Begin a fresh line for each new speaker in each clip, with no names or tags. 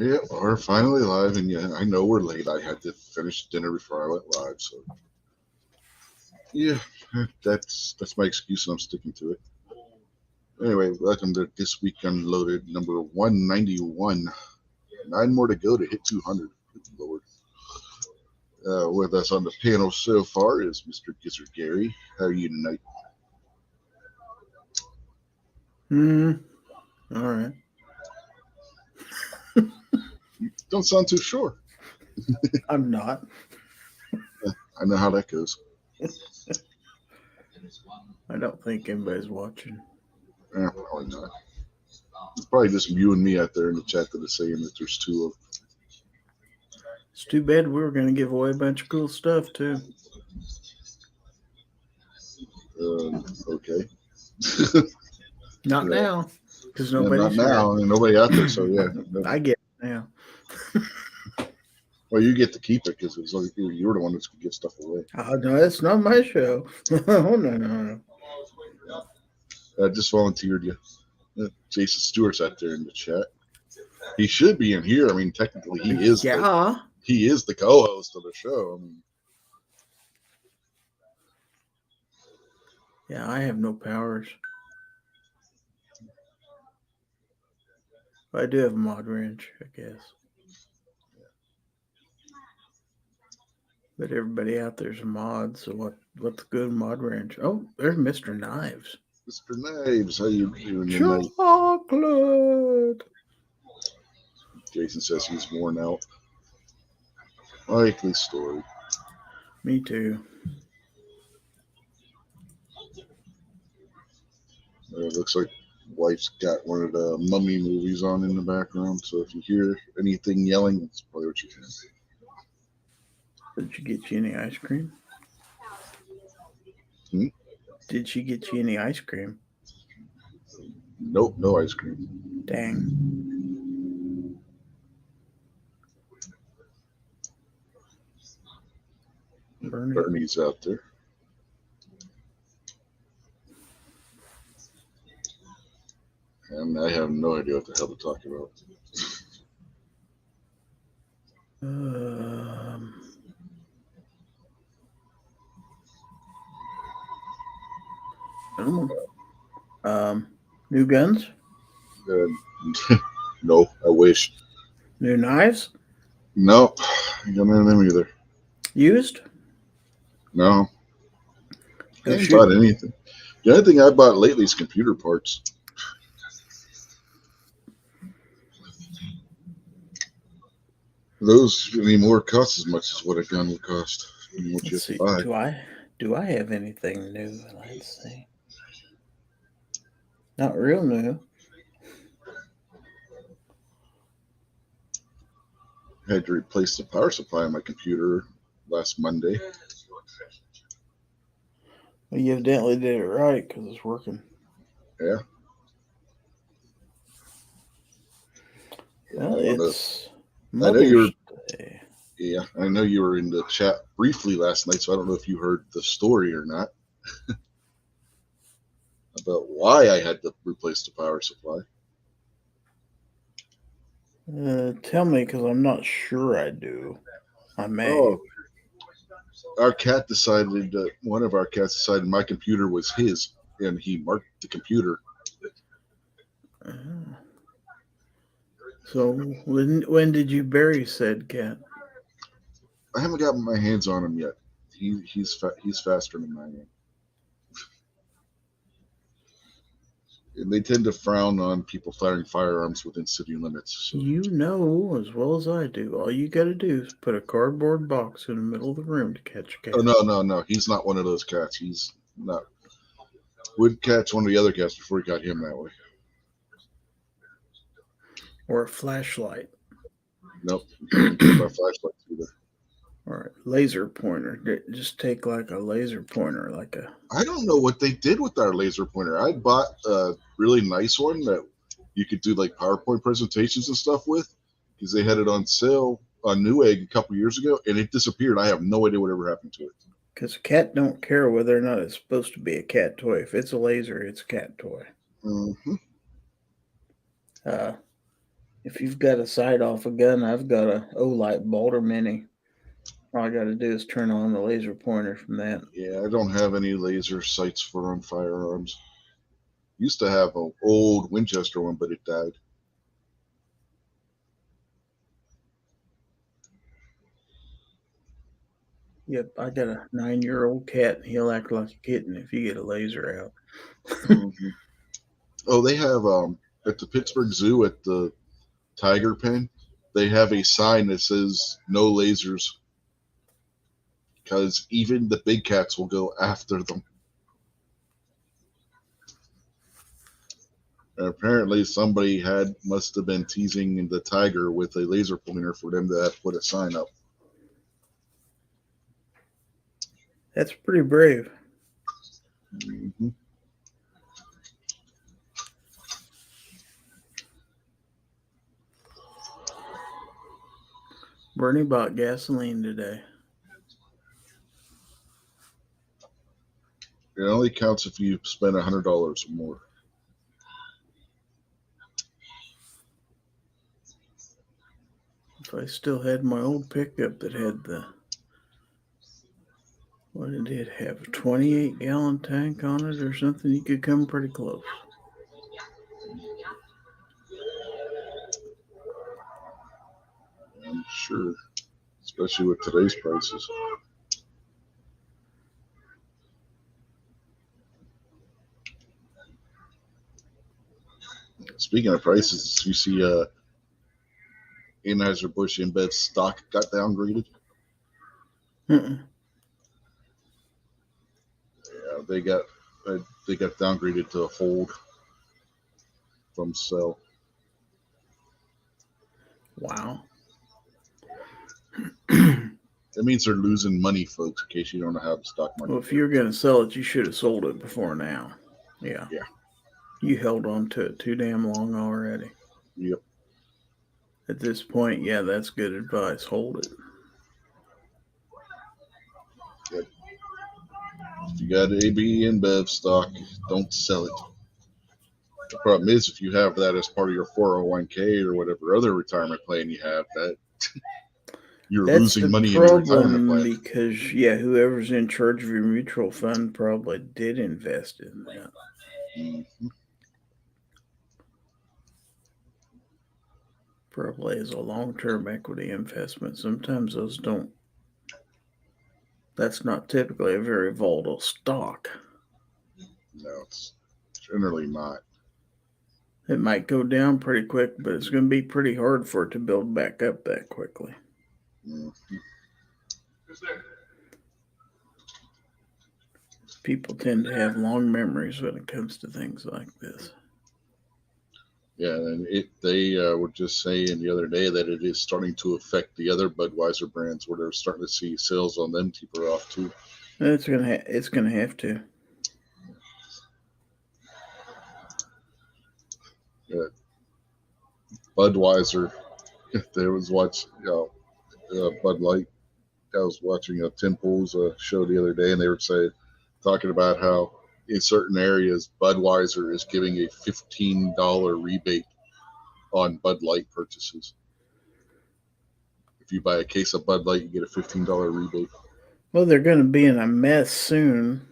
Yeah, we're finally live, and yeah, I know we're late. I had to finish dinner before I went live, so yeah, that's my excuse, and I'm sticking to it. Anyway, welcome to This Week Unloaded, number 191. 9 more to go to hit 200. Good Lord. With us on the panel so far is Mr. Gizzard Gary. How are you tonight?
All right.
You don't sound too sure.
I'm not.
I know how that goes.
I don't think anybody's watching.
Probably not. It's probably just you and me out there in the chat that are saying that there's two of.
It's too bad we were going to give away a bunch of cool stuff, too.
Okay.
Not
Yeah.
now, because
Yeah,
nobody's
not now. I mean, nobody out there, so yeah.
I get it now.
Well, you get to keep it because it's like you're the one that's going to give stuff away.
Oh, no, it's not my show. Oh, no.
I just volunteered you. Jason Stewart's out there in the chat. He should be in here. I mean, technically, he is.
Yeah.
He is the co-host of the show. I mean,
yeah, I have no powers. I do have a mod wrench, I guess. But everybody out there's a mod, so what's good mod wrench? Oh, there's Mr. Knives.
Mr. Knives, how you doing tonight?
Chocolate.
Jason says he's worn out. Likely story.
Me too.
It looks like wife's got one of the Mummy movies on in the background, so if you hear anything yelling, that's probably what you're hearing.
Did she get you any ice cream? Did she get you any ice cream?
Nope, no ice cream.
Dang.
Bernie's out there. And I have no idea what the hell to talk about.
New guns?
No, I wish.
New knives?
No, I don't have them either.
Used?
No. I haven't bought anything. The only thing I bought lately is computer parts. Those anymore cost as much as what a gun would cost.
Let's see. Do I have anything new? Let's see. Not real new.
I had to replace the power supply on my computer last Monday.
Well, you evidently did it right because it's working.
Yeah.
Well, it's
I know you were. Yeah, I know you were in the chat briefly last night, so I don't know if you heard the story or not about why I had to replace the power supply.
Tell me, because I'm not sure I do. I may.
Oh, our cat decided that one of our cats decided my computer was his, and he marked the computer.
So when did you bury said cat?
I haven't gotten my hands on him yet. He's faster than I am. And they tend to frown on people firing firearms within city limits. So.
You know as well as I do. All you got to do is put a cardboard box in the middle of the room to catch a cat.
Oh, no. He's not one of those cats. He's not. Would catch one of the other cats before he got him that way.
or a flashlight
Nope, you can't get my flashlight through there.
or a laser pointer. Just take like a laser pointer, like a.
I don't know what they did with our laser pointer. I bought a really nice one that you could do like PowerPoint presentations and stuff with, because they had it on sale on Newegg a couple years ago, and it disappeared. I have no idea whatever happened to it.
Because a cat don't care whether or not it's supposed to be a cat toy. If it's a laser, it's a cat toy.
Mm-hmm.
If you've got a sight off a gun, I've got a Olight Balder Mini. All I got to do is turn on the laser pointer from that.
Yeah, I don't have any laser sights for on firearms. Used to have an old Winchester one, but it died.
Yep, I got a 9-year-old cat, and he'll act like a kitten if you get a laser out.
Mm-hmm. Oh, they have at the Pittsburgh Zoo at the Tiger Pen, they have a sign that says no lasers, because even the big cats will go after them. And apparently somebody must have been teasing the tiger with a laser pointer for them to have to put a sign up.
That's pretty brave.
Mm-hmm.
Bernie bought gasoline today.
It only counts if you spend $100 or more.
If I still had my old pickup that had what did it have, a 28-gallon tank on it or something, you could come pretty close.
I'm sure, especially with today's prices. Speaking of prices, you see Anheuser-Busch InBev stock got downgraded.
Mm-mm.
Yeah, they got downgraded to a hold from sell.
Wow.
That means they're losing money, folks, in case you don't know how the stock market
Well, if you were going to sell it, you should have sold it before now. Yeah.
Yeah.
You held on to it too damn long already.
Yep.
At this point, yeah, that's good advice. Hold it.
Yep. If you got AB InBev stock, don't sell it. The problem is, if you have that as part of your 401k or whatever other retirement plan you have, that you're losing money in your retirement plan.
Because, yeah, whoever's in charge of your mutual fund probably did invest in that.
Mm-hmm.
Probably is a long-term equity investment. Sometimes those don't. That's not typically a very volatile stock.
No, it's generally not.
It might go down pretty quick, but it's going to be pretty hard for it to build back up that quickly.
Mm-hmm.
People tend to have long memories when it comes to things like this.
Yeah, and they were just saying the other day that it is starting to affect the other Budweiser brands, where they're starting to see sales on them taper off too.
It's gonna have to.
Yeah. Budweiser, there was Bud Light. I was watching Tim Pool's show the other day, and they were talking about how in certain areas Budweiser is giving a $15 rebate on Bud Light purchases. If you buy a case of Bud Light, you get a $15 rebate.
Well, they're going to be in a mess soon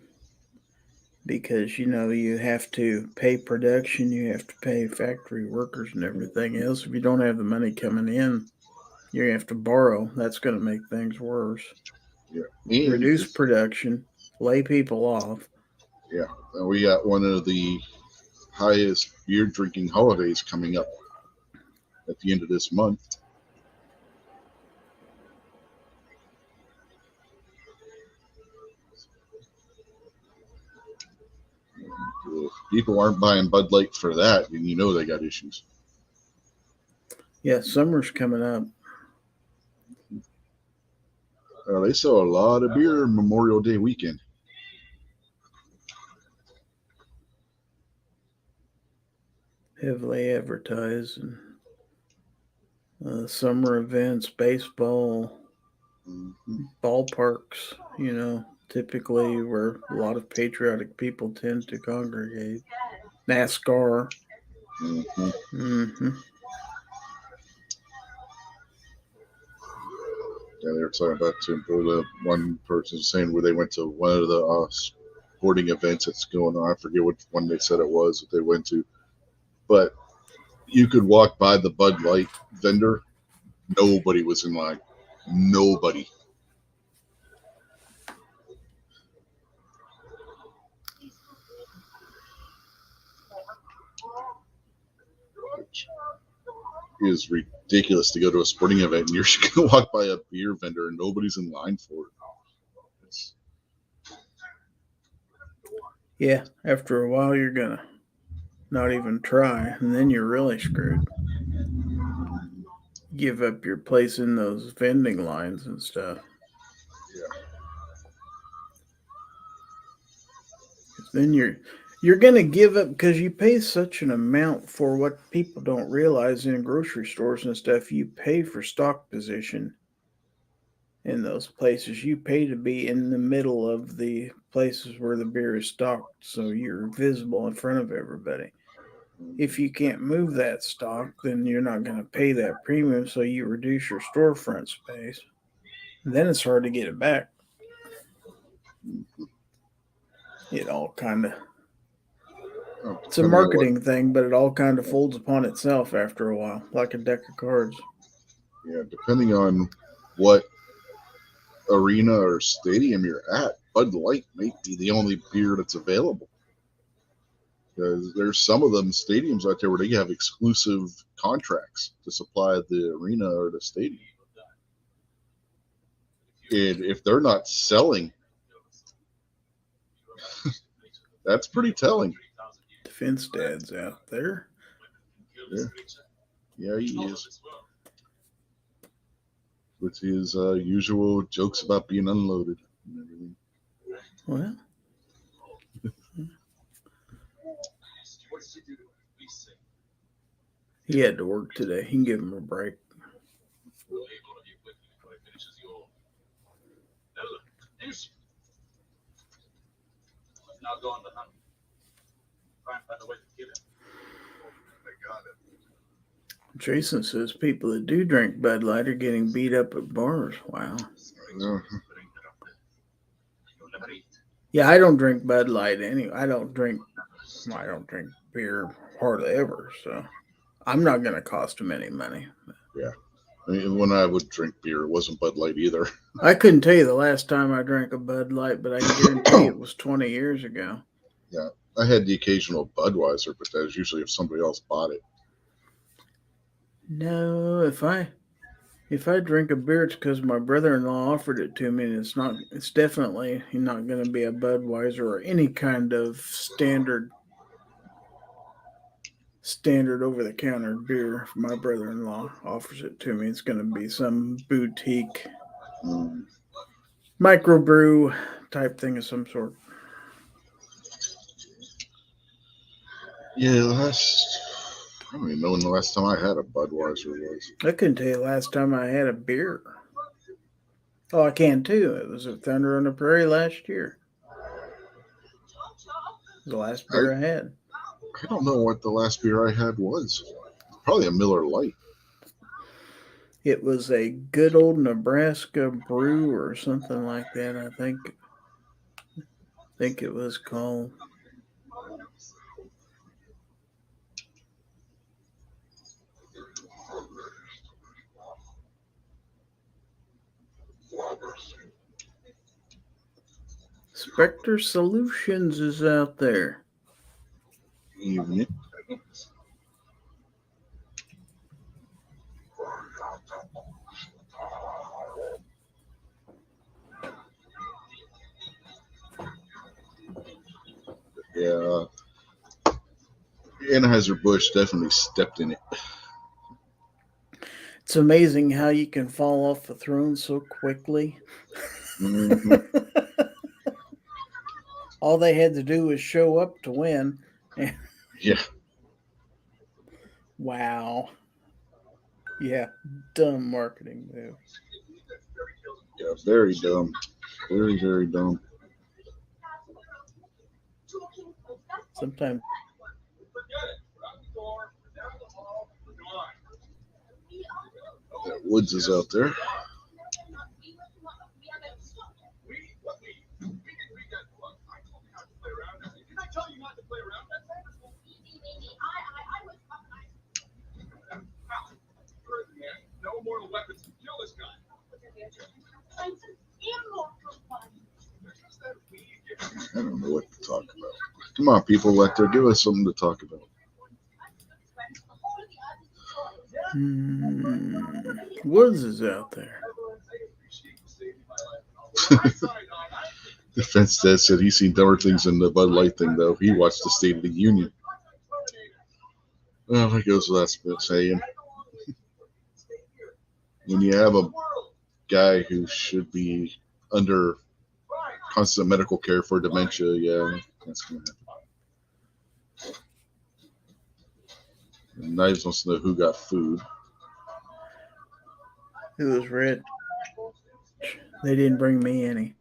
because, you have to pay production, you have to pay factory workers and everything else. If you don't have the money coming in, you have to borrow. That's going to make things worse.
Yeah.
Reduce production, lay people off.
Yeah. And we got one of the highest beer drinking holidays coming up at the end of this month. If people aren't buying Bud Light for that, then you know they got issues.
Yeah, summer's coming up.
They sell a lot of beer Memorial Day weekend.
Heavily advertised and summer events, baseball, ballparks, typically where a lot of patriotic people tend to congregate. NASCAR.
Mm-hmm.
Mm-hmm.
Yeah, they were talking about the one person saying where they went to one of the sporting events that's going on. I forget which one they said it was that they went to, but you could walk by the Bud Light vendor. Nobody was in line. Nobody. Which is ridiculous to go to a sporting event and you're just going to walk by a beer vendor and nobody's in line for it.
Yeah, after a while, you're going to not even try, and then you're really screwed. Give up your place in those vending lines and stuff.
Yeah.
Then you're going to give up because you pay such an amount for what people don't realize in grocery stores and stuff. You pay for stock position in those places. You pay to be in the middle of the places where the beer is stocked, so you're visible in front of everybody. If you can't move that stock, then you're not going to pay that premium, so you reduce your storefront space. And then it's hard to get it back. It all kind of it's a marketing thing, but it all kind of folds upon itself after a while, like a deck of cards.
Yeah, depending on what arena or stadium you're at, Bud Light may be the only beer that's available. Because there's some of them stadiums out there where they have exclusive contracts to supply the arena or the stadium. And if they're not selling, that's pretty telling.
Defense Dad's out there.
Yeah, he is. With his usual jokes about being unloaded and everything.
Well, he had to work today. He can give him a break.
Now go on the hunt. Try and find a way to kill him.
Jason says people that do drink Bud Light are getting beat up at bars. Wow. Yeah, I don't drink Bud Light anyway. I don't drink beer hardly ever, so I'm not going to cost them any money.
Yeah. I mean, when I would drink beer, it wasn't Bud Light either.
I couldn't tell you the last time I drank a Bud Light, but I can guarantee it was 20 years ago.
Yeah. I had the occasional Budweiser, but that was usually if somebody else bought it.
No, if I drink a beer, it's because my brother-in-law offered it to me, and it's definitely not going to be a Budweiser or any kind of standard over-the-counter beer. If my brother-in-law offers it to me, it's going to be some boutique microbrew type thing of some sort.
Yeah, I don't even know when the last time I had a Budweiser was.
I couldn't tell you the last time I had a beer. Oh, I can too. It was at Thunder on the Prairie last year. The last beer I had.
I don't know what the last beer I had was. Probably a Miller Lite.
It was a good old Nebraska brew or something like that, I think it was called. Spectre Solutions is out there.
Evening. Yeah. Anheuser-Busch definitely stepped in it.
It's amazing how you can fall off the throne so quickly.
Mhm.
All they had to do was show up to win.
Yeah,
Wow. Yeah, dumb marketing move.
yeah, very dumb. Very, very dumb.
Sometimes
Yeah, Woods is out there.
No mortal weapons can kill this guy.
I don't know what to talk about. Come on, people out there, give us something to talk about.
Woods is out there.
Defense Dad said he's seen dumber things than the Bud Light thing, though. He watched the State of the Union. Well, that goes without saying. When you have a guy who should be under constant medical care for dementia, yeah, that's going to happen. And Knives wants to know who got food.
It was rich. They didn't bring me any.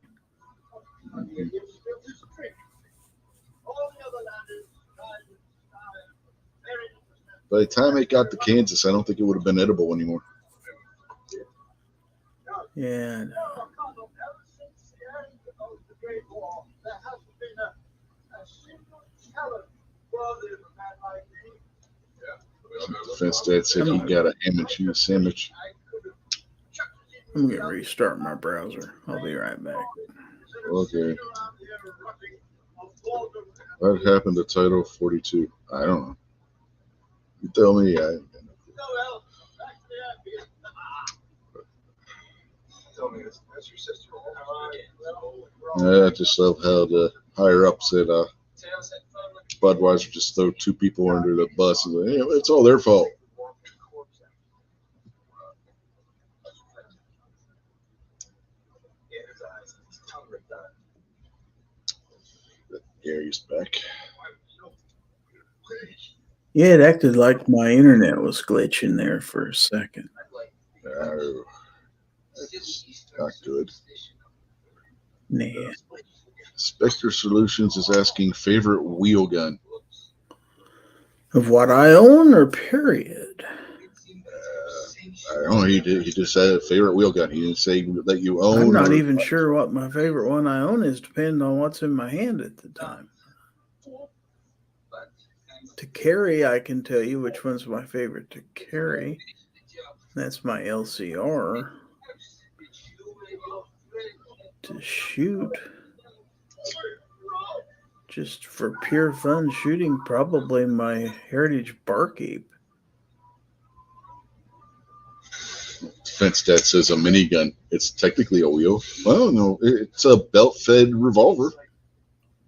By the time it got to Kansas, I don't think it would have been edible anymore.
Yeah, no.
Defense Dad said he got a ham and cheese sandwich.
I'm going to restart my browser. I'll be right back.
Okay. What happened to Title 42? I don't know. You tell me. I just love how the higher ups said Budweiser just throw two people under the bus and say, hey, it's all their fault. Gary's back.
Yeah, it acted like my internet was glitching there for a second.
No, that's not good.
Nah.
Spectre Solutions is asking favorite wheel gun.
Of what I own or period?
I don't know. He just said favorite wheel gun. He didn't say that you own.
I'm not even sure what my favorite one I own is, depending on what's in my hand at the time. To carry, I can tell you which one's my favorite to carry. That's my LCR. To shoot, just for pure fun shooting, probably my Heritage Barkeep.
Defense Dad says a minigun. It's technically a wheel. Well, no, it's a belt-fed revolver.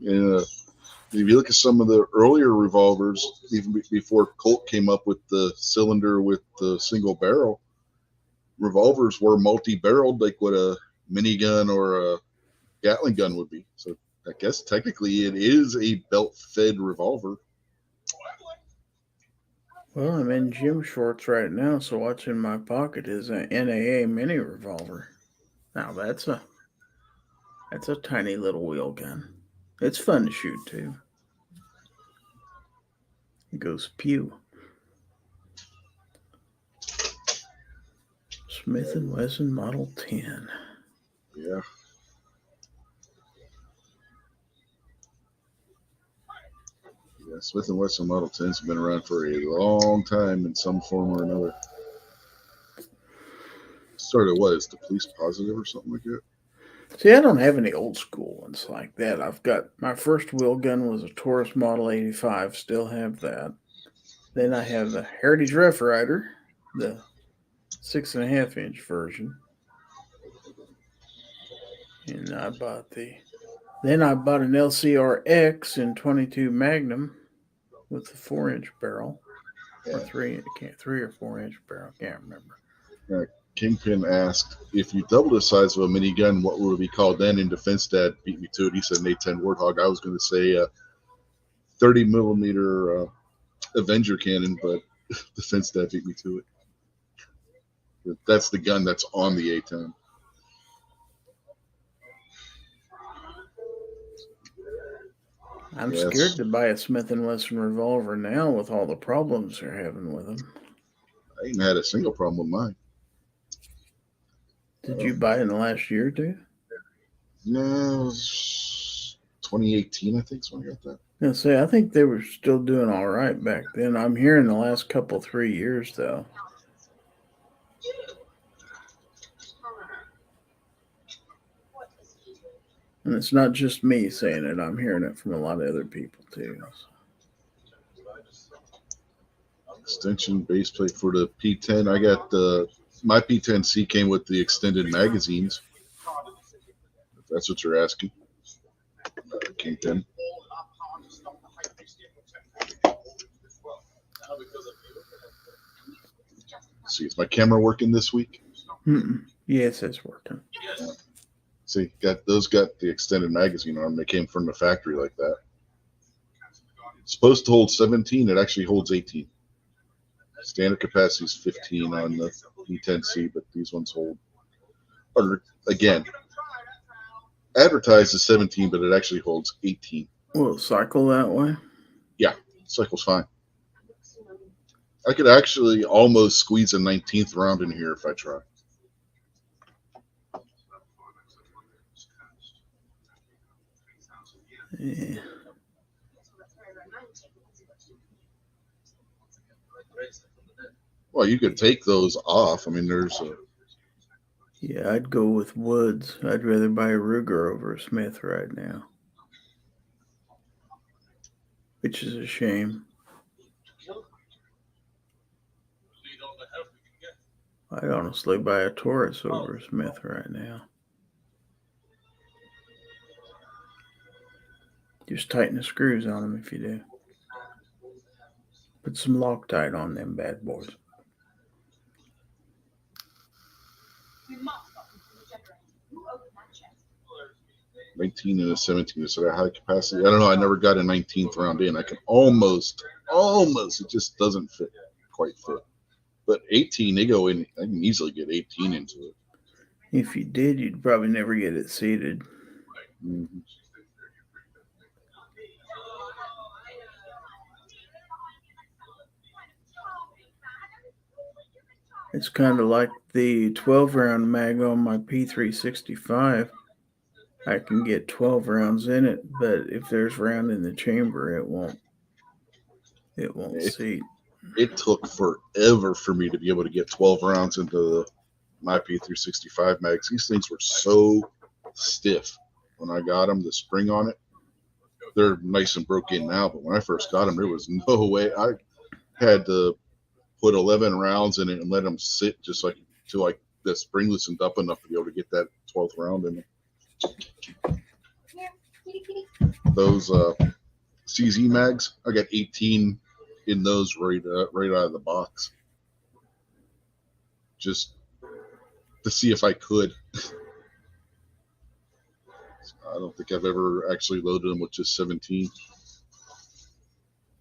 Yeah. If you look at some of the earlier revolvers, even before Colt came up with the cylinder with the single barrel, revolvers were multi-barreled, like what a minigun or a Gatling gun would be. So I guess technically it is a belt-fed revolver.
Well, I'm in gym shorts right now, so what's in my pocket is an NAA mini revolver. Now that's a tiny little wheel gun. It's fun to shoot too. It goes pew. Smith & Wesson Model 10.
Yeah. Yeah, Smith & Wesson Model 10s have been around for a long time in some form or another. Started what? Is the police positive or something like that?
See, I don't have any old school ones like that. I've got my first wheel gun was a Taurus Model 85. Still have that. Then I have the Heritage Rough Rider, the 6.5-inch version. And I bought then I bought an LCR X in 22 Magnum with the 4-inch barrel. Or 3 or 4-inch barrel, can't remember.
Kingpin asked, if you double the size of a minigun, what would it be called then? And Defense Dad beat me to it. He said an A10 Warthog. I was going to say 30 millimeter Avenger cannon, but Defense Dad beat me to it. That's the gun that's on the A10.
I'm
Yes.
scared to buy a Smith & Wesson revolver now with all the problems they're having with them.
I ain't had a single problem with mine.
Did you buy it in the last year or two?
No, it was 2018, I think, is when I got that.
Yeah, see, I think they were still doing all right back then. I'm hearing the last couple, 3 years, though. And it's not just me saying it. I'm hearing it from a lot of other people, too.
Extension base plate for the P10. I got my P10C came with the extended magazines. If that's what you're asking. Kingpin. See, is my camera working this week?
Yes, it's working.
See, got the extended magazine on them. They came from the factory like that. It's supposed to hold 17. It actually holds 18. Standard capacity is 15 on the P10C, but these ones hold. Or again, advertised as 17, but it actually holds 18.
Will it cycle that way?
Yeah, cycle's fine. I could actually almost squeeze a 19th round in here if I try.
Yeah.
Well, you could take those off. I mean, there's a.
Yeah, I'd go with Woods. I'd rather buy a Ruger over a Smith right now. Which is a shame. I'd honestly buy a Taurus over a Smith right now. Just tighten the screws on them if you do. Put some Loctite on them bad boys.
19 and a 17 is that high capacity. I don't know. I never got a 19th round in. I can almost. It just doesn't quite fit. But 18, they go in. I can easily get 18 into it.
If you did, you'd probably never get it seated.
Mm-hmm.
It's kind of like the 12-round mag on my P365. I can get 12 rounds in it, but if there's round in the chamber, it won't seat.
It took forever for me to be able to get 12 rounds into my P365 mags. These things were so stiff when I got them. The spring on it, they're nice and broke in now, but when I first got them, there was no way. I had to put 11 rounds in it and let them sit just like till like the spring loosened up enough to be able to get that 12th round in there. Those CZ mags, I got 18 in those right out of the box, just to see if I could. I don't think I've ever actually loaded them with just 17.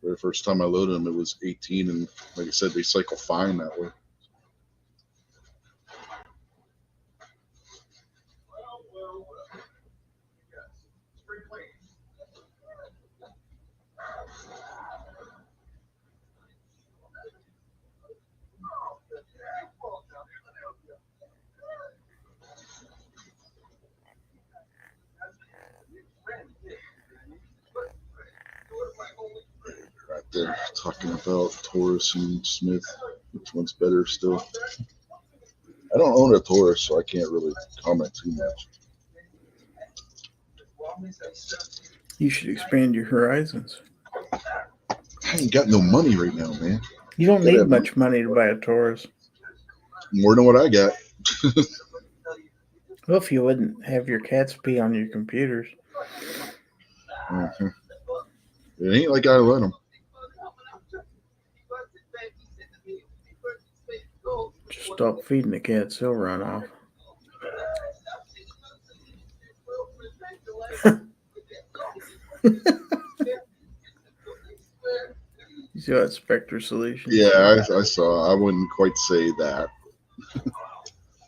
The very first time I loaded them, it was 18, and like I said, they cycle fine that way. Right there, talking about Taurus and Smith. Which one's better still? I don't own a Taurus, so I can't really comment too much.
You should expand your horizons.
I ain't got no money right now, man.
You don't need much money to buy a Taurus.
More than what I got.
Well, if you wouldn't have your cats pee on your computers.
Mm-hmm. It ain't like I let them.
Just stop feeding the cats, they'll run off. You see what Spectre Solutions?
Yeah, I saw. I wouldn't quite say that.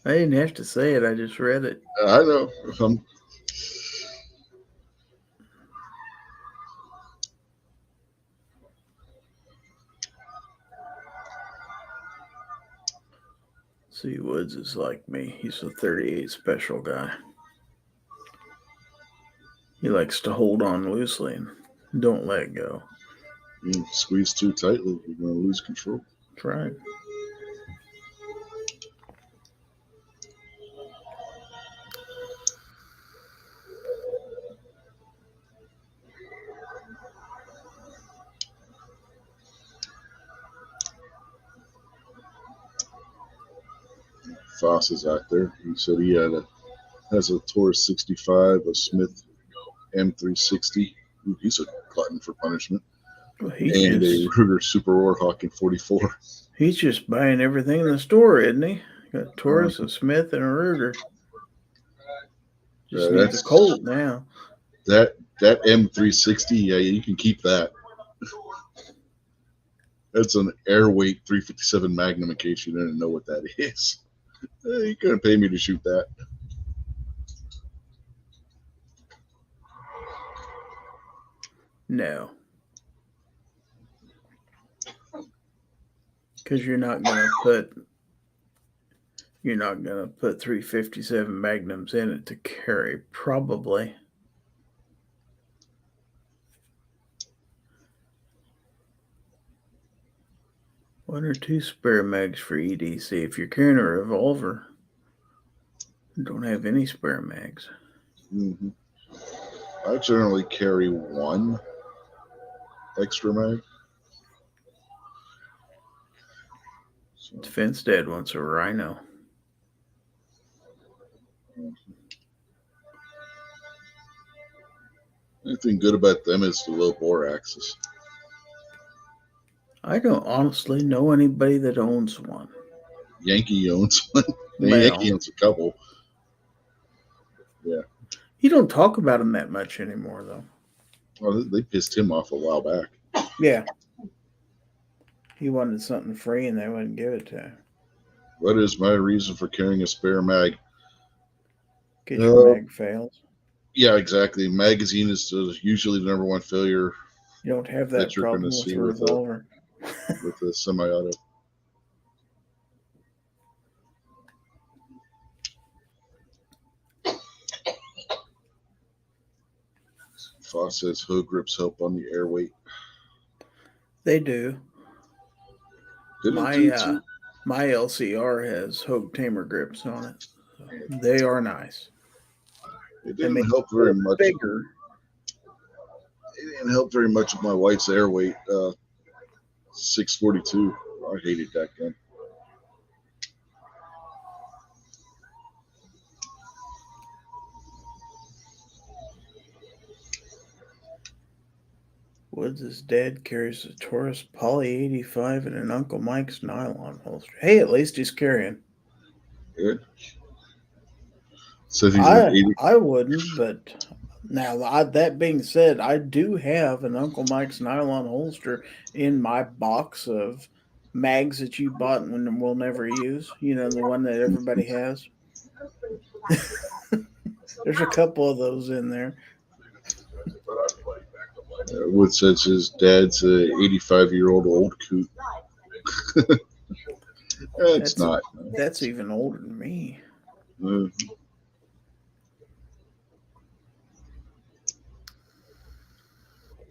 I didn't have to say it. I just read it.
I know.
See, Woods is like me. He's a 38 special guy. He likes to hold on loosely and don't let go.
You squeeze too tightly, you're going to lose control.
That's right.
Foss is out there. He said he has a Taurus 65, a Smith M360. Ooh, he's a glutton for punishment.
Well,
And a Ruger Super Warhawk in 44.
He's just buying everything in the store, isn't he? Got a Taurus, a Smith, and a Ruger. Just needs
that's-
a Colt now.
That M360, yeah, you can keep that. That's an airweight 357 Magnum in case you didn't know what that is. You couldn't pay me to shoot that.
No. Because you're not gonna put 357 Magnums in it to carry, probably. One or two spare mags for EDC. If you're carrying a revolver, you don't have any spare mags.
Mm-hmm. I generally carry one extra mag. So,
Defense Dad wants a Rhino.
anything good about them is the low bore axis.
I don't honestly know anybody that owns one.
Yankee owns one.
Well.
Yankee owns a couple. Yeah.
You don't talk about them that much anymore, though.
Well, they pissed him off a while back.
Yeah. He wanted something free and they wouldn't give it to him.
What is my reason for carrying a spare mag?
Because your mag fails.
Yeah, exactly. Magazine is usually the number one failure
You don't have that
you're
problem
gonna
with
see
a
with
revolver.
with the semi-auto. Foss says hoe grips help on the air weight.
They do.
Did
My
it do too?
my LCR has Hogue Tamer grips on it. So they are nice.
It
They
didn't
make
help very much.
bigger.
It didn't help very much with my wife's air weight. 642. I hated that gun.
Woods' dad carries a Taurus Poly 85 and an Uncle Mike's nylon holster. Hey, at least he's carrying.
Yeah. Says he's an 80.
I wouldn't, but now that being said, I do have an Uncle Mike's nylon holster in my box of mags that you bought and will never use. You know, the one that everybody has. There's a couple of those in there.
Wood says his dad's a 85-year-old old coot. It's not.
That's even older than me.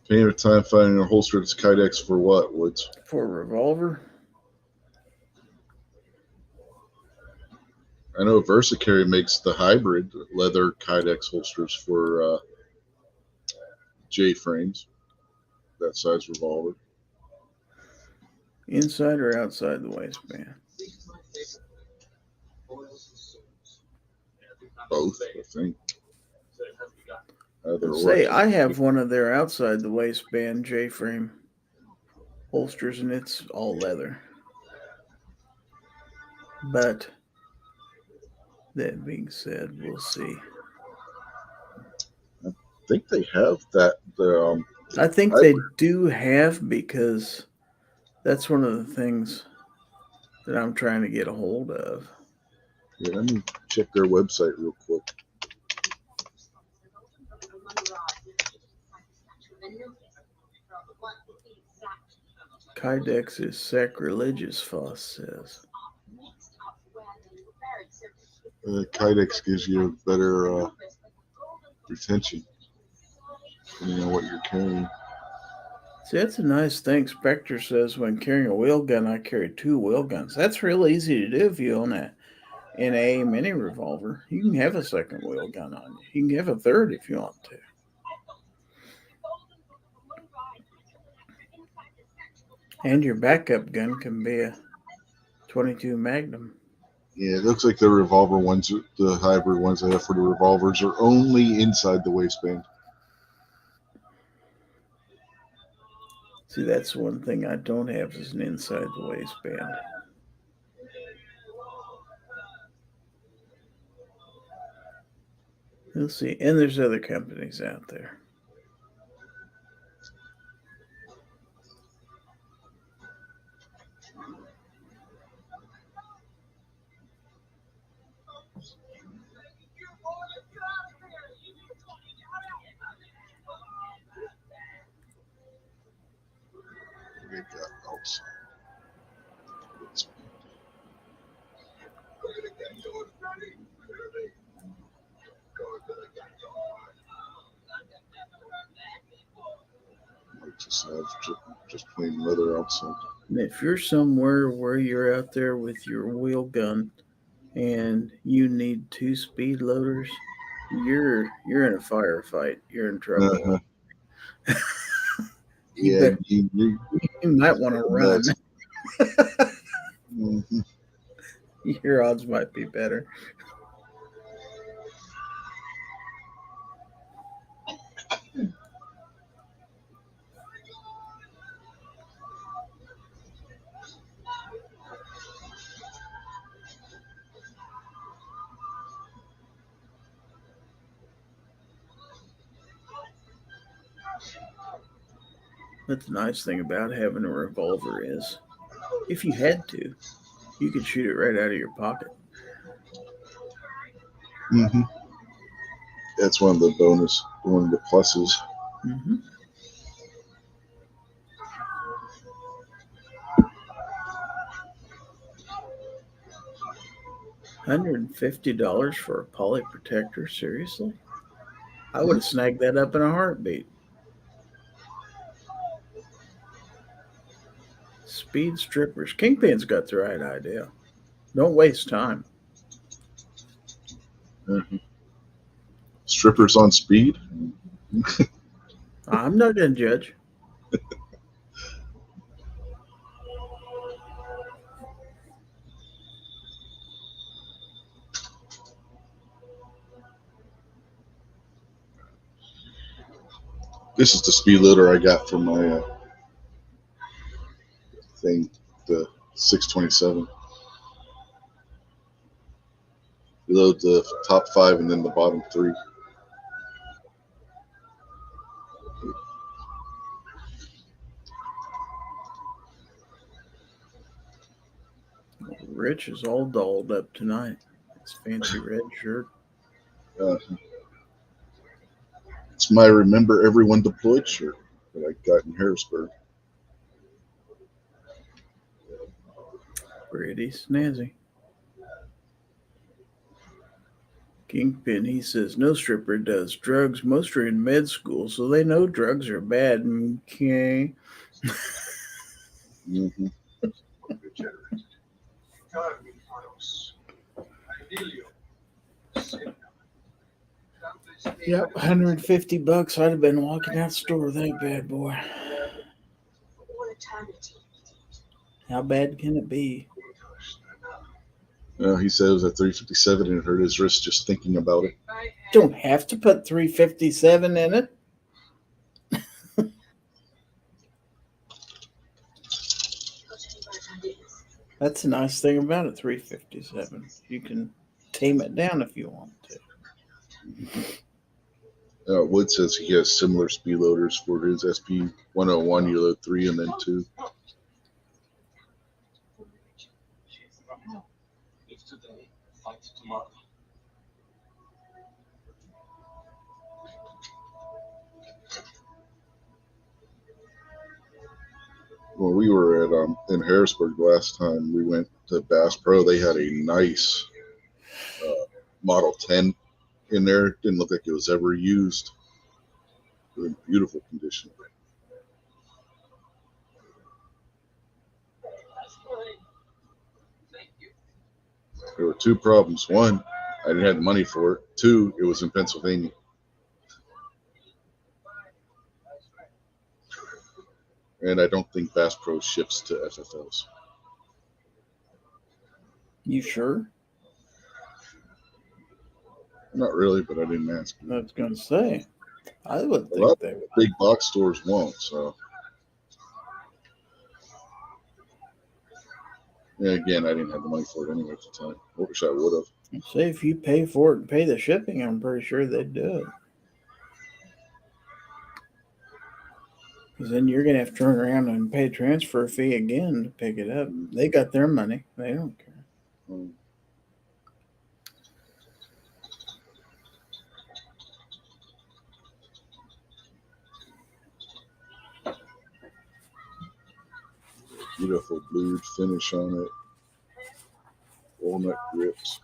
Paying your time finding a holster that's Kydex for what, Woods?
For a revolver?
I know VersaCarry makes the hybrid leather Kydex holsters for J-frames, that size revolver.
Inside or outside the waistband?
Both, I think. Either
Say,
or.
I have one of their outside the waistband J-frame holsters, and it's all leather. But that being said, we'll see.
I think they have that.
I think
I-
they do have, because that's one of the things that I'm trying to get a hold of.
Yeah, let me check their website real quick.
Kydex is sacrilegious, Foss says.
Kydex gives you better retention, depending on what you're carrying.
See, that's a nice thing. Spectre says, when carrying a wheel gun, I carry 2 wheel guns. That's real easy to do if you own a NA mini revolver. You can have a second wheel gun on you. You can have a third if you want to. And your backup gun can be a 22 Magnum.
Yeah, it looks like the revolver ones, the hybrid ones they have for the revolvers, are only inside the waistband.
See, that's one thing I don't have, is an inside the waistband. You'll see. And there's other companies out there.
They got outside. Might just have just plain leather outside.
And if you're somewhere where you're out there with your wheel gun and you need 2 speed loaders, you're in a firefight. You're in trouble.
Uh-huh.
You
Yeah,
better-
you
You might want to run.
Mhm.
Your odds might be better. That's the nice thing about having a revolver is, if you had to, you could shoot it right out of your pocket.
Mhm. That's one of the one of the pluses.
Mm-hmm. $150 for a poly protector? Seriously? I would have snagged that up in a heartbeat. Speed strippers. Kingpin's got the right idea. Don't waste time.
Mhm. Strippers on speed.
I'm not going to judge.
This is the speed loader I got for my thing, the 627. You load the top 5 and then the bottom 3.
Rich is all dolled up tonight. His fancy red shirt.
It's my Remember Everyone Deployed shirt that I got in Harrisburg.
Pretty snazzy. Kingpin, he says, no stripper does drugs. Most are in med school, so they know drugs are bad. Okay.
Mm-hmm.
Yep, $150. I'd have been walking out the store with that bad boy. How bad can it be?
He said it was at 357 and it hurt his wrist just thinking about it.
Don't have to put 357 in it. That's the nice thing about a 357. You can tame it down if you want to.
Wood says he has similar speed loaders for his SP 101. You load 3 and then 2.
It's today, fight tomorrow.
When we were at in Harrisburg last time, we went to Bass Pro. They had a nice Model 10 in there. Didn't look like it was ever used. It was in beautiful condition. There were 2 problems. One, I didn't have the money for it. 2, it was in Pennsylvania. And I don't think Bass Pro ships to FFLs.
You sure?
Not really, but I didn't ask.
I was going to say. I would
A lot
think they would.
Big box stores won't, so. And again, I didn't have the money for it anyway at the time. I wish I would have.
Say if you pay for it and pay the shipping, I'm pretty sure they'd do it. Because then you're going to have to turn around and pay a transfer fee again to pick it up. They got their money. They don't care.
Beautiful blued finish on it. Walnut grips.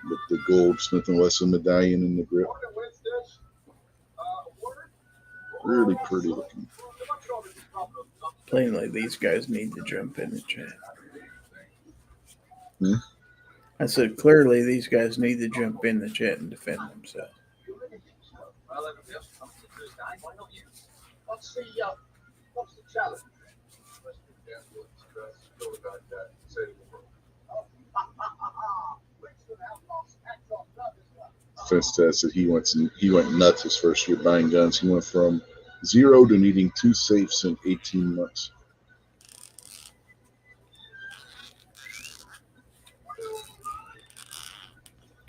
With the gold Smith & Wesson medallion in the grip. Really pretty looking.
Plainly, these guys need to jump in the chat.
Hmm?
I said, clearly, these guys need to jump in the chat and defend themselves.
What's the challenge?
Fence said he went nuts his first year buying guns. He went from 0 to needing 2 safes in 18 months.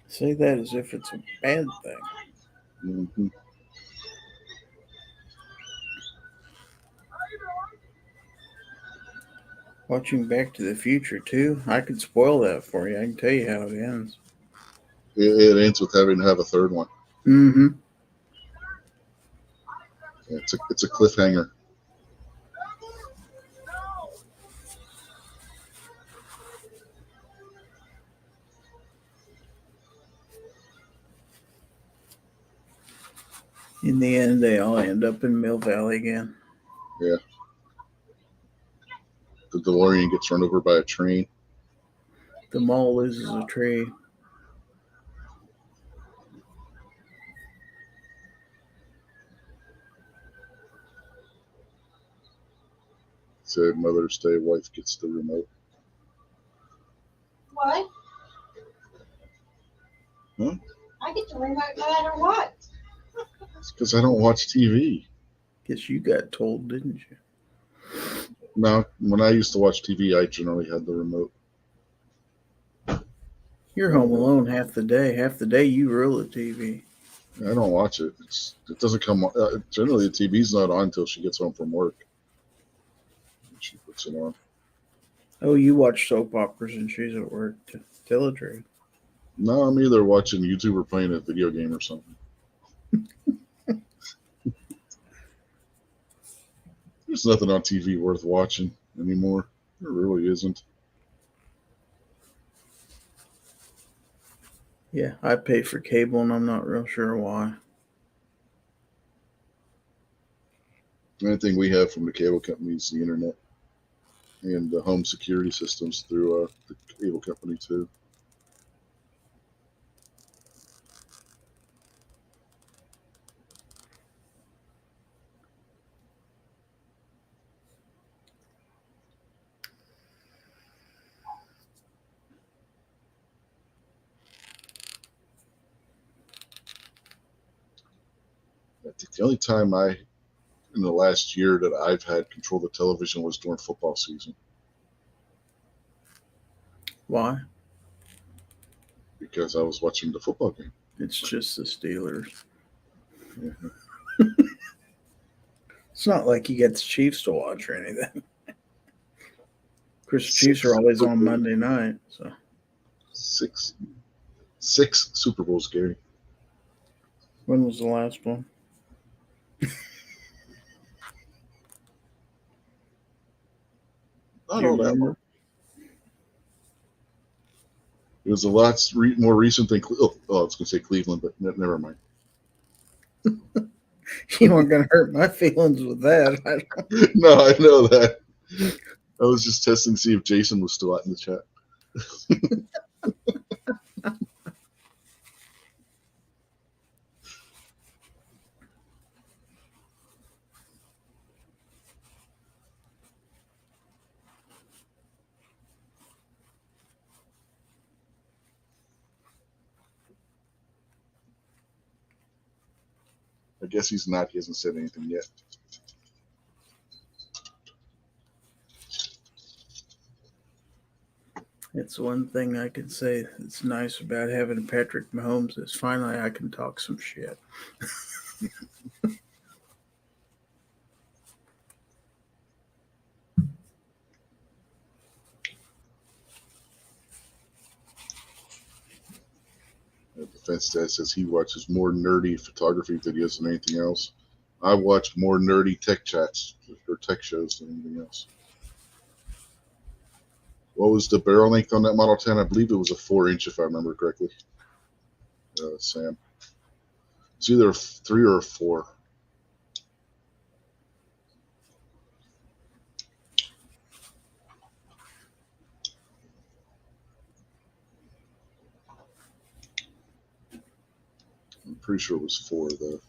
Say that as if it's a bad thing.
Mm-hmm.
Watching Back to the Future, too, I could spoil that for you. I can tell you how it ends.
It ends with having to have a third one.
Mm-hmm.
It's a cliffhanger.
In the end, they all end up in Mill Valley again.
Yeah. The DeLorean gets run over by a train.
The mall loses a tree.
Said Mother's Day, wife gets the remote.
What?
Huh?
I get the remote no matter what.
It's because I don't watch TV.
Guess you got told, didn't you?
No, when I used to watch TV, I generally had the remote.
You're home alone half the day. Half the day, you rule the TV.
I don't watch it. It doesn't come on. Generally, the TV's not on until she gets home from work. She puts it on.
Oh, you watch soap operas and she's at work. Tell the truth.
No, I'm either watching YouTube or playing a video game or something. There's nothing on TV worth watching anymore. There really isn't.
Yeah, I pay for cable and I'm not real sure why.
The only thing we have from the cable company is the internet and the home security systems through the cable company too. I think the only time in the last year that I've had control of the television was during football season.
Why?
because I was watching the football game.
It's just the Steelers.
Yeah.
It's not like you get the Chiefs to watch or anything. Of course, the Chiefs are
Six
always
Super
on
Bowls.
Monday night. So
Six Super Bowls, Gary.
when was the last one?
Not
Do you
all that
remember?
long. It was a lot more recent than. I was going to say Cleveland, but never mind.
You weren't going to hurt my feelings with that.
No, I know that. I was just testing to see if Jason was still out in the chat. I guess he's not. He hasn't said anything yet.
It's one thing I can say that's nice about having Patrick Mahomes is finally I can talk some shit.
The defense stat says he watches more nerdy photography videos than anything else. I watch more nerdy tech chats or tech shows than anything else. What was the barrel length on that Model 10? I believe it was a 4-inch, if I remember correctly. Sam. It's either a 3 or a 4. I'm pretty sure it was 4, though.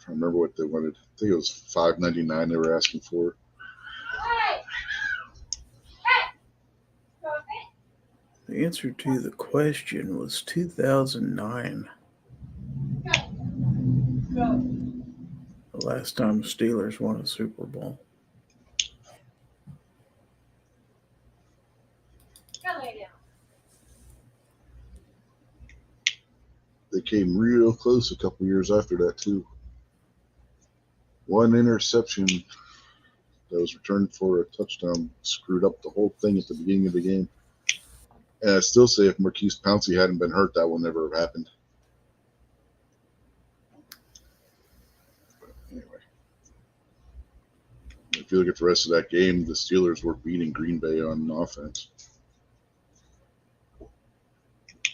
I remember what they wanted. I think it was $5.99 they were asking for.
The answer to the question was 2009. The last time the Steelers won a Super Bowl.
They came real close a couple years after that, too. One interception that was returned for a touchdown screwed up the whole thing at the beginning of the game. And I still say if Marquise Pouncey hadn't been hurt, that would never have happened. But anyway, if you look at the rest of that game, the Steelers were beating Green Bay on offense.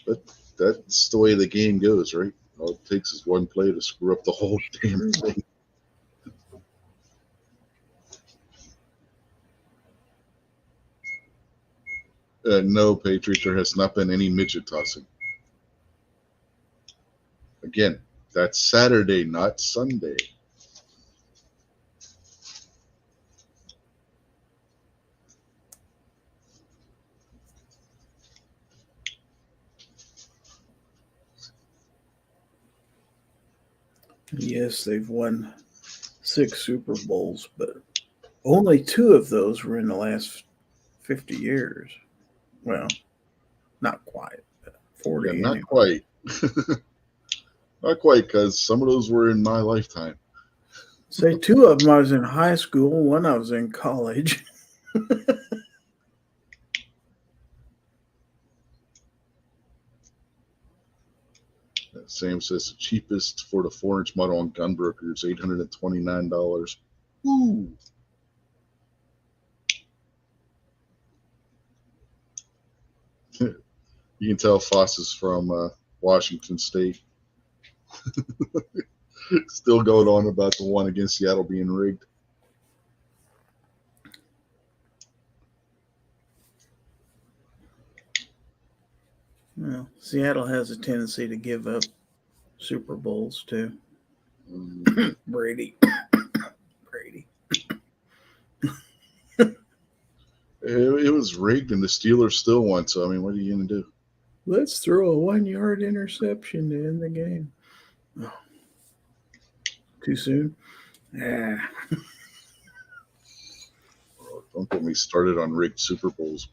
But that's the way the game goes, right? All it takes is one play to screw up the whole damn thing. No, Patriot, there has not been any midget tossing. Again, that's Saturday, not Sunday.
Yes, they've won 6 Super Bowls, but only 2 of those were in the last 50 years. Well, not quite, but 40.
Yeah, not
anyway.
quite. Not quite, because some of those were in my lifetime.
Say 2 of them I was in high school, 1 I was in college.
Sam says the cheapest for the 4-inch model on Gunbroker is $829. Woo! You can tell Foss is from Washington State. Still going on about the one against Seattle being rigged.
Well, Seattle has a tendency to give up Super Bowls too. Brady.
It was rigged, and the Steelers still won. So, I mean, what are you going to do?
Let's throw a 1-yard interception to end the game. Oh. Too soon? Yeah.
Don't get me started on rigged Super Bowls.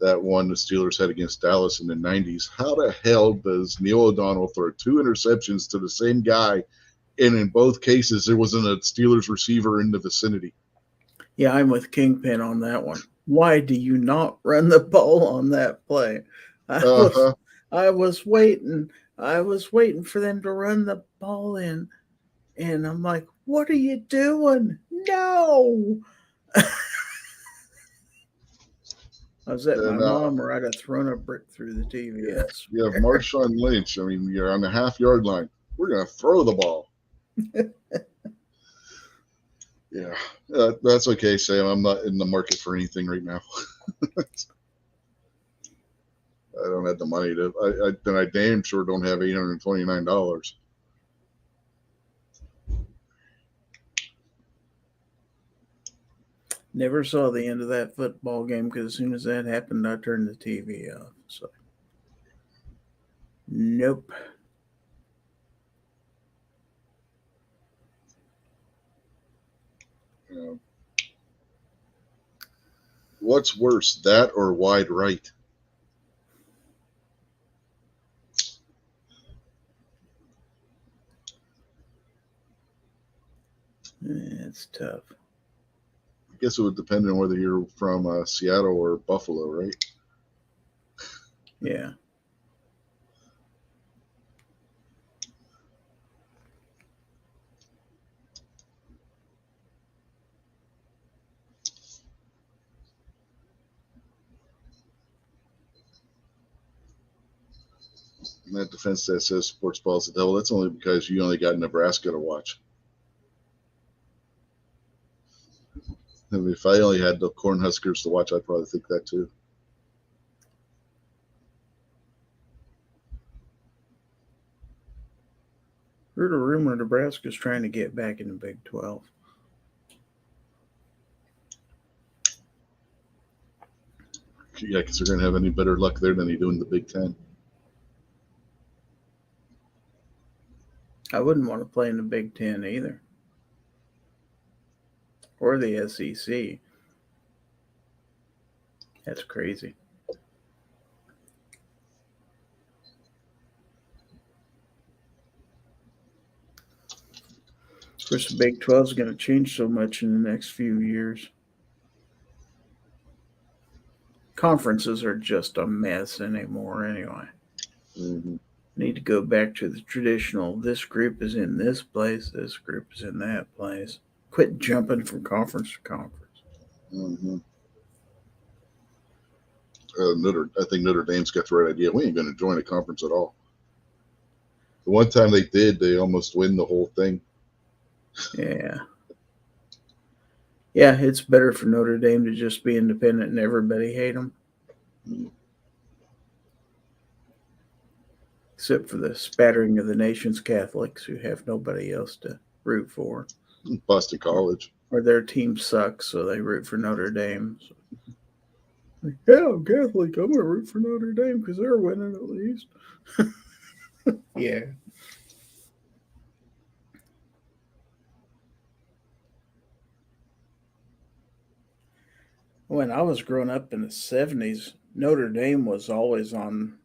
That one the Steelers had against Dallas in the 90s. How the hell does Neil O'Donnell throw 2 interceptions to the same guy? And in both cases, there wasn't a Steelers receiver in the vicinity.
Yeah, I'm with Kingpin on that one. Why do you not run the ball on that play?
Uh-huh.
I was waiting. I was waiting for them to run the ball in. And I'm like, what are you doing? No. I was at my
And
mom, or I'd have thrown a brick through the TV.
yeah, you have Marshawn Lynch. I mean, you're on the half-yard line. We're going to throw the ball. Yeah, that's okay, Sam. I'm not in the market for anything right now. I don't have the money to. Then I damn sure don't have $829.
Never saw the end of that football game because as soon as that happened, I turned the TV off. So, nope.
You know, what's worse, that or wide right?
It's tough.
I guess it would depend on whether you're from Seattle or Buffalo, right?
Yeah.
And that defense that says sports ball is the devil, that's only because you only got Nebraska to watch. I mean, if I only had the Cornhuskers to watch, I'd probably think that too.
Heard a rumor Nebraska's trying to get back in the Big 12.
Yeah, because they're going to have any better luck there than they do in the Big Ten.
I wouldn't want to play in the Big 10 either. Or the SEC. That's crazy. Of course, the Big 12 is going to change so much in the next few years. Conferences are just a mess anymore anyway.
Mm-hmm.
Need to go back to the traditional, this group is in this place, this group is in that place. Quit jumping from conference to conference.
Mm-hmm. I think Notre Dame's got the right idea. We ain't going to join a conference at all. The one time they did, they almost win the whole thing.
Yeah. Yeah, it's better for Notre Dame to just be independent and everybody hate them.
Mm.
Except for the spattering of the nation's Catholics who have nobody else to root for.
Boston College.
Or their team sucks, so they root for Notre Dame. So, yeah, I'm Catholic. I'm going to root for Notre Dame because they're winning at least. Yeah. When I was growing up in the 70s, Notre Dame was always on.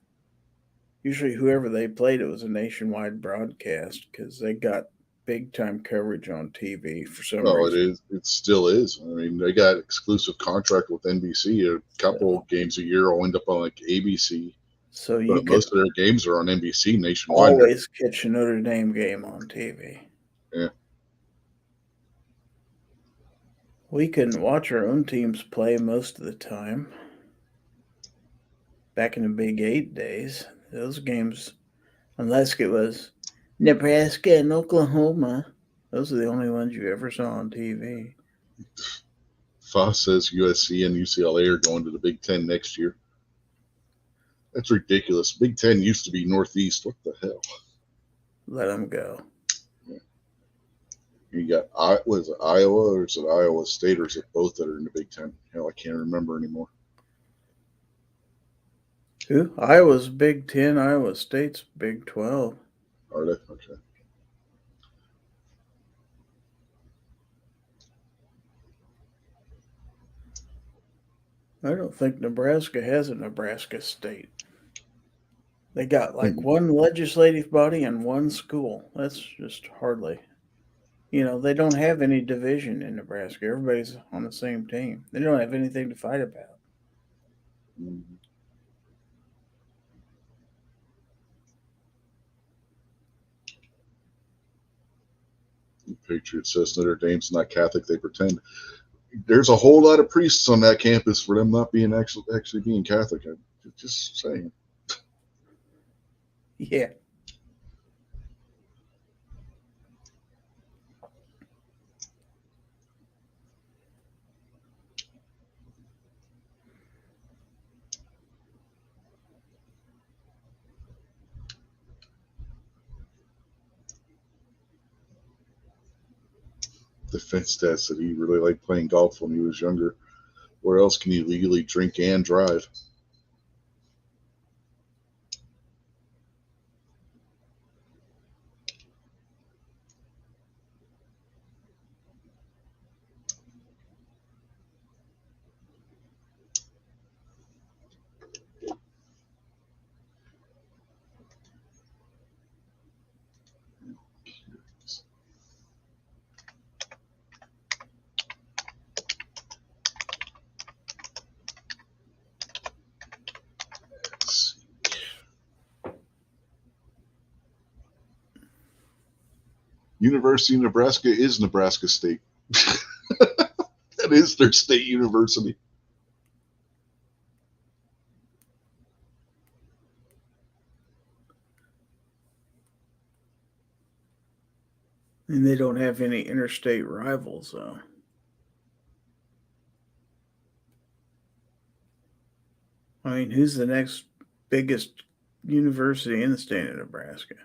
Usually, whoever they played, it was a nationwide broadcast because they got big time coverage on TV for some
Oh,
reason.
it is. It still is. I mean, they got exclusive contract with NBC. A couple games a year will end up on like ABC,
So you
but
could
most of their games are on NBC nationwide.
always catch a Notre Dame game on TV.
Yeah.
We couldn't watch our own teams play most of the time. Back in the Big 8 days, those games, unless it was Nebraska and Oklahoma, those are the only ones you ever saw on TV.
Fox says USC and UCLA are going to the Big Ten next year. That's ridiculous. Big Ten used to be Northeast. What the hell?
Let them go.
You got, what is it, Iowa, or is it Iowa State, or is it both that are in the Big Ten? Hell, I can't remember anymore.
Who? Iowa's Big 10, Iowa State's Big 12.
Are they? Okay.
I don't think Nebraska has a Nebraska state. They got like
Mhm.
one legislative body and one school. That's just hardly. They don't have any division in Nebraska. Everybody's on the same team. They don't have anything to fight about.
Mhm. Patriot says Notre Dame's not Catholic. They pretend. There's a whole lot of priests on that campus for them not being actually being Catholic. I'm just saying.
Yeah.
Defense dad said he really liked playing golf when he was younger. Where else can you legally drink and drive? Let's see. University of Nebraska is Nebraska State. That is their state university.
And they don't have any interstate rivals, though. I mean, who's the next biggest university in the state of Nebraska?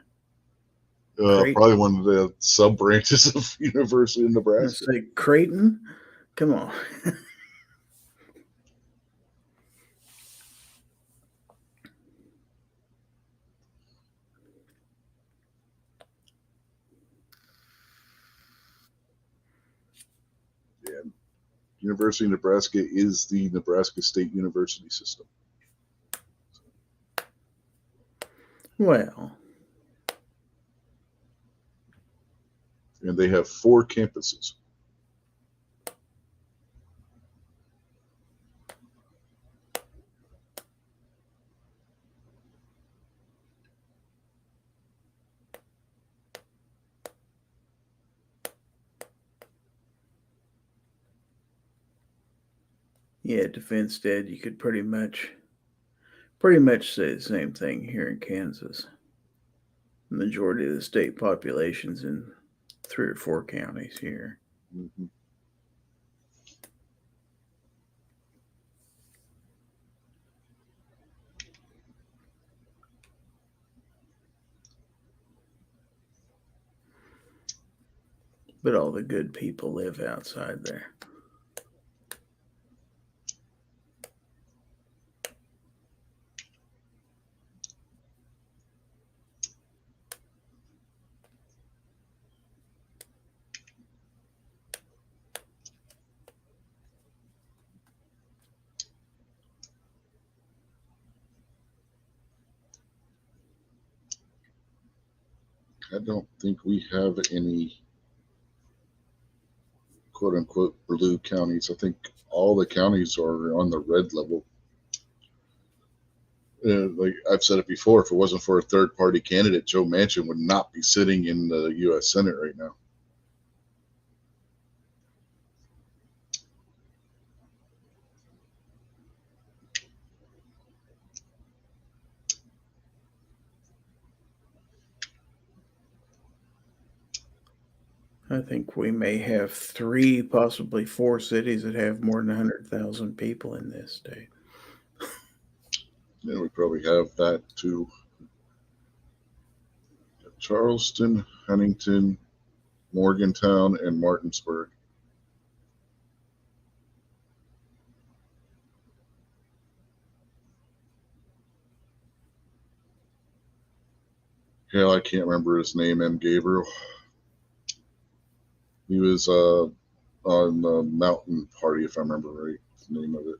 Creighton?
Probably one of the sub branches of University of
I
Nebraska.
say Creighton? Come on.
Yeah. University of Nebraska is the Nebraska State University system.
Well,
And they have 4 campuses.
yeah, Defense Dad, you could pretty much say the same thing here in Kansas. The majority of the state population's in 3 or 4 counties here.
Mhm.
But all the good people live outside there.
I don't think we have any quote unquote blue counties. I think all the counties are on the red level. Like I've said it before, if it wasn't for a third party candidate, Joe Manchin would not be sitting in the U.S. Senate right now.
I think we may have 3, possibly 4 cities that have more than 100,000 people in this state.
Yeah, we probably have that too. Charleston, Huntington, Morgantown, and Martinsburg. Hell, I can't remember his name. M. Gabriel. He was on the Mountain Party, if I remember right. The name of it.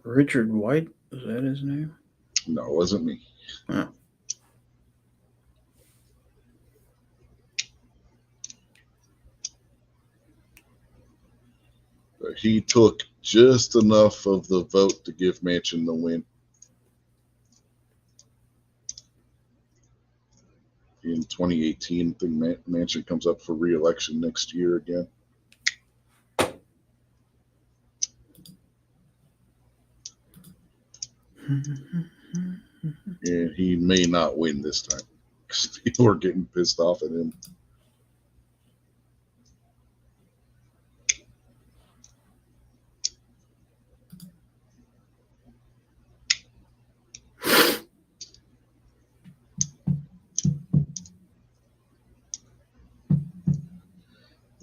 Richard White, is that his name?
No, it wasn't me.
Oh.
But he took just enough of the vote to give Manchin the win. In 2018, I think Manchin comes up for re-election next year again. And he may not win this time because people are getting pissed off at him.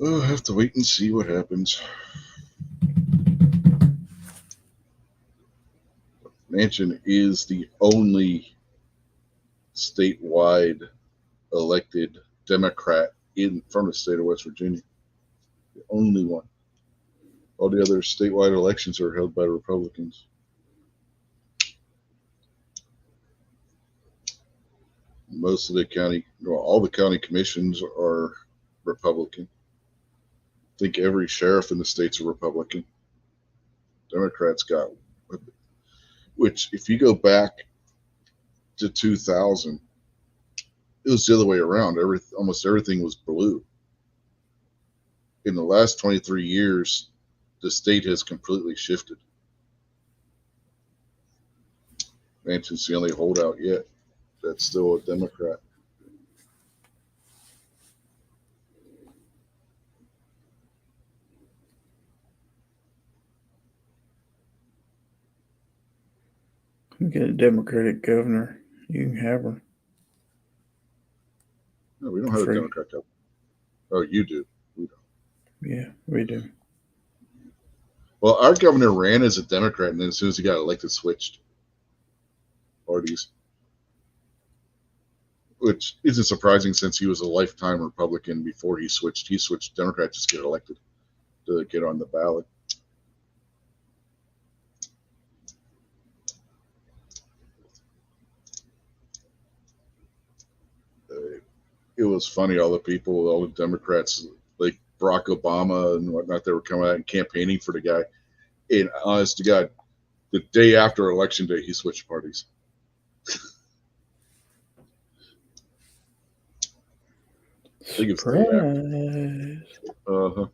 I'll have to wait and see what happens. Manchin is the only statewide elected Democrat from the state of West Virginia. The only one. All the other statewide elections are held by Republicans. Most of the county, well, all the county commissions are Republican. I think every sheriff in the state's a Republican. Democrats got, which if you go back to 2000, it was the other way around. Almost everything was blue. In the last 23 years, the state has completely shifted. Manchin's the only holdout yet that's still a Democrat.
You get a Democratic governor, you can have her.
No, we don't have
Free.
a Democrat governor. Oh, you do. We don't.
Yeah, we do.
Well, our governor ran as a Democrat, and then as soon as he got elected, switched parties, which isn't surprising since he was a lifetime Republican before he switched. He switched Democrat just to get elected, to get on the ballot. It was funny, all the Democrats, like Barack Obama and whatnot, they were coming out and campaigning for the guy. And honest to God, the day after election day, he switched parties. I think it's the day after.
Surprise.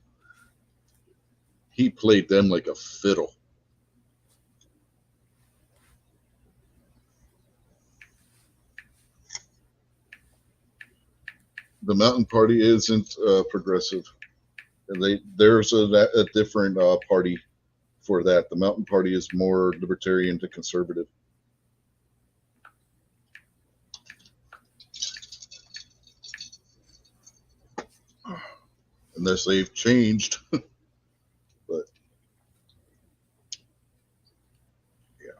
He played them like a fiddle. The Mountain Party isn't progressive. There's a different party for that. The Mountain Party is more libertarian to conservative. Unless they've changed. But yeah,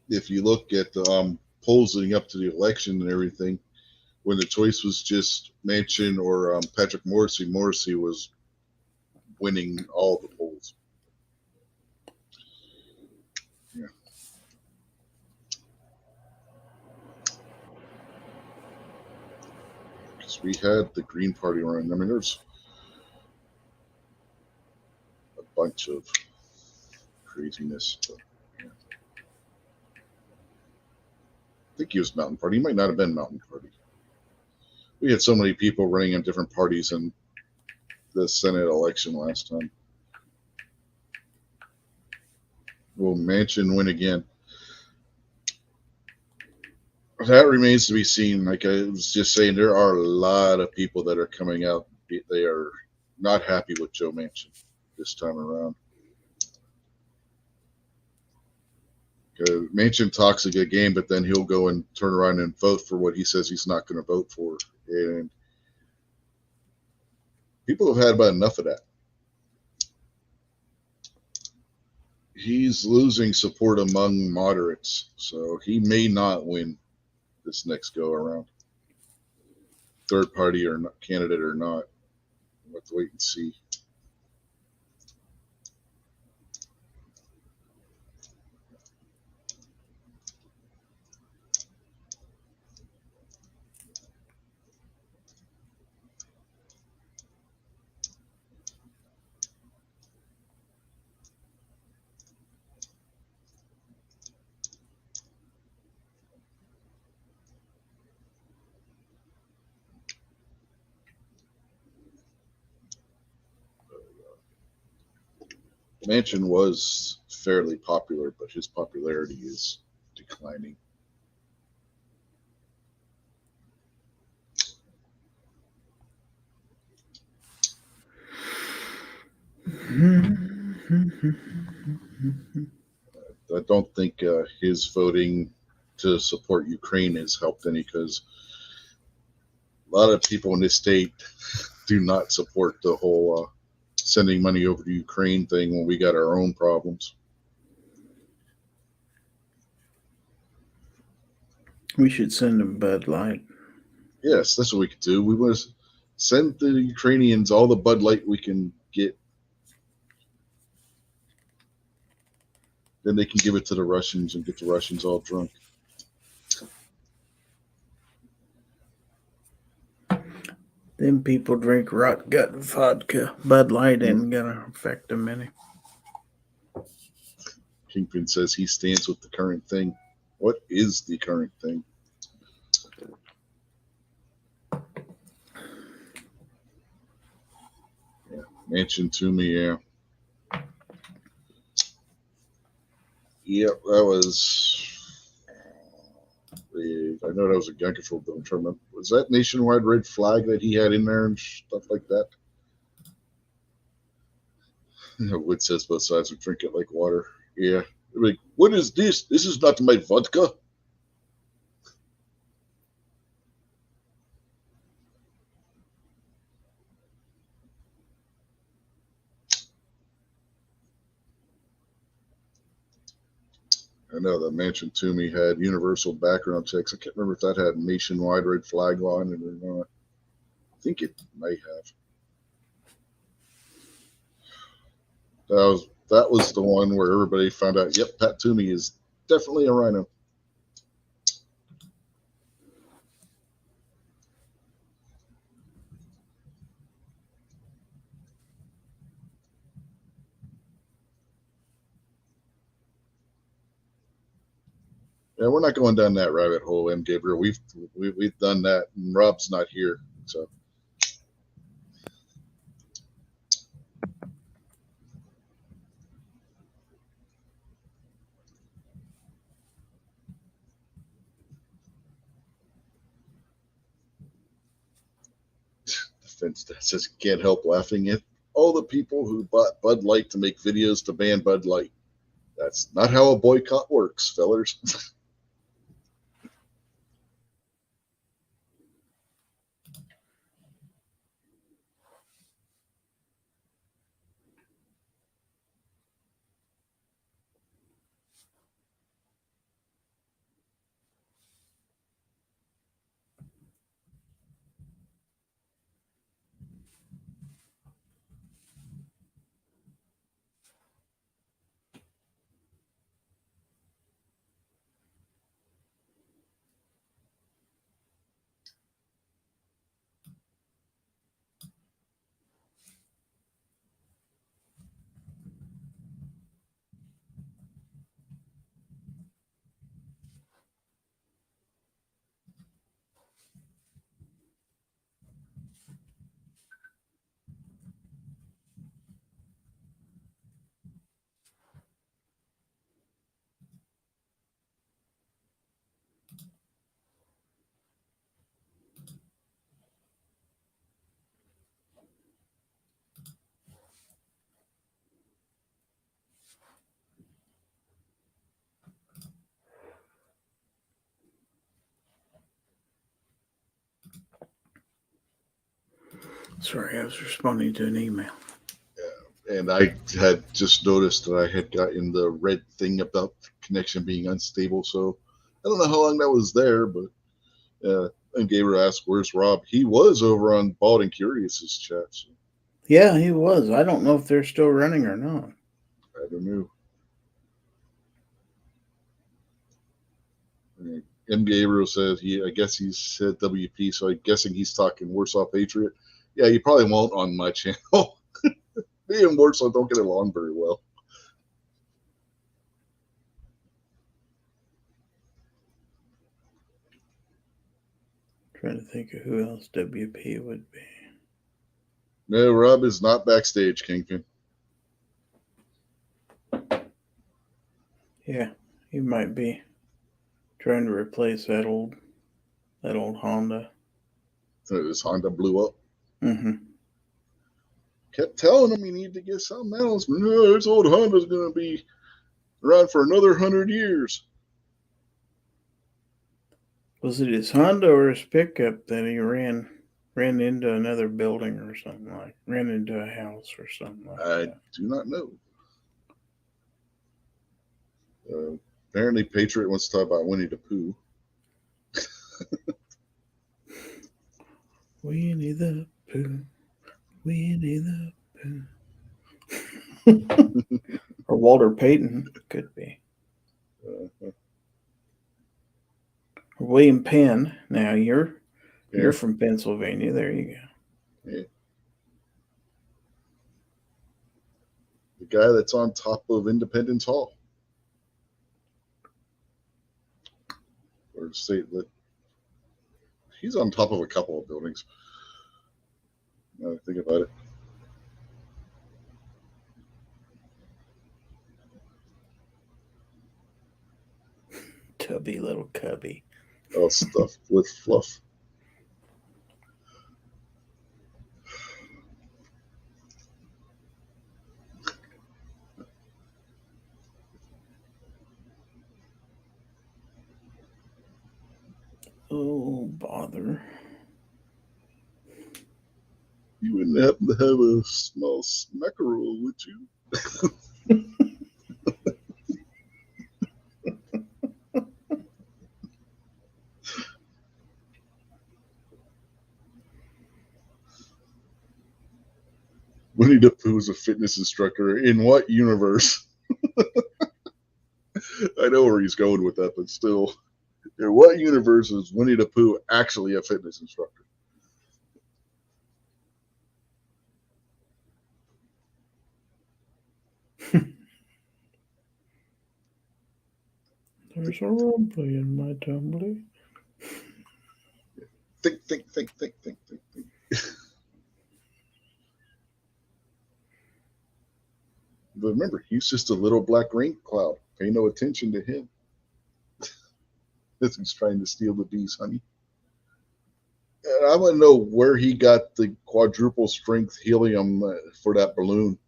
if you look at the polls leading up to the election and everything, when the choice was just Manchin or Patrick Morrissey, Morrissey was winning all the polls. Yeah. Because we had the Green Party run. I mean, there's a bunch of craziness. But, yeah. I think he was Mountain Party. He might not have been Mountain Party. We had so many people running in different parties in the Senate election last time. Will Manchin win again? That remains to be seen. Like I was just saying, there are a lot of people that are coming out. They are not happy with Joe Manchin this time around. Manchin talks a good game, but then he'll go and turn around and vote for what he says he's not going to vote for. And people have had about enough of that. He's losing support among moderates, so he may not win this next go around. Third party or not, candidate or not. We'll have to wait and see. Manchin was fairly popular, but his popularity is declining. I don't think his voting to support Ukraine has helped any, because a lot of people in this state do not support the whole sending money over to Ukraine thing when we got our own problems.
We should send them Bud Light.
Yes, that's what we could do. We want to send the Ukrainians all the Bud Light we can get. Then they can give it to the Russians and get the Russians all drunk.
Them people drink rot gut vodka. Bud Light ain't gonna affect them any.
Kingpin says he stands with the current thing. What is the current thing? Yeah, Manchin Toomey, yeah. Yep, that was. I know that was a gun control bill. I'm trying to remember. Was that nationwide red flag that he had in there and stuff like that? Wood says both sides would drink it like water. Yeah. Like, what is this? This is not my vodka. I know that Manchin Toomey had universal background checks. I can't remember if that had nationwide red flag on it or not. I think it may have. That was the one where everybody found out, yep, Pat Toomey is definitely a rhino. Yeah, we're not going down that rabbit hole, M. Gabriel. We've done that, and Rob's not here, so. Defense that says can't help laughing at all the people who bought Bud Light to make videos to ban Bud Light. That's not how a boycott works, fellers.
Sorry, I was responding to an email.
And I had just noticed that I had gotten the red thing about connection being unstable. So I don't know how long that was there, but and Gabriel asked, "Where's Rob?" He was over on Bald and Curious's chat. So
Yeah, he was. I don't know if they're still running or not.
I don't know. M. Gabriel said I guess he said WP, so I'm guessing he's talking Warsaw Patriot. Yeah, you probably won't on my channel. Me and Warsaw don't get along very well.
Trying to think of who else WP would be.
No, Rob is not backstage, Kingpin.
Yeah, he might be trying to replace that old Honda.
So his Honda blew up.
Mm-hmm.
Kept telling him he needed to get something else. But no, this old Honda's going to be around for another 100 years.
Was it his Honda or his pickup that he ran into another building or something like? Ran into a house or something like
I
that.
do not know. Apparently, Patriot wants to talk about Winnie the Pooh.
Winnie the Pooh, Winnie the Pooh. Or Walter Payton could be.
Uh,
Or William Penn. Now you're
yeah.
from Pennsylvania. There you go.
Yeah. The guy that's on top of Independence Hall. Or say that he's on top of a couple of buildings. Now that I think about it.
Tubby little cubby.
Oh, stuffed with fluff.
Oh, bother.
You wouldn't happen to have a small smackerel, would you? Winnie the Pooh is a fitness instructor. In what universe? I know where he's going with that, but still. In what universe is Winnie the Pooh actually a fitness instructor?
There's a rumbly in my tumbly.
Think. But remember, he's just a little black rain cloud. Pay no attention to him. He's trying to steal the bee's honey. And I want to know where he got the quadruple strength helium for that balloon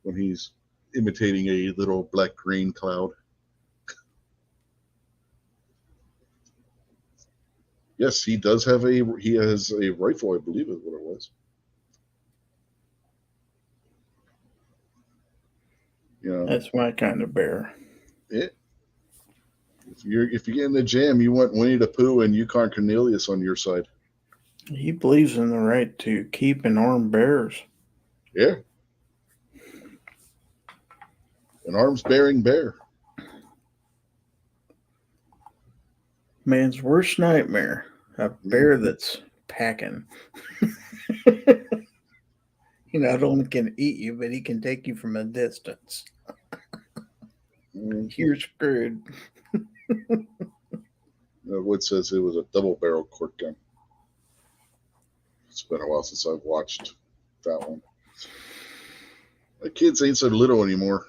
when he's imitating a little black rain cloud. Yes, he has a rifle, I believe is what it was. You know,
That's my kind of bear.
it. If you get in the jam, you want Winnie the Pooh and Yukon Cornelius on your side.
He believes in the right to keep and arm bears.
Yeah. An arms-bearing bear.
Man's worst nightmare. A bear that's packing. He not only can eat you, but he can take you from a distance. You're screwed.
Wood says it was a double-barrel quirt gun. It's been a while since I've watched that one. My kids ain't so little anymore.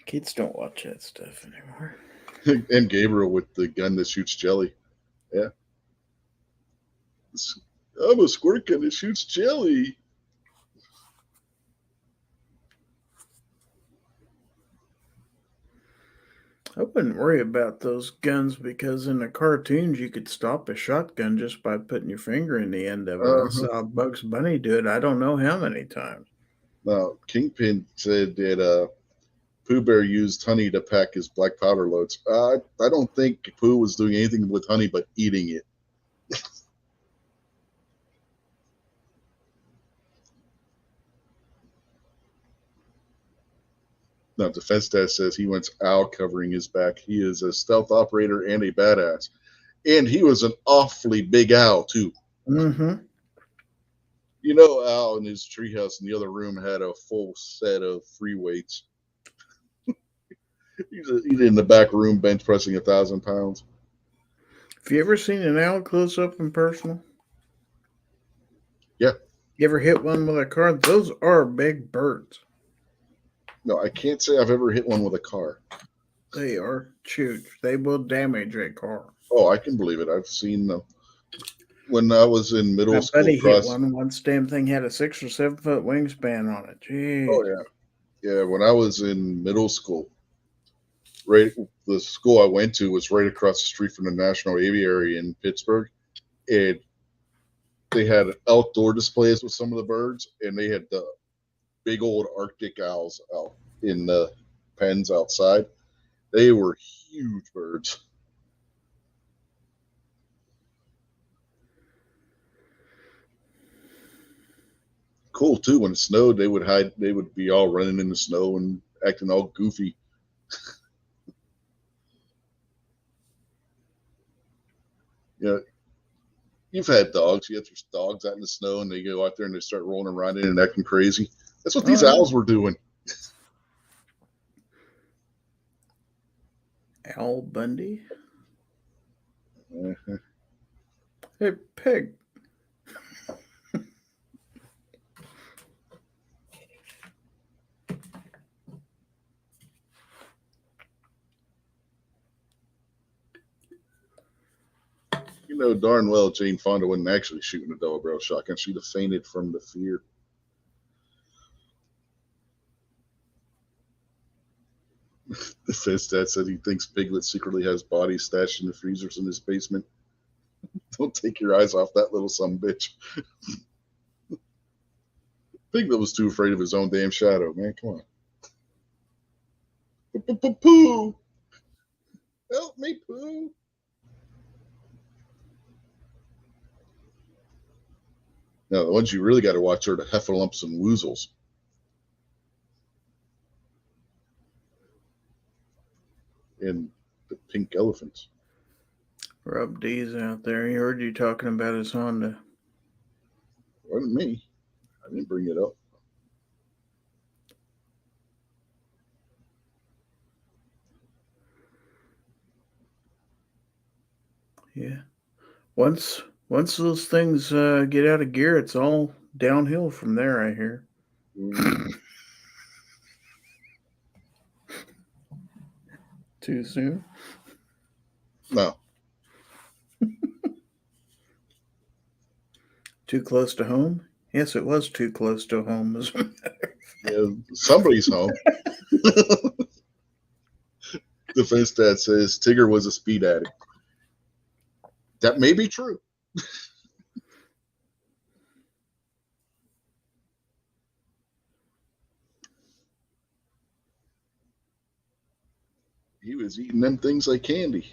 Kids don't watch that stuff anymore.
And Gabriel with the gun that shoots jelly. Yeah. I'm a squirt gun that shoots jelly.
I wouldn't worry about those guns because in the cartoons you could stop a shotgun just by putting your finger in the end of it. I saw Bugs Bunny do it. I don't know how many times.
Now, Kingpin said that Pooh Bear used honey to pack his black powder loads. I don't think Pooh was doing anything with honey but eating it. Now, Defense Dad says he wants Al covering his back. He is a stealth operator and a badass. And he was an awfully big owl, too.
Mm-hmm.
You know, Al in his treehouse in the other room had a full set of free weights. He's in the back room bench pressing 1,000 pounds.
Have you ever seen an owl close up and personal?
Yeah.
You ever hit one with a car? Those are big birds.
No, I can't say I've ever hit one with a car.
They are huge. They will damage a car.
Oh, I can believe it. I've seen them. When I was in middle
My
school,
buddy hit one. Once damn thing had a 6 or 7 foot wingspan on it. Jeez.
Oh yeah, yeah. When I was in middle school, right, the school I went to was right across the street from the National Aviary in Pittsburgh, and they had outdoor displays with some of the birds, and they had the big old Arctic owls out in the pens outside. They were huge birds. Cool too. When it snowed, they would hide. They would be all running in the snow and acting all goofy. You know, you've had dogs. You have dogs out in the snow, and they go out there and they start rolling around and acting crazy. That's what these owls were doing.
Al Bundy.
Uh-huh.
Hey, pig.
You know darn well Jane Fonda wasn't actually shooting a double barrel shotgun. She'd have fainted from the fear. The Fizz dad said he thinks Piglet secretly has bodies stashed in the freezers in his basement. Don't take your eyes off that little sumbitch. Piglet was too afraid of his own damn shadow, man. Come on. Pooh! Help me, Pooh! Now, the ones you really got to watch are the heffalumps and woozles. And the pink elephants.
Rob D's out there. He heard you talking about his Honda.
Wasn't me. I didn't bring it up.
Yeah. Once those things get out of gear, it's all downhill from there, I hear. Too soon?
No.
Too close to home? Yes, it was too close to home.
Yeah, somebody's home. The Fizz dad says Tigger was a speed addict. That may be true. He was eating them things like candy.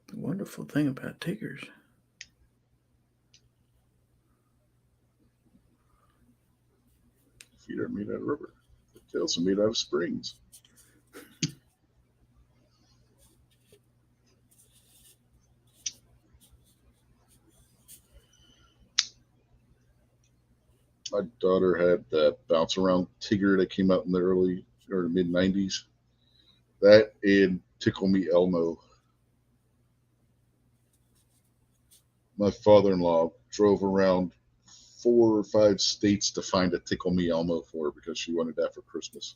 The wonderful thing about Tiggers.
Feet are made out of rubber. The tails are made out of springs. My daughter had that bounce around Tigger that came out in the early or mid 90s. That and Tickle Me Elmo. My father-in-law drove around 4 or 5 states to find a Tickle Me Elmo for her because she wanted that for Christmas.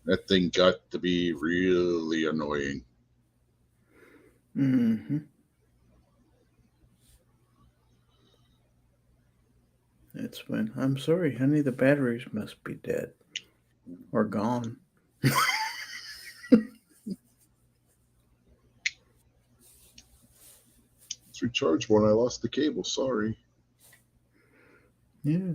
That thing got to be really annoying.
Mm-hmm. That's when, I'm sorry, honey, the batteries must be dead or gone.
It's rechargeable and I lost the cable. Sorry.
Yeah.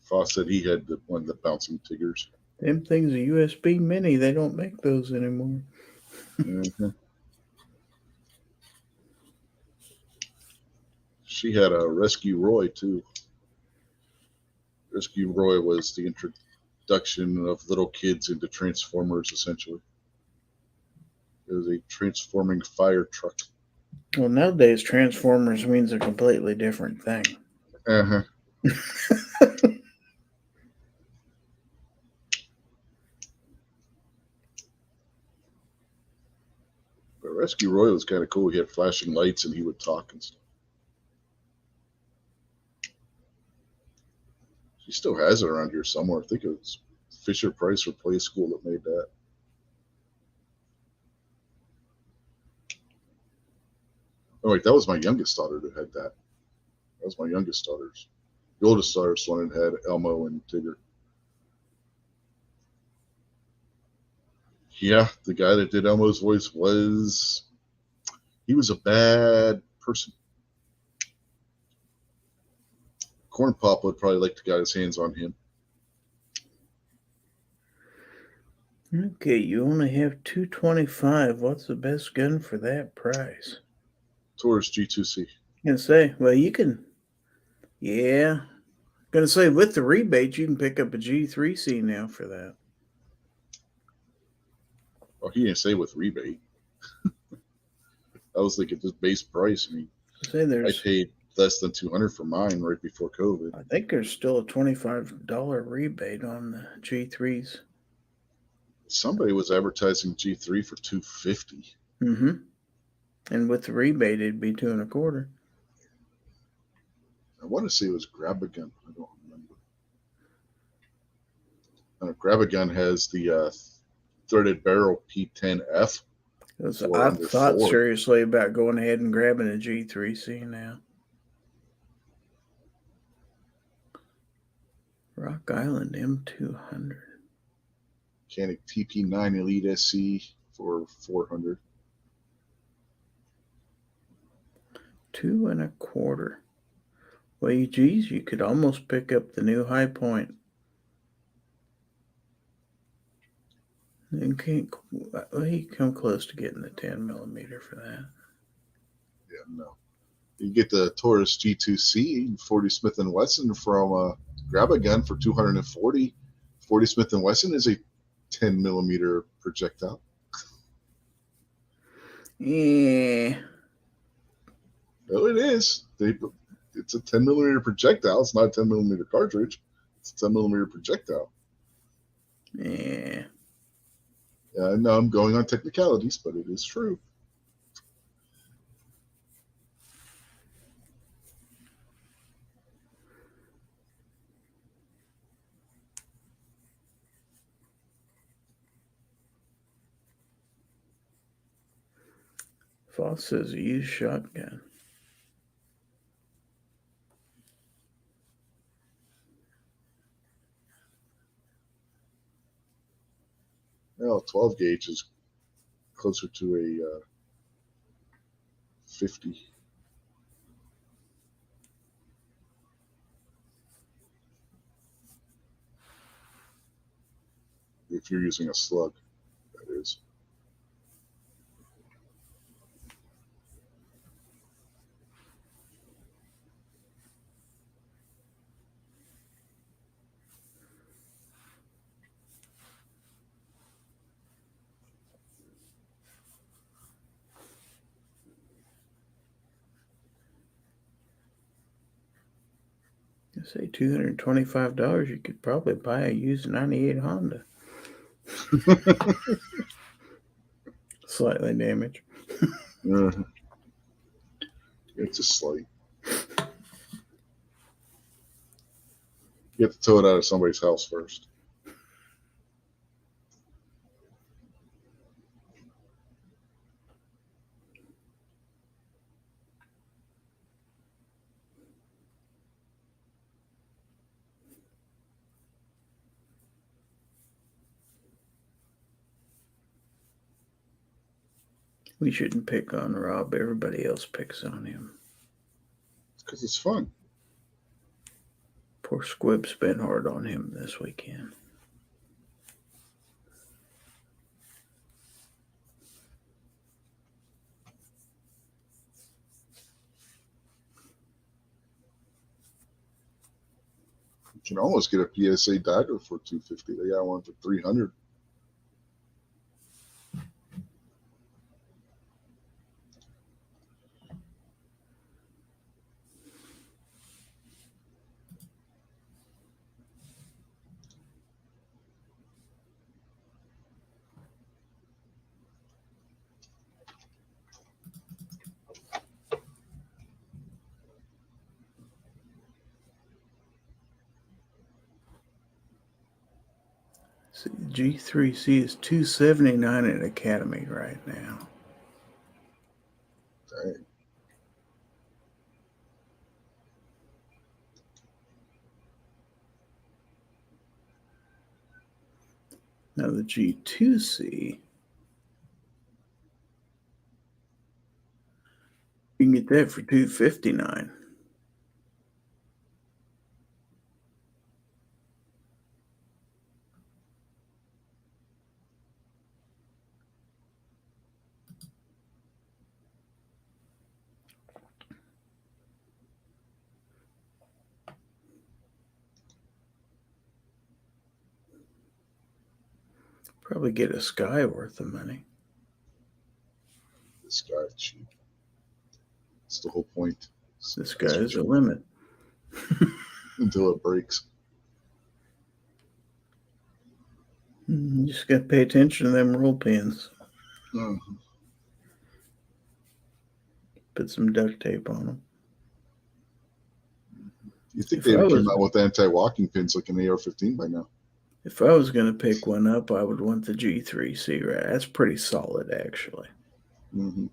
Foss said he had one of the bouncing Tiggers.
Them things are USB mini. They don't make those anymore.
Mm-hmm. She had a Rescue Roy too. Rescue Roy was the introduction of little kids into Transformers, essentially. It was a transforming fire truck.
Well, nowadays, Transformers means a completely different thing.
Uh-huh. Rescue Roy was kind of cool. He had flashing lights and he would talk and stuff. He still has it around here somewhere. I think it was Fisher Price or Play School that made that. Oh wait, that was my youngest daughter that had that. That was my youngest daughter's. The oldest daughter's one that had Elmo and Tigger. Yeah, the guy that did Elmo's voice was a bad person. Corn Pop would probably like to get his hands on him.
Okay, you only have 225. What's the best gun for that price?
Taurus G2C.
Gonna say, well, you can. Yeah, gonna say with the rebate, you can pick up a G3C now for that.
Well, he didn't say with rebate. I was thinking just base price. I mean,
Say
I
there's.
paid less than $200 for mine right before COVID.
I think there's still a $25 rebate on the G3s.
Somebody was advertising G3 for $250.
Mm-hmm. And with the rebate, it'd be 2 1/4.
I want to say it was Grab a Gun. I don't remember. Grab a Gun has the threaded barrel P10F.
I've thought seriously about going ahead and grabbing a G3C now. Rock Island M200.
Canik TP9 Elite SC for $400.
2 1/4. Well, geez, you could almost pick up the new High Point. You can't. Well, you come close to getting the 10mm for that.
Yeah, no. You get the Taurus G2C 40 Smith & Wesson from Grab a Gun for $240. 40 Smith & Wesson is a 10mm projectile.
Yeah.
Well, it is. It's a 10mm projectile. It's not a 10mm cartridge. It's a 10mm projectile.
Yeah.
Yeah, I know I'm going on technicalities, but it is true.
Foss says a used shotgun.
Well, 12 gauge is closer to a 50. If you're using a slug, that is.
I say $225. You could probably buy a used '98 Honda. Slightly damaged.
It's a slight. You have to tow it out of somebody's house first.
We shouldn't pick on Rob. Everybody else picks on him.
It's because it's fun.
Poor Squib's been hard on him this weekend.
You can almost get a PSA dagger for $250. They got one for $300.
G3C is 279 at Academy right now.
Dang.
Now the G2C, you can get that for 259. Probably get a Sky worth of money.
This guy's cheap. That's the whole point.
The sky's the limit.
Until it breaks.
You just got to pay attention to them roll pins.
Mm-hmm.
Put some duct tape on them.
You think
If
they
I
would
was-
come out with anti-walking pins like an AR-15 by now?
If I was going to pick one up, I would want the G3C. Right, that's pretty solid, actually.
Mm-hmm.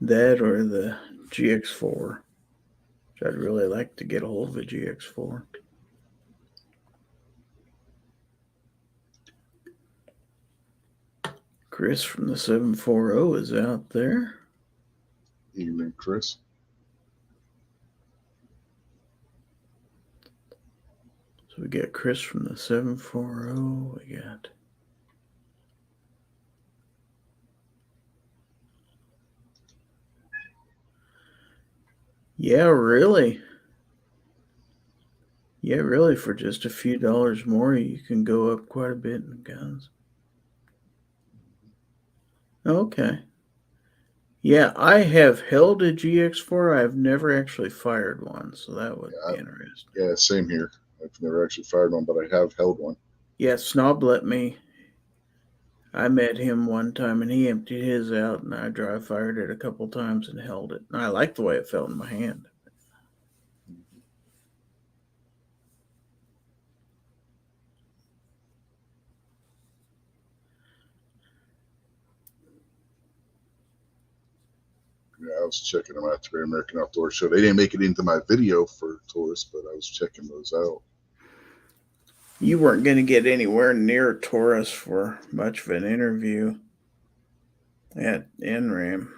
That or the GX4. Which I'd really like to get a hold of a GX4. Chris from the 740 is out there.
Evening, Chris.
So we got Chris from the 740. We got Yeah, really. Yeah, really, for just a few dollars more, you can go up quite a bit in guns. Okay. Yeah, I have held a GX4. I've never actually fired one, so that would be interesting.
Yeah, same here. I've never actually fired one, but I have held one.
Yeah, Snob let me. I met him one time, and he emptied his out, and I dry fired it a couple times and held it. And I liked the way it felt in my hand.
Yeah, I was checking them out at the Great American Outdoor Show. They didn't make it into my video for tourists, but I was checking those out.
You weren't going to get anywhere near Taurus for much of an interview at NRAM,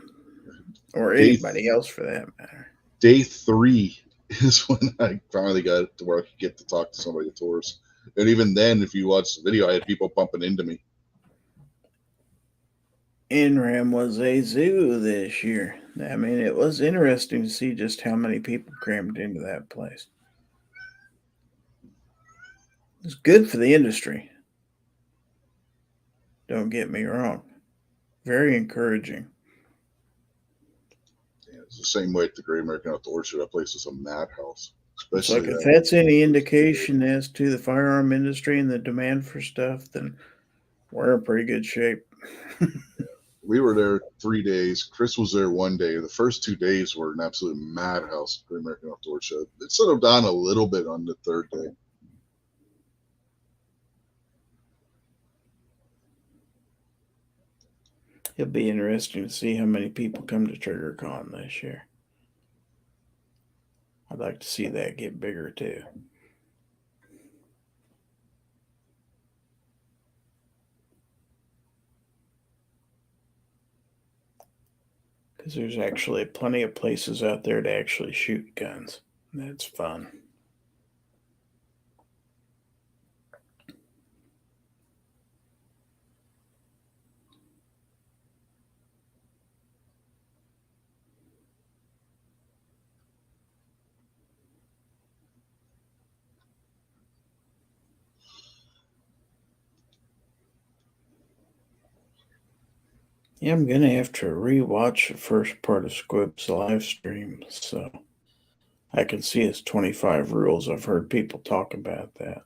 or anybody else for that matter.
Day 3 is when I finally got it to where I could get to talk to somebody at Taurus. And even then, if you watch the video, I had people bumping into me.
NRAM was a zoo this year. I mean, it was interesting to see just how many people crammed into that place. It's good for the industry. Don't get me wrong. Very encouraging.
Yeah, it's the same way at the Great American Outdoor Show. That place is a madhouse.
It's
Especially
like if that's any indication as to the firearm industry and the demand for stuff, then we're in pretty good shape.
We were there 3 days. Chris was there 1 day. The first 2 days were an absolute madhouse at the Great American Outdoor Show. It settled down a little bit on the third day.
It'll be interesting to see how many people come to TriggerCon this year. I'd like to see that get bigger too. Because there's actually plenty of places out there to actually shoot guns. That's fun. Yeah, I'm going to have to rewatch the first part of Squib's live stream so I can see his 25 rules. I've heard people talk about that.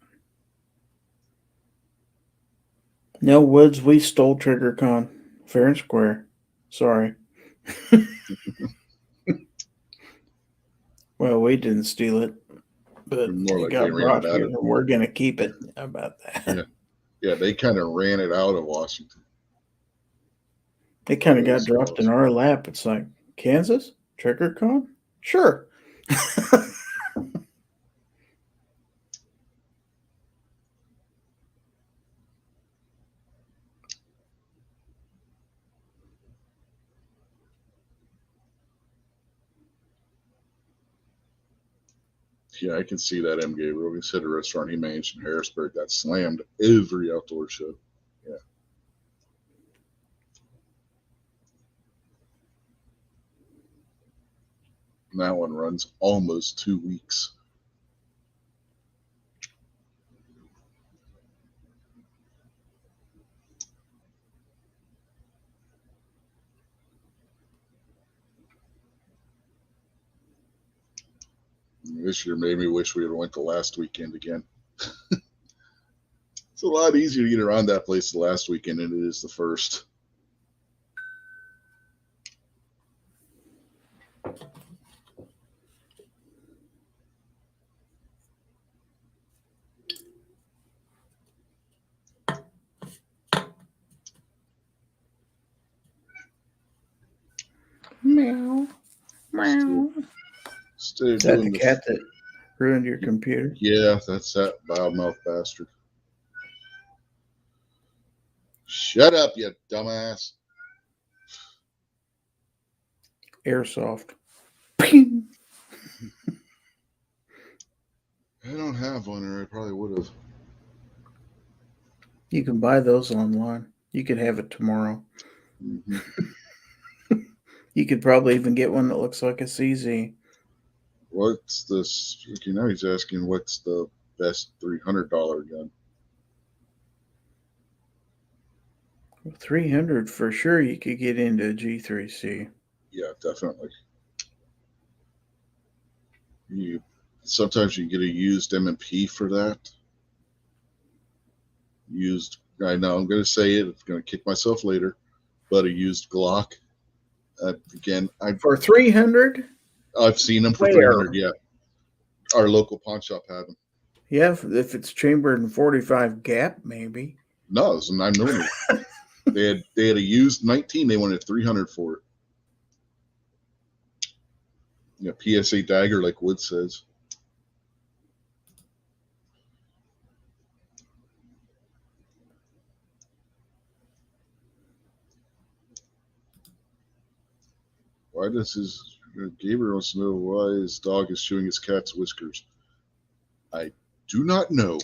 No, Woods, we stole TriggerCon. Fair and square. Sorry. Well, we didn't steal it, but
More
it
like
got
they ran
brought
it out
here,
of-
and we're going to keep it. How about that?
Yeah. Yeah, they kind of ran it out of Washington.
It kind of got
Those
dropped in
laws.
our lap. It's like, Kansas? Trigger con? Sure.
Yeah, I can see that. M. Gabriel. He said a restaurant he managed in Harrisburg got slammed every outdoor show. Yeah. And that one runs almost 2 weeks. This year made me wish we had went the last weekend again. It's a lot easier to get around that place the last weekend than it is the first.
Meow. Meow.
Instead of
Is that the
doing
cat that ruined your computer?
Yeah, that's that loudmouth bastard. Shut up, you dumbass.
Airsoft. Ping.
I don't have one, or I probably would have.
You can buy those online. You could have it tomorrow.
Mm-hmm.
You could probably even get one that looks like a CZ.
What's this? Okay, now he's asking what's the best $300 gun.
300 for sure. You could get into a G3C.
Yeah, definitely. Sometimes you get a used M&P for that. Used. I know I'm going to say it. I'm going to kick myself later, but a used Glock. Again,
For 300?
I've seen them for
Where?
300. Yeah, our local pawn shop had them.
Yeah, if it's chambered in 45 gap, maybe.
No, it was a 9mm. they had a used 19. They wanted 300 for it. Yeah, PSA dagger, like Wood says. Why does his Gabriel wants to know why his dog is chewing his cat's whiskers? I do not know.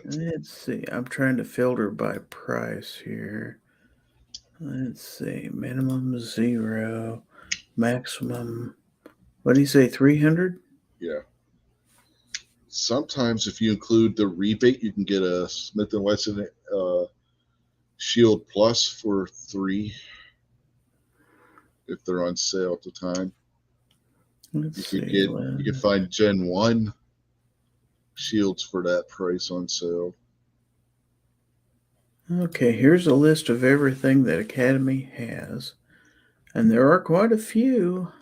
Let's see. I'm trying to filter by price here. Let's see. Minimum 0, maximum. What do you say? 300?
Yeah. Sometimes if you include the rebate, you can get a Smith & Wesson Shield Plus for $3 if they're on sale at the time.
Let's
You
see.
could find Gen 1 shields for that price on sale.
Okay, here's a list of everything that Academy has. And there are quite a few.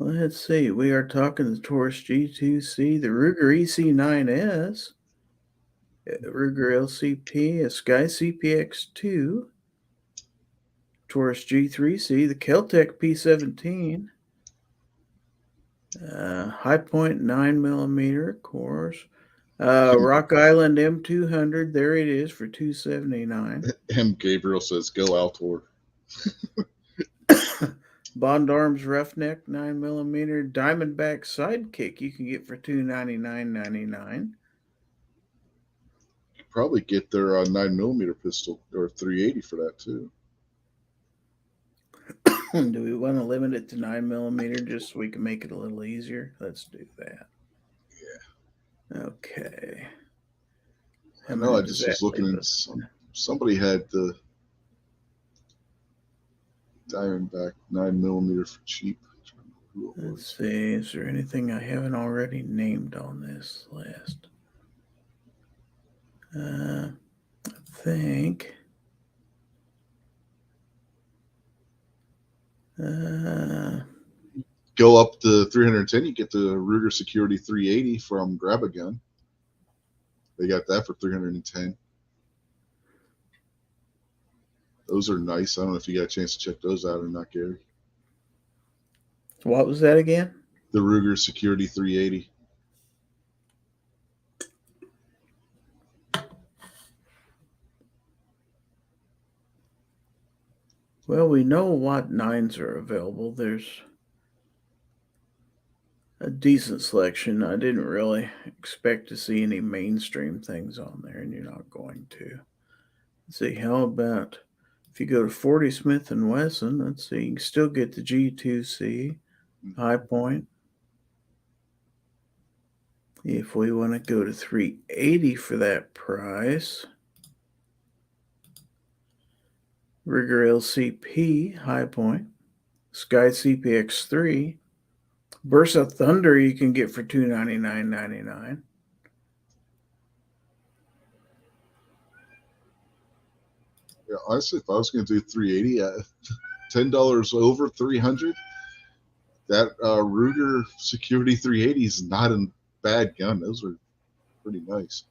Let's see. We are talking the Taurus G2C, the Ruger EC9S, Ruger LCP, a Sky CPX2, Taurus G3C, the Keltec P17, High Point 9mm, of course. Rock Island M200, there it is for $279.
M. Gabriel says, "Go Altor."
Bond Arms Roughneck 9mm Diamondback Sidekick you can get for $299.99.
You probably get their 9mm pistol or 380 for that too.
Do we want to limit it to 9mm just so we can make it a little easier? Let's do that.
Yeah.
Okay.
I know. I just was looking at somebody had the Diamondback 9mm for cheap.
Let's see. Is there anything I haven't already named on this list? I think.
Go up to 310, you get the Ruger Security 380 from Grab-A-Gun. They got that for 310. Those are nice. I don't know if you got a chance to check those out or not, Gary.
What was that again?
The Ruger Security 380.
Well, we know what 9s are available. There's a decent selection. I didn't really expect to see any mainstream things on there, and you're not going to. Let's see, how about if you go to 40 Smith & Wesson, let's see, you can still get the G2C, High Point. If we want to go to 380 for that price, Rigger LCP, High Point, Sky CPX3, Bursa Thunder you can get for $299.99.
Yeah, honestly, if I was going to do 380 at $10 over 300, that Ruger Security 380 is not a bad gun. Those are pretty nice.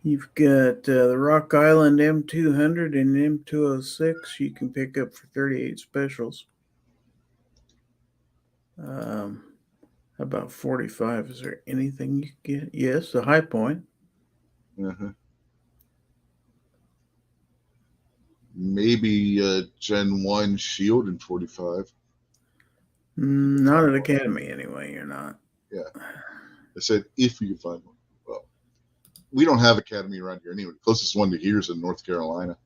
You've got the Rock Island M200 and M206 you can pick up for 38 specials. About 45. Is there anything you can get? Yes, the High Point.
Uh-huh. Maybe Gen 1 Shield in 45.
Not at Academy anyway, you're not.
Yeah. I said if you can find one. Well, we don't have Academy around here anyway. The closest one to here is in North Carolina.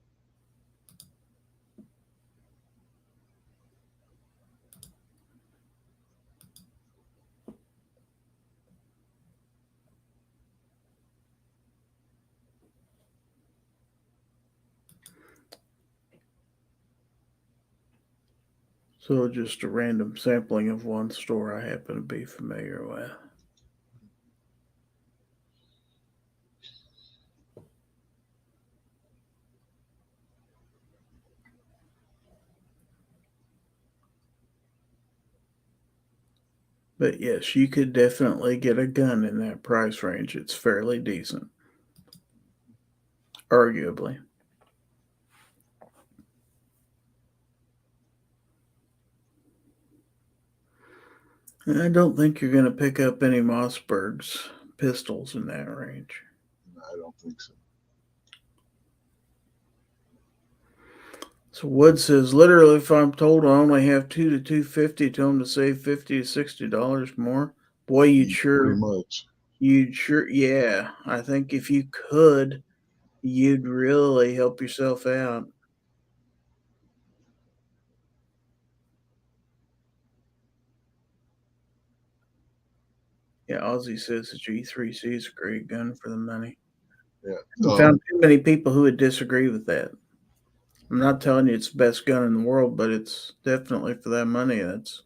So just a random sampling of one store I happen to be familiar with. But yes, you could definitely get a gun in that price range. It's fairly decent. Arguably. And I don't think you're going to pick up any Mossberg's pistols in that range.
I don't think so.
So Wood says, literally, if I'm told I only have 2 to 250, tell them to save $50 to $60 more. Boy,
Pretty much.
Yeah. I think if you could, you'd really help yourself out. Yeah, Ozzy says the G3C is a great gun for the money.
Yeah.
I found too many people who would disagree with that. I'm not telling you it's the best gun in the world, but it's definitely for that money. That's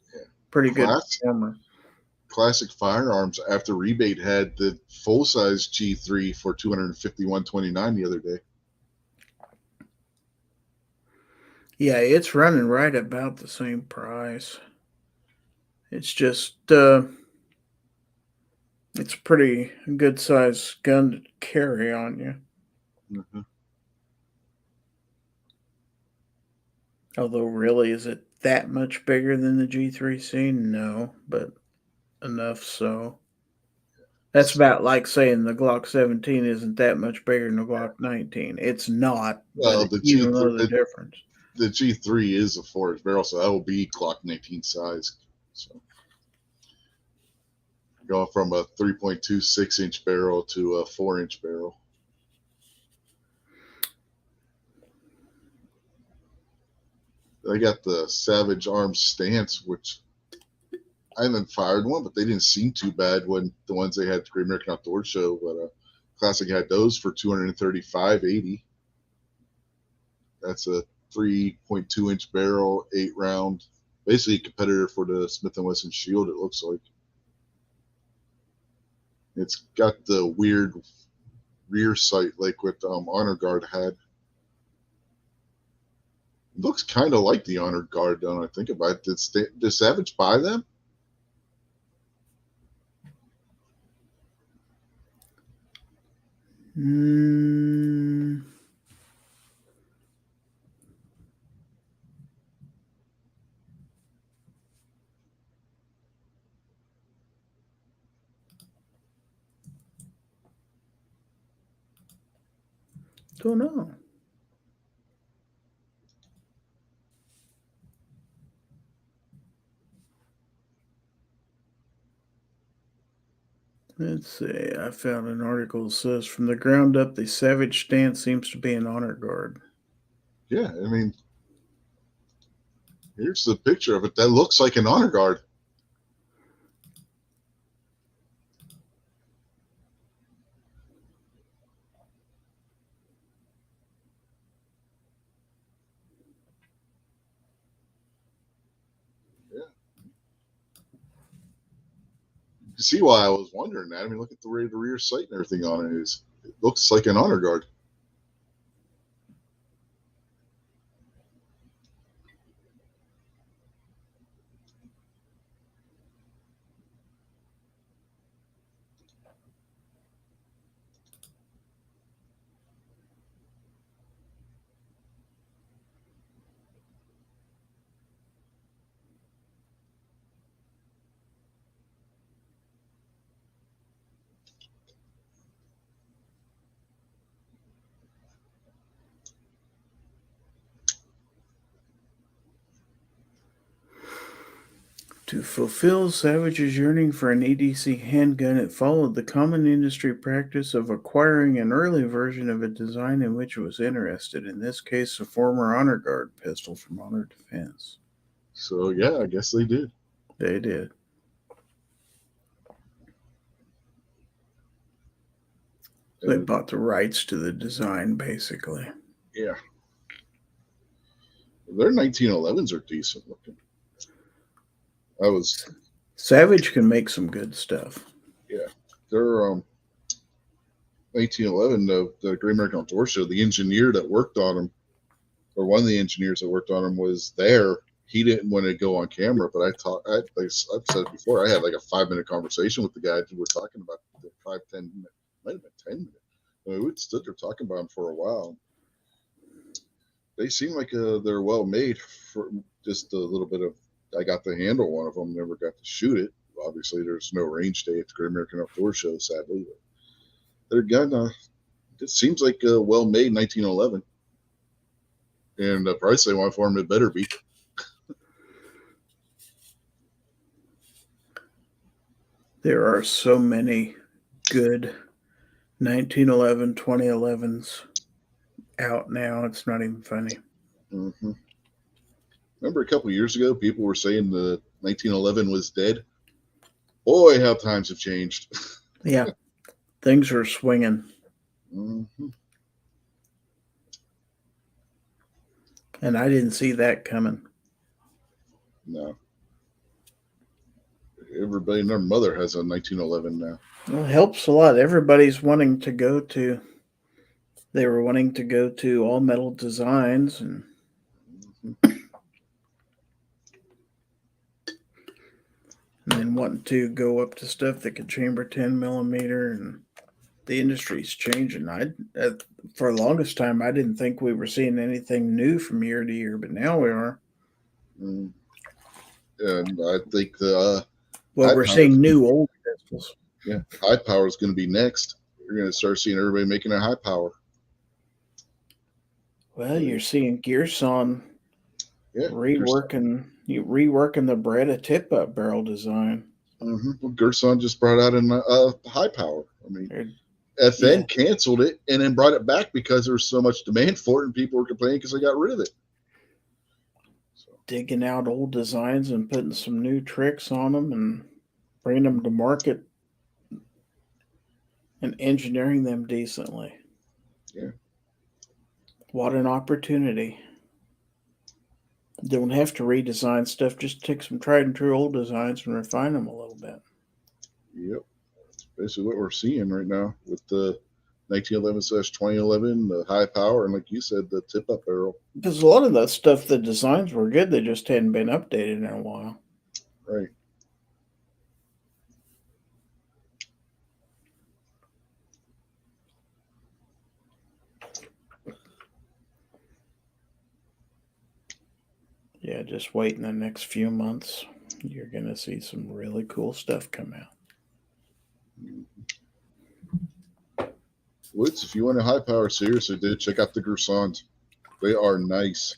pretty good performer.
Classic Firearms after rebate had the full size G3 for $251.29 the other day.
Yeah, it's running right about the same price. It's just it's a pretty good size gun to carry on you.
Mm-hmm.
Although, really, is it that much bigger than the G3C? No, but enough so. That's about like saying the Glock 17 isn't that much bigger than the Glock 19. It's not,
Well,
but you know the difference.
The G3 is a 4-inch barrel, so that will be Glock 19 size. So going from a 3.26-inch barrel to a 4-inch barrel. They got the Savage Arms Stance, which I haven't fired one, but they didn't seem too bad when the ones they had at the Great American Outdoor Show. But Classic had those for $235.80. That's a 3.2-inch barrel, 8-round, basically a competitor for the Smith & Wesson Shield. It looks like it's got the weird rear sight like what Honor Guard had. It looks kind of like the Honor Guard, don't I think about it. Did Savage buy them?
Don't know. Let's see. I found an article that says from the ground up, the Savage stance seems to be an honor guard.
Yeah, I mean, here's the picture of it. That looks like an honor guard. You see why I was wondering that. I mean, look at the rear sight and everything on it. It looks like an honor guard.
To fulfill Savage's yearning for an EDC handgun, it followed the common industry practice of acquiring an early version of a design in which it was interested, in this case, a former Honor Guard pistol from Honor Defense.
So, yeah, I guess they did.
They did. They bought the rights to the design, basically.
Yeah. Their 1911s are decent looking.
Savage can make some good stuff.
Yeah. Their 1911, the Great American Outdoor Show, the engineer that worked on them, or one of the engineers that worked on them, was there. He didn't want to go on camera, but I've said it before. I had like a 5-minute conversation with the guy who were talking about the 5-10 minute, might have been 10 minutes. I mean, we stood there talking about them for a while. They seem like they're well made. For just a little bit of, I got to handle one of them, never got to shoot it. Obviously, there's no range day at the Great American Outdoor Show, sadly. But their gun, it seems like a well-made 1911. And the price they want for them, it better be.
There are so many good 1911, 2011s out now. It's not even funny.
Mm-hmm. Remember a couple of years ago, people were saying the 1911 was dead. Boy, how times have changed.
Yeah, things are swinging.
Mm-hmm.
And I didn't see that coming.
No. Everybody and their mother has a 1911 now.
Well, it helps a lot. Everybody's wanting to go to, they were wanting to go to all metal designs and then wanting to go up to stuff that could chamber 10 millimeter, and the industry's changing. For the longest time, I didn't think we were seeing anything new from year to year, but now we are.
And I think
we're seeing new old pistols.
Yeah, high power is going to be next. You're going to start seeing everybody making a high power.
Well, you're seeing Gearson reworking the Beretta tip-up barrel design.
Mm-hmm. Well, Gerson just brought out a high power. I mean, FN canceled it and then brought it back because there was so much demand for it and people were complaining because they got rid of it. So.
Digging out old designs and putting some new tricks on them and bringing them to market and engineering them decently.
Yeah. What
an opportunity. Don't have to redesign stuff. Just take some tried and true old designs and refine them a little bit.
Yep. That's basically what we're seeing right now with the 1911/2011, the high power, and like you said, the tip-up barrel.
Because a lot of that stuff, the designs were good. They just hadn't been updated in a while.
Right.
Yeah, just wait in the next few months. You're going to see some really cool stuff come out.
Woods, if you want a high power, seriously, dude, check out the Gersons. They are nice.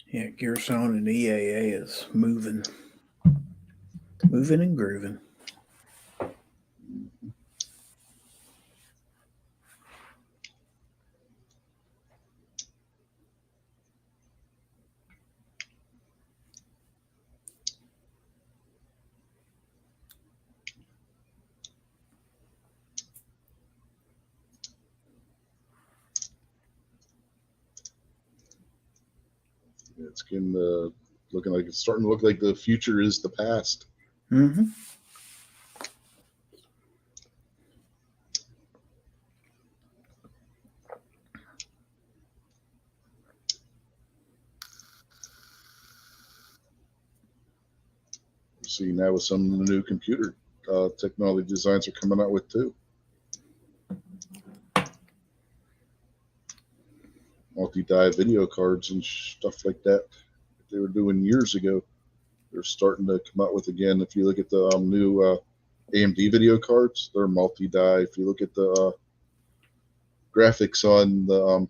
Yeah, Gearson and EAA is moving and grooving.
It's getting looking like it's starting to look like the future is the past.
Mm-hmm.
See now with some of the new computer technology designs are coming out with too. Multi-die video cards and stuff like that they were doing years ago. They're starting to come out with again. If you look at the new AMD video cards, they're multi-die. If you look at the graphics on the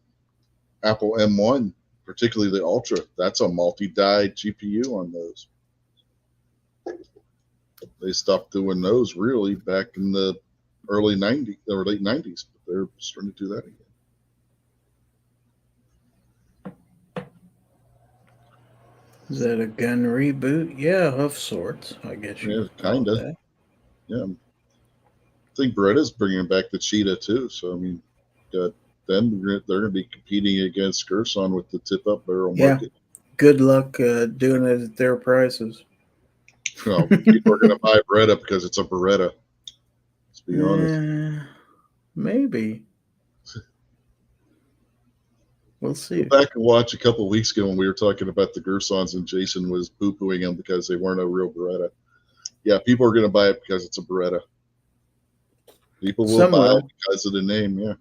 Apple M1, particularly the Ultra, that's a multi-die GPU on those. They stopped doing those really back in the early 90s or late 90s, but they're starting to do that again.
Is that a gun reboot? Yeah, of sorts. I guess you
Yeah,
could call it
kinda.
that.
Yeah, I think Beretta's bringing back the Cheetah too. So I mean, got them. They're going to be competing against Gerson with the tip-up barrel
Yeah.
market.
Good luck doing it at their prices.
Well, people are going to buy Beretta because it's a Beretta. Let's be honest.
Maybe. We'll see.
Go back and watch a couple of weeks ago when we were talking about the Gersons and Jason was poo-pooing them because they weren't a real Beretta. Yeah, people are going to buy it because it's a Beretta. People will
Some
buy
will.
it because of the name. Yeah,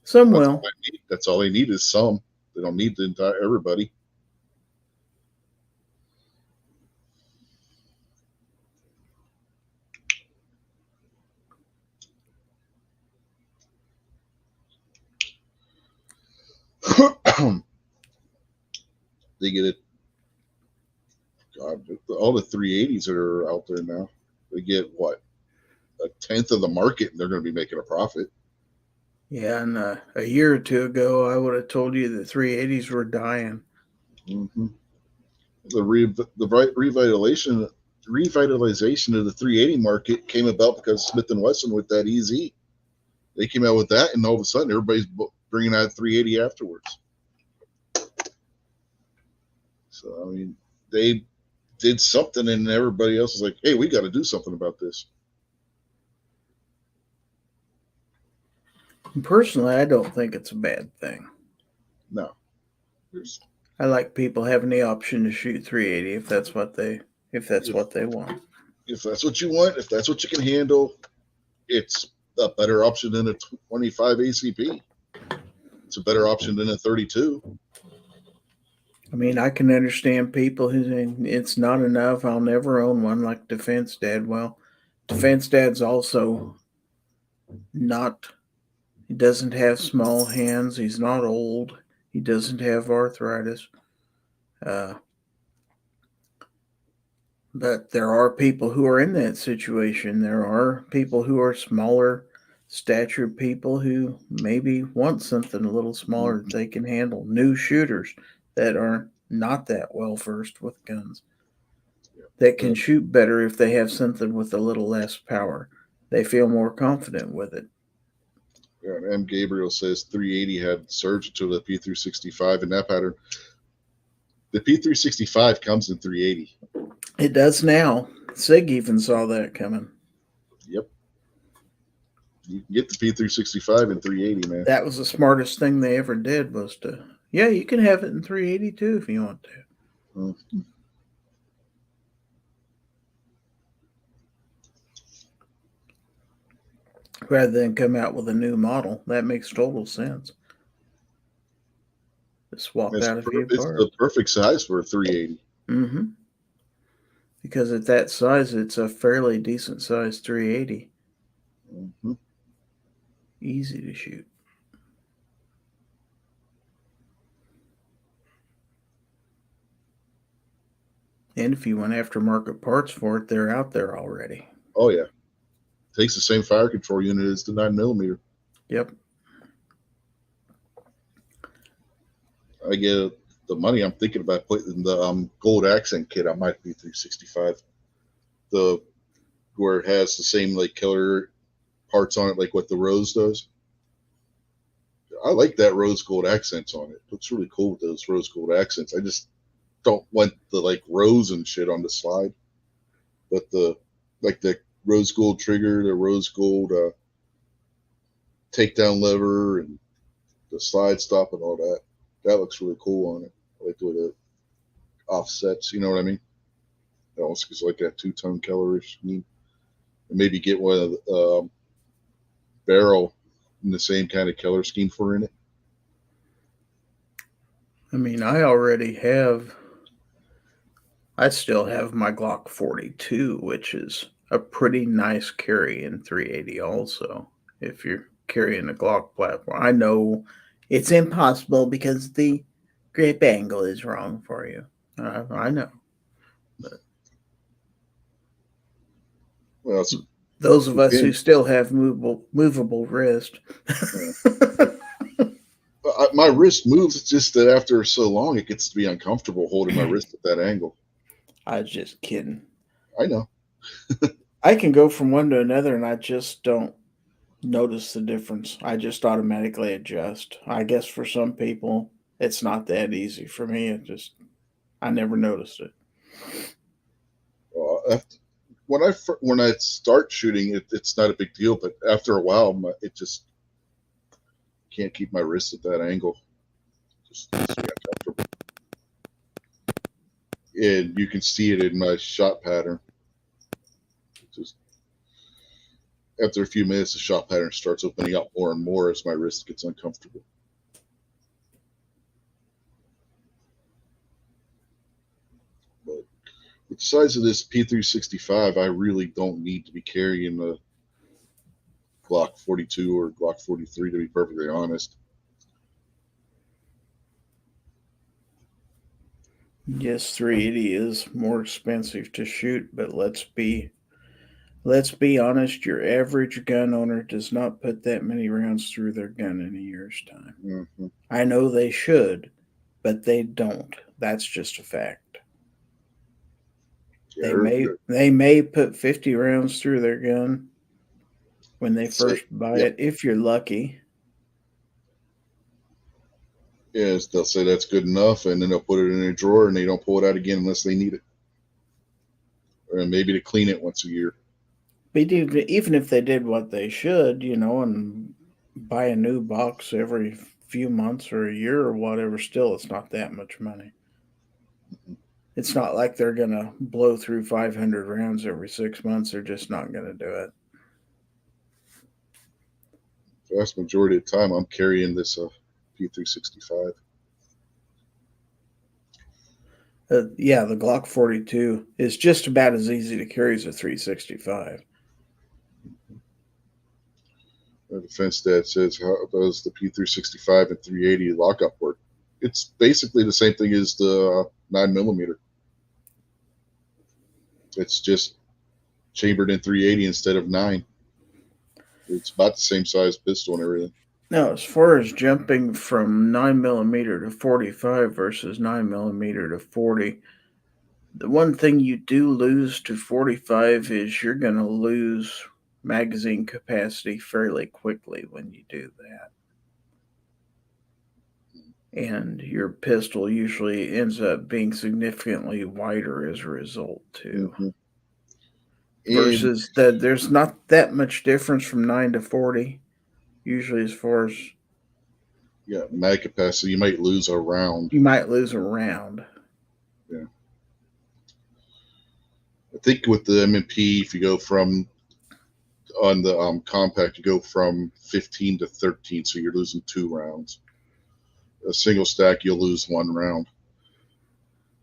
Some
that's
will.
all they need. That's all they need is some. They don't need the entire everybody. They get it. God, all the 380s that are out there now, they get what, a tenth of the market, and they're going to be making a profit.
Yeah, and a year or two ago, I would have told you the 380s were dying.
Mm-hmm. The revitalization of the 380 market came about because Smith and Wesson with that EZ, they came out with that, and all of a sudden everybody's bringing out 380 afterwards. So I mean, they did something, and everybody else is like, "Hey, we got to do something about this."
Personally, I don't think it's a bad thing.
No,
I like people having the option to shoot 380 if that's what they want.
if that's what you want, if that's what you can handle, it's a better option than a 25 ACP. It's a better option than a 32.
I mean, I can understand people who say it's not enough. I'll never own one, like Defense Dad. Well, Defense Dad's also not. He doesn't have small hands. He's not old. He doesn't have arthritis. But there are people who are in that situation. There are people who are smaller statured people who maybe want something a little smaller that they can handle. New shooters that are not that well versed with guns. That can shoot better if they have something with a little less power. They feel more confident with it.
Yeah, and M. Gabriel says 380 had surged to the P365 in that pattern. The P365 comes in 380.
It does now. SIG even saw that coming.
Yep. You can get the P365 in 380, man.
That was the smartest thing they ever did was to, yeah, you can have it in 380 too if you want to.
Mm-hmm.
Rather than come out with a new model. That makes total sense. Just swap out a few
It's
parts.
the perfect size for a 380.
Mm-hmm. because at that size, it's a fairly decent size 380.
Mhm.
Easy to shoot. And if you want aftermarket parts for it, they're out there already.
Oh yeah, takes the same fire control unit as the 9mm.
Yep.
I get the money. I'm thinking about putting the gold accent kit on my P365. The where it has the same like killer parts on it, like what the Rose does. I like that rose gold accents on it. Looks really cool with those rose gold accents. I just don't want the like rose and shit on the slide, but the rose gold trigger, the rose gold takedown lever, and the slide stop and all that. That looks really cool on it. I like the way it offsets. You know what I mean? It almost gives like that two-tone colorish scheme. And maybe get one of the barrel in the same kind of color scheme for in it.
I mean, I still have my Glock 42, which is a pretty nice carry in 380 also, if you're carrying a Glock platform. I know it's impossible because the grip angle is wrong for you. I know.
Well, it's,
Those of us who
Okay.
still have movable wrist.
my wrist moves. It's just that after so long, it gets to be uncomfortable holding my wrist at that angle.
I was just kidding.
I know.
I can go from one to another and I just don't notice the difference. I just automatically adjust. I guess for some people, it's not that easy. For me, I never noticed it.
When I start shooting, it's not a big deal. But after a while, it just can't keep my wrist at that angle. Just uncomfortable. And you can see it in my shot pattern. Just after a few minutes, the shot pattern starts opening up more and more as my wrist gets uncomfortable. But with the size of this P365, I really don't need to be carrying the Glock 42 or Glock 43, to be perfectly honest.
Yes, 380 is more expensive to shoot, but let's be honest, your average gun owner does not put that many rounds through their gun in a year's time.
Mm-hmm.
I know they should, but they don't. That's just a fact.
Yeah,
They may put 50 rounds through their gun when they first buy it, if you're lucky.
Yes, they'll say that's good enough, and then they'll put it in a drawer, and they don't pull it out again unless they need it, or maybe to clean it once a year.
But even if they did what they should, and buy a new box every few months or a year or whatever, still it's not that much money. Mm-hmm. It's not like they're going to blow through 500 rounds every 6 months. They're just not going to do it.
The vast majority of the time, I'm carrying this P365.
Yeah, the Glock 42 is just about as easy to carry as a 365.
The defense dad says, how does the P365 and 380 lockup work? It's basically the same thing as the 9mm. It's just chambered in 380 instead of 9. It's about the same size pistol and everything.
Now, as far as jumping from 9mm to 45 versus 9mm to 40, the one thing you do lose to 45 is you're going to lose magazine capacity fairly quickly when you do that. And your pistol usually ends up being significantly wider as a result, too. Mm-hmm. Versus that there's not that much difference from 9 to 40, usually as far as...
Yeah, mag capacity, you might lose a round.
You might lose a round.
Yeah. I think with the M&P, if you go from... On the compact, you go from 15 to 13, so you're losing 2 rounds. A single stack, you'll lose 1 round.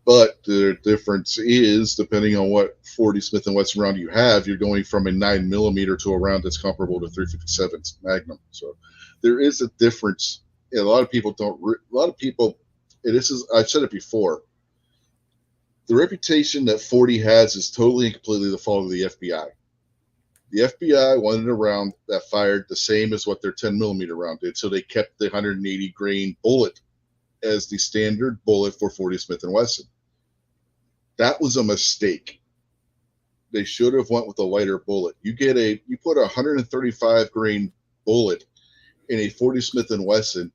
But the difference is, depending on what 40 Smith & Wesson round you have, you're going from a 9mm to a round that's comparable to 357 Magnum. So there is a difference. And a lot of people don't. A lot of people, and this is, I've said it before. The reputation that 40 has is totally and completely the fault of the FBI. The FBI wanted a round that fired the same as what their 10mm round did, so they kept the 180 grain bullet as the standard bullet for 40 Smith & Wesson. That was a mistake. They should have went with a lighter bullet. You put a 135 grain bullet in a 40 Smith & Wesson,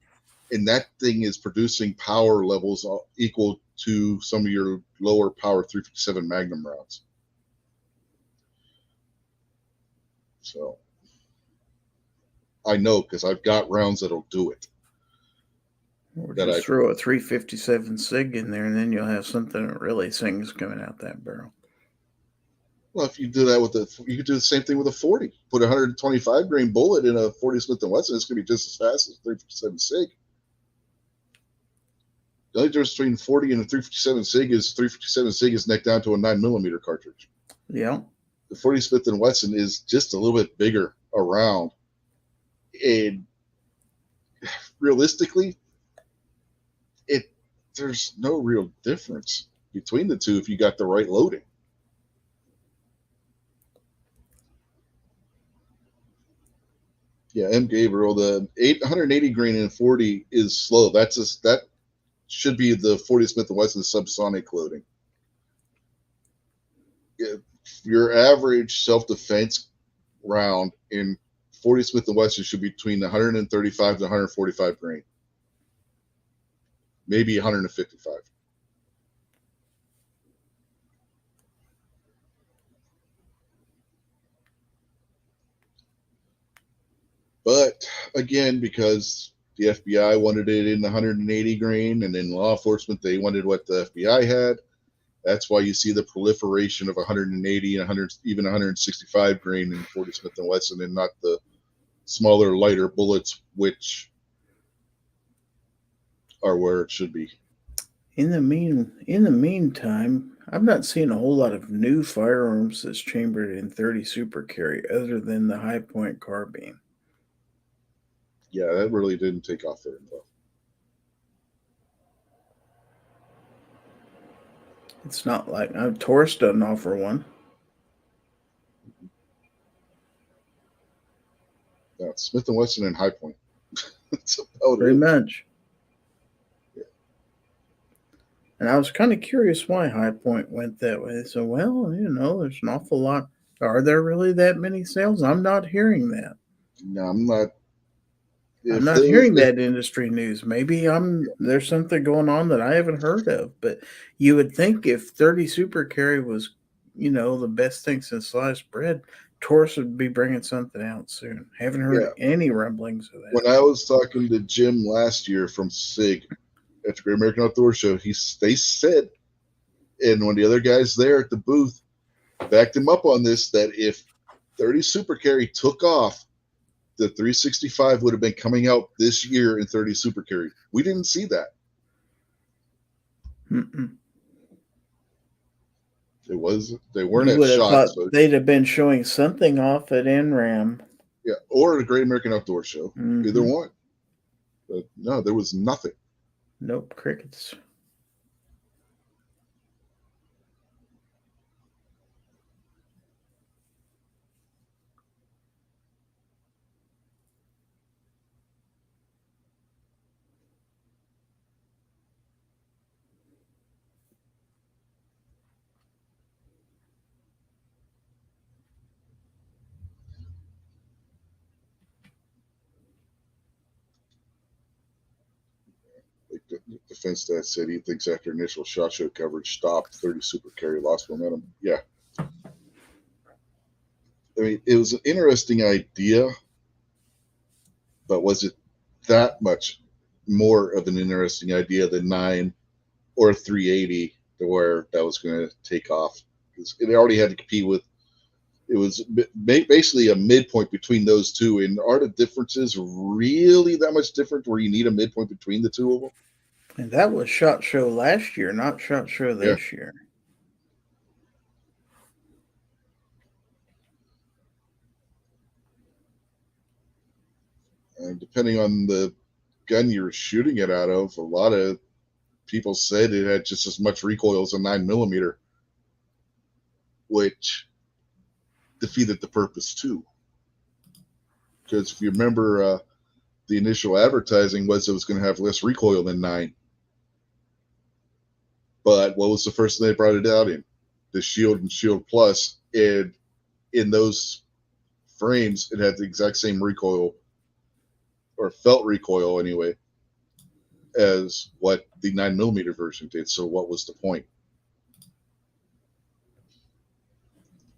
and that thing is producing power levels equal to some of your lower power 357 Magnum rounds. So I know, because I've got rounds that'll do it.
Or just throw a 357 SIG in there, and then you'll have something that really sings coming out that barrel.
Well, if you do that you could do the same thing with a 40. Put a 125 grain bullet in a 40 Smith & Wesson, it's going to be just as fast as 357 SIG. The only difference between 40 and a 357 SIG is 357 SIG is neck down to a 9mm cartridge.
Yeah.
The 40 Smith & Wesson is just a little bit bigger around. And realistically, there's no real difference between the two if you got the right loading. Yeah, M. Gabriel, the 180 grain in 40 is slow. That should be the 40 Smith & Wesson subsonic loading. Your average self-defense round in 40 Smith & Wesson should be between 135 to 145 grain. Maybe 155. But again, because the FBI wanted it in 180 grain, and in law enforcement, they wanted what the FBI had. That's why you see the proliferation of 180 and 100, even 165 grain in 40 Smith & Wesson, and not the smaller, lighter bullets, which are where it should be.
In the meantime, I've not seen a whole lot of new firearms that's chambered in 30 Super Carry other than the High Point carbine.
Yeah, that really didn't take off very well.
It's not like Taurus doesn't offer one.
Yeah, Smith & Wesson and High Point. That's about
Very
it.
much.
Yeah.
And I was kind of curious why High Point went that way. So, well, there's an awful lot. Are there really that many sales? I'm not hearing that.
No, I'm not.
I'm not hearing that industry news. Maybe there's something going on that I haven't heard of. But you would think if 30 Super Carry was, the best thing since sliced bread, Taurus would be bringing something out soon. Haven't heard any rumblings of that.
When I was talking to Jim last year from SIG at the Great American Outdoor Show, they said, and one of the other guys there at the booth backed him up on this, that if 30 Super Carry took off, the 365 would have been coming out this year in 30 Super Carry. We didn't see that.
Mm-mm.
They weren't at SHOT. So
they'd have been showing something off at NRAM.
Yeah, or the Great American Outdoor Show.
Mm-hmm.
Either one. But no, there was nothing.
Nope, crickets.
Defense Stat said he thinks after initial SHOT Show coverage stopped, 30 Super Carry lost momentum. Yeah. I mean, it was an interesting idea, but was it that much more of an interesting idea than 9 or 380 to where that was going to take off? Because it already had to compete with, it was basically a midpoint between those two. And are the differences really that much different where you need a midpoint between the two of them?
And that was SHOT Show last year, not SHOT Show this year.
And depending on the gun you're shooting it out of, a lot of people said it had just as much recoil as a 9mm, which defeated the purpose too. Because if you remember, the initial advertising was it was going to have less recoil than 9. But what was the first thing they brought it out in? The Shield and Shield Plus. And in those frames, it had the exact same recoil, or felt recoil anyway, as what the 9mm version did. So what was the point?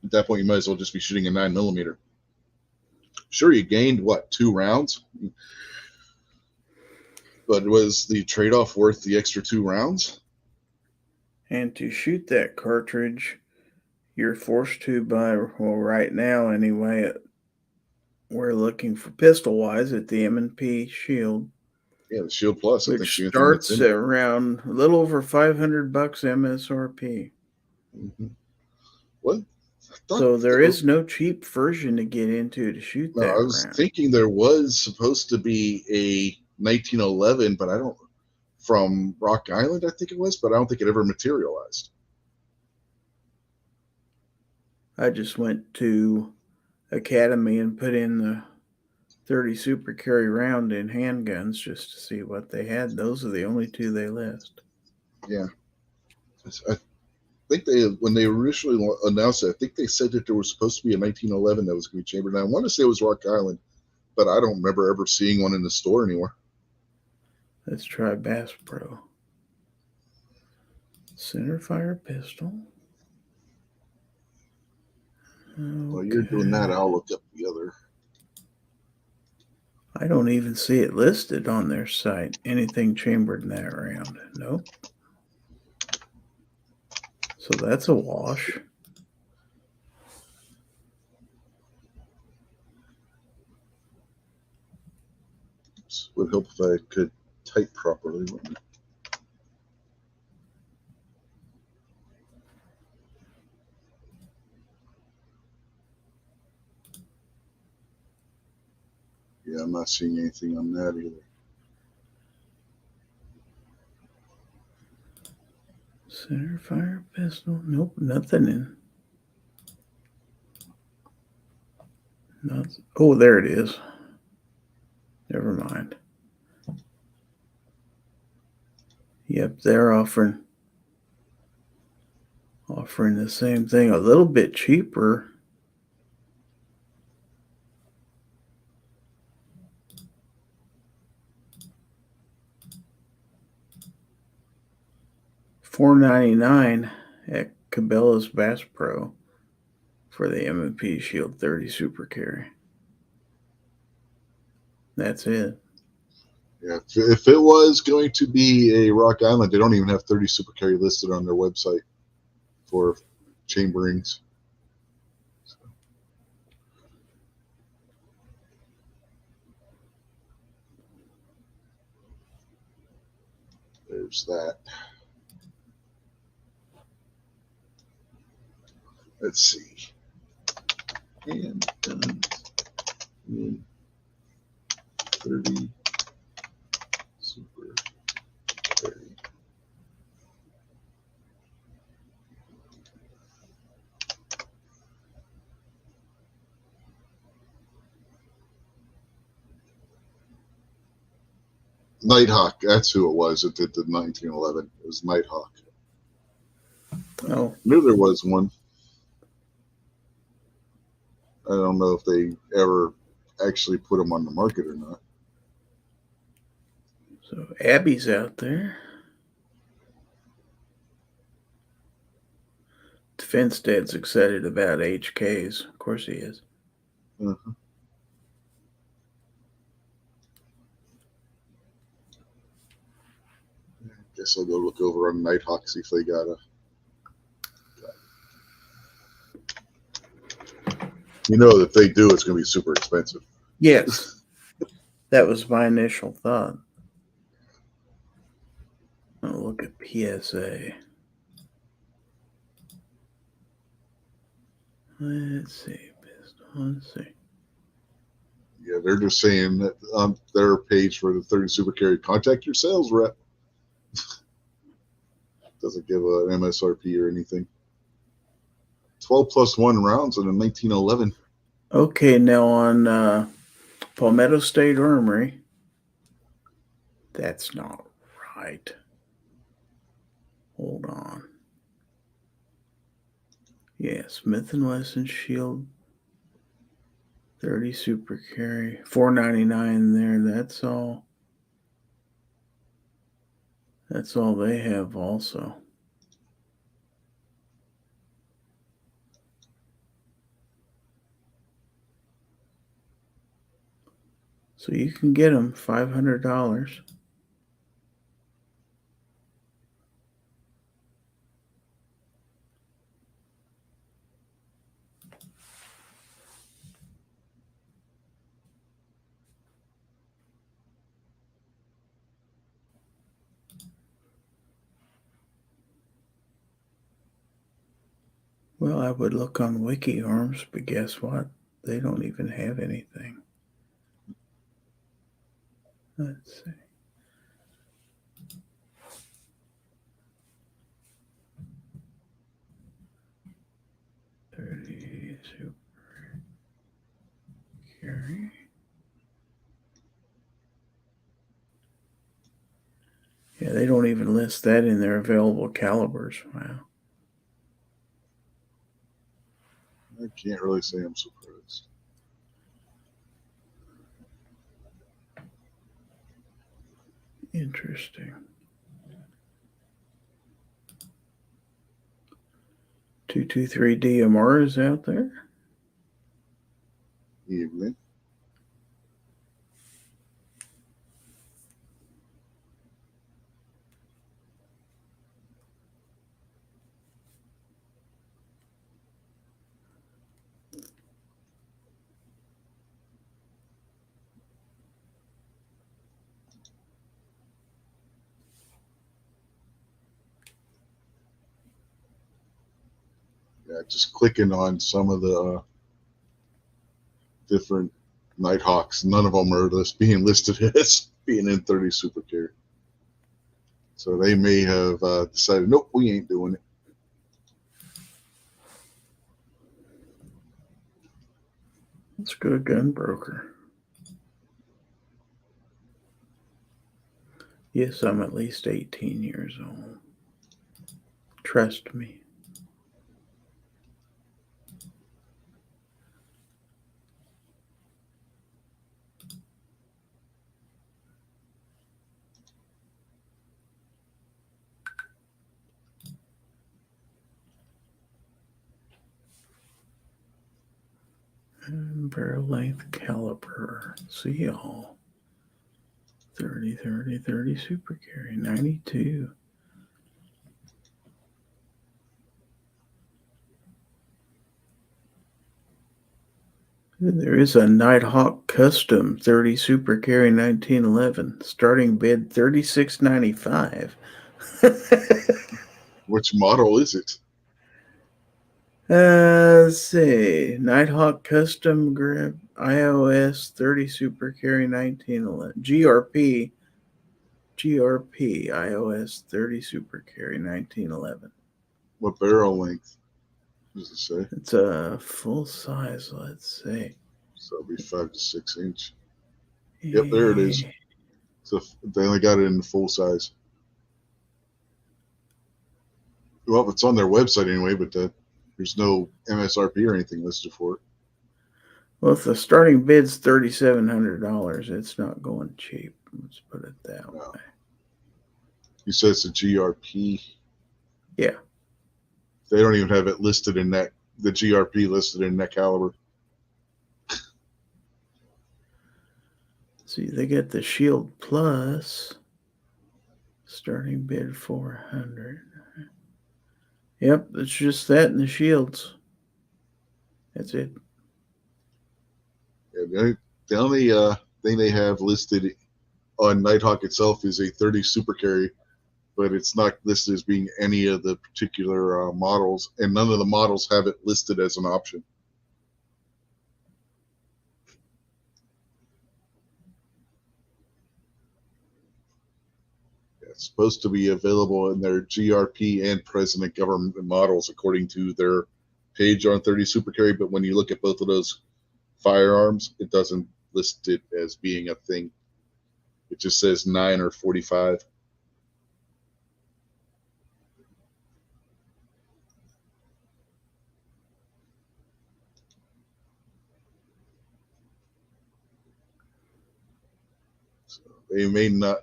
At that point, you might as well just be shooting a 9mm. Sure, you gained, what, 2 rounds? But was the trade-off worth the extra 2 rounds?
And to shoot that cartridge, you're forced to buy, well, right now anyway, we're looking for pistol-wise at the M&P Shield.
Yeah, the Shield Plus.
Which starts at around a little over $500 MSRP.
Mm-hmm. What?
So there is no cheap version to get into to shoot that.
I was thinking there was supposed to be a 1911, but I don't, from Rock Island, I think it was, but I don't think it ever materialized.
I just went to Academy and put in the 30 Super Carry round in handguns just to see what they had. Those are the only 2 they list.
Yeah. I think they, when they originally announced it, I think they said that there was supposed to be a 1911 that was going to be chambered. And I want to say it was Rock Island, but I don't remember ever seeing one in the store anywhere.
Let's try Bass Pro. Centerfire pistol. Okay.
While you're doing that, I'll look up the other.
I don't even see it listed on their site. Anything chambered in that round. Nope. So that's a wash.
Would help if I could type properly, wouldn't it? Yeah, I'm not seeing anything on that either.
Centerfire pistol. Nope, nothing in. Not, oh, there it is. Never mind. Yep, they're offering the same thing, a little bit cheaper. $4.99 at Cabela's Bass Pro for the M&P Shield 30 Super Carry. That's it.
Yeah, if it was going to be a Rock Island, they don't even have 30 Super Carry listed on their website for chamberings. So. There's that. Let's see. And 30 Super Carry. Nighthawk, that's who it was that did the 1911. It was Nighthawk.
Oh,
I knew there was one. I don't know if they ever actually put them on the market or not.
so Abby's out there. Defense Dad's excited about HKs. Of course he is.
Uh-huh. Guess I'll go look over on Nighthawk, see if they got a. You know that if they do, it's going to be super expensive.
Yes. That was my initial thought. look at PSA. Let's see. Let's see.
Yeah, they're just saying that on their page for the 30 Super Carry, contact your sales rep. Doesn't give an MSRP or anything. 12 plus 1 rounds in a 1911.
Okay, now on Palmetto State Armory. That's not right. Hold on. Yeah, Smith & Wesson Shield 30 Super Carry, $4.99 there. That's all. That's all they have also. So you can get them $500. Well, I would look on Wiki Arms, but guess what? They don't even have anything. Let's see. $30 Super Carry. Yeah, they don't even list that in their available calibers. Wow.
I can't really say I'm surprised.
Interesting. 223 DMR is out there.
Evening. Yeah, just clicking on some of the different Nighthawks. None of them are being listed as being in 30 Super Carry. So they may have decided, nope, we ain't doing it.
Let's go to Gunbroker. Yes, I'm at least 18 years old. Trust me. And barrel length caliper. See all. 30, 30, 30 Super Carry. 92. There is a Nighthawk Custom 30 Super Carry 1911. Starting bid $36.95.
Which model is it?
Let's see. Nighthawk Custom Grip iOS 30 Super Carry 1911. GRP iOS 30 Super Carry 1911.
What barrel length does it say?
It's a full size, let's see.
So it'll be 5 to 6 inch. Yep, there it is. So they only got it in full size. Well, it's on their website anyway, but there's no MSRP or anything listed for it.
Well, if the starting bid's $3,700, it's not going cheap. Let's put it that
No.
way.
You said it's a GRP.
Yeah.
They don't even have it listed in that, the GRP listed in that caliber.
See, they get the Shield Plus. Starting bid 400. Yep, it's just that and the shields. That's it.
Yeah, the only thing they have listed on Nighthawk itself is a 30 Super Carry but it's not listed as being any of the particular models, and none of the models have it listed as an option. It's supposed to be available in their GRP and President government models according to their page on 30 Super Carry, but when you look at both of those firearms, it doesn't list it as being a thing. It just says 9 or 45. So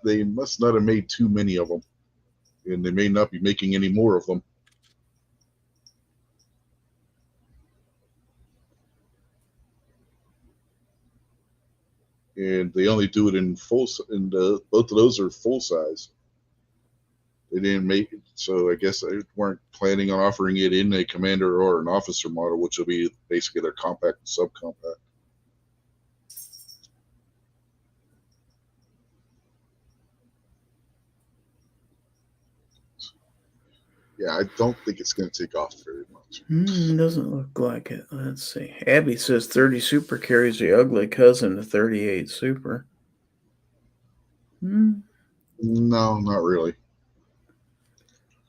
they must not have made too many of them, and they may not be making any more of them. And they only do it in full, and both of those are full size. They didn't make it, so I guess they weren't planning on offering it in a commander or an officer model, which will be basically their compact and subcompact. Yeah, I don't think it's going to take off very much.
Doesn't look like it. Let's see. Abby says 30 Super Carries the ugly cousin to 38 Super.
No, not really.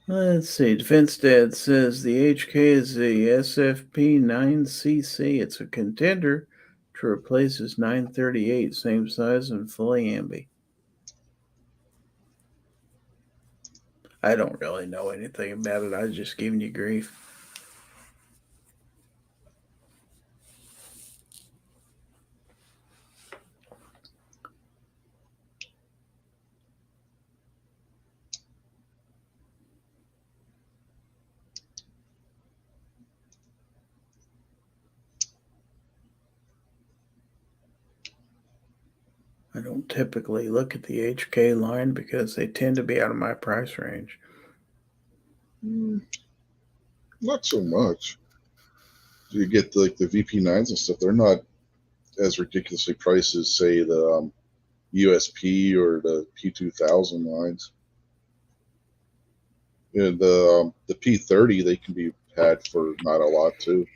Let's see. Defense Dad says the HK is the SFP 9CC. It's a contender to replace his 938, same size and fully ambi. I don't really know anything about it. I was just giving you grief. I don't typically look at the HK line because they tend to be out of my price range.
Not so much. You get like the VP9s and stuff. They're not as ridiculously priced as, say, the USP or the P2000 lines. And the P30, they can be had for not a lot too.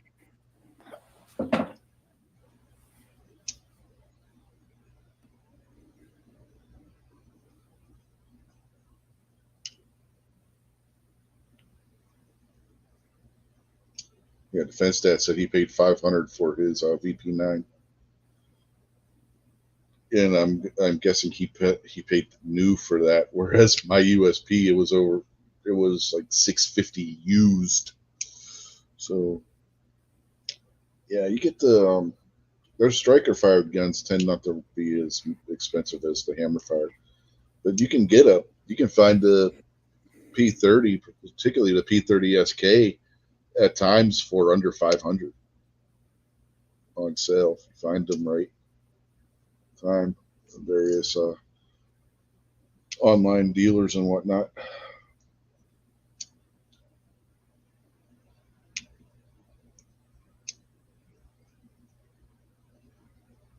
Yeah, Defense Stat said he paid $500 for his VP9, and I'm guessing he paid new for that. Whereas my USP, it was like $650 used. So yeah, you get the their striker fired guns tend not to be as expensive as the hammer fired, but you can find the P30, particularly the P30 SK, at times for under 500 on sale. If you find them right time, various online dealers and whatnot.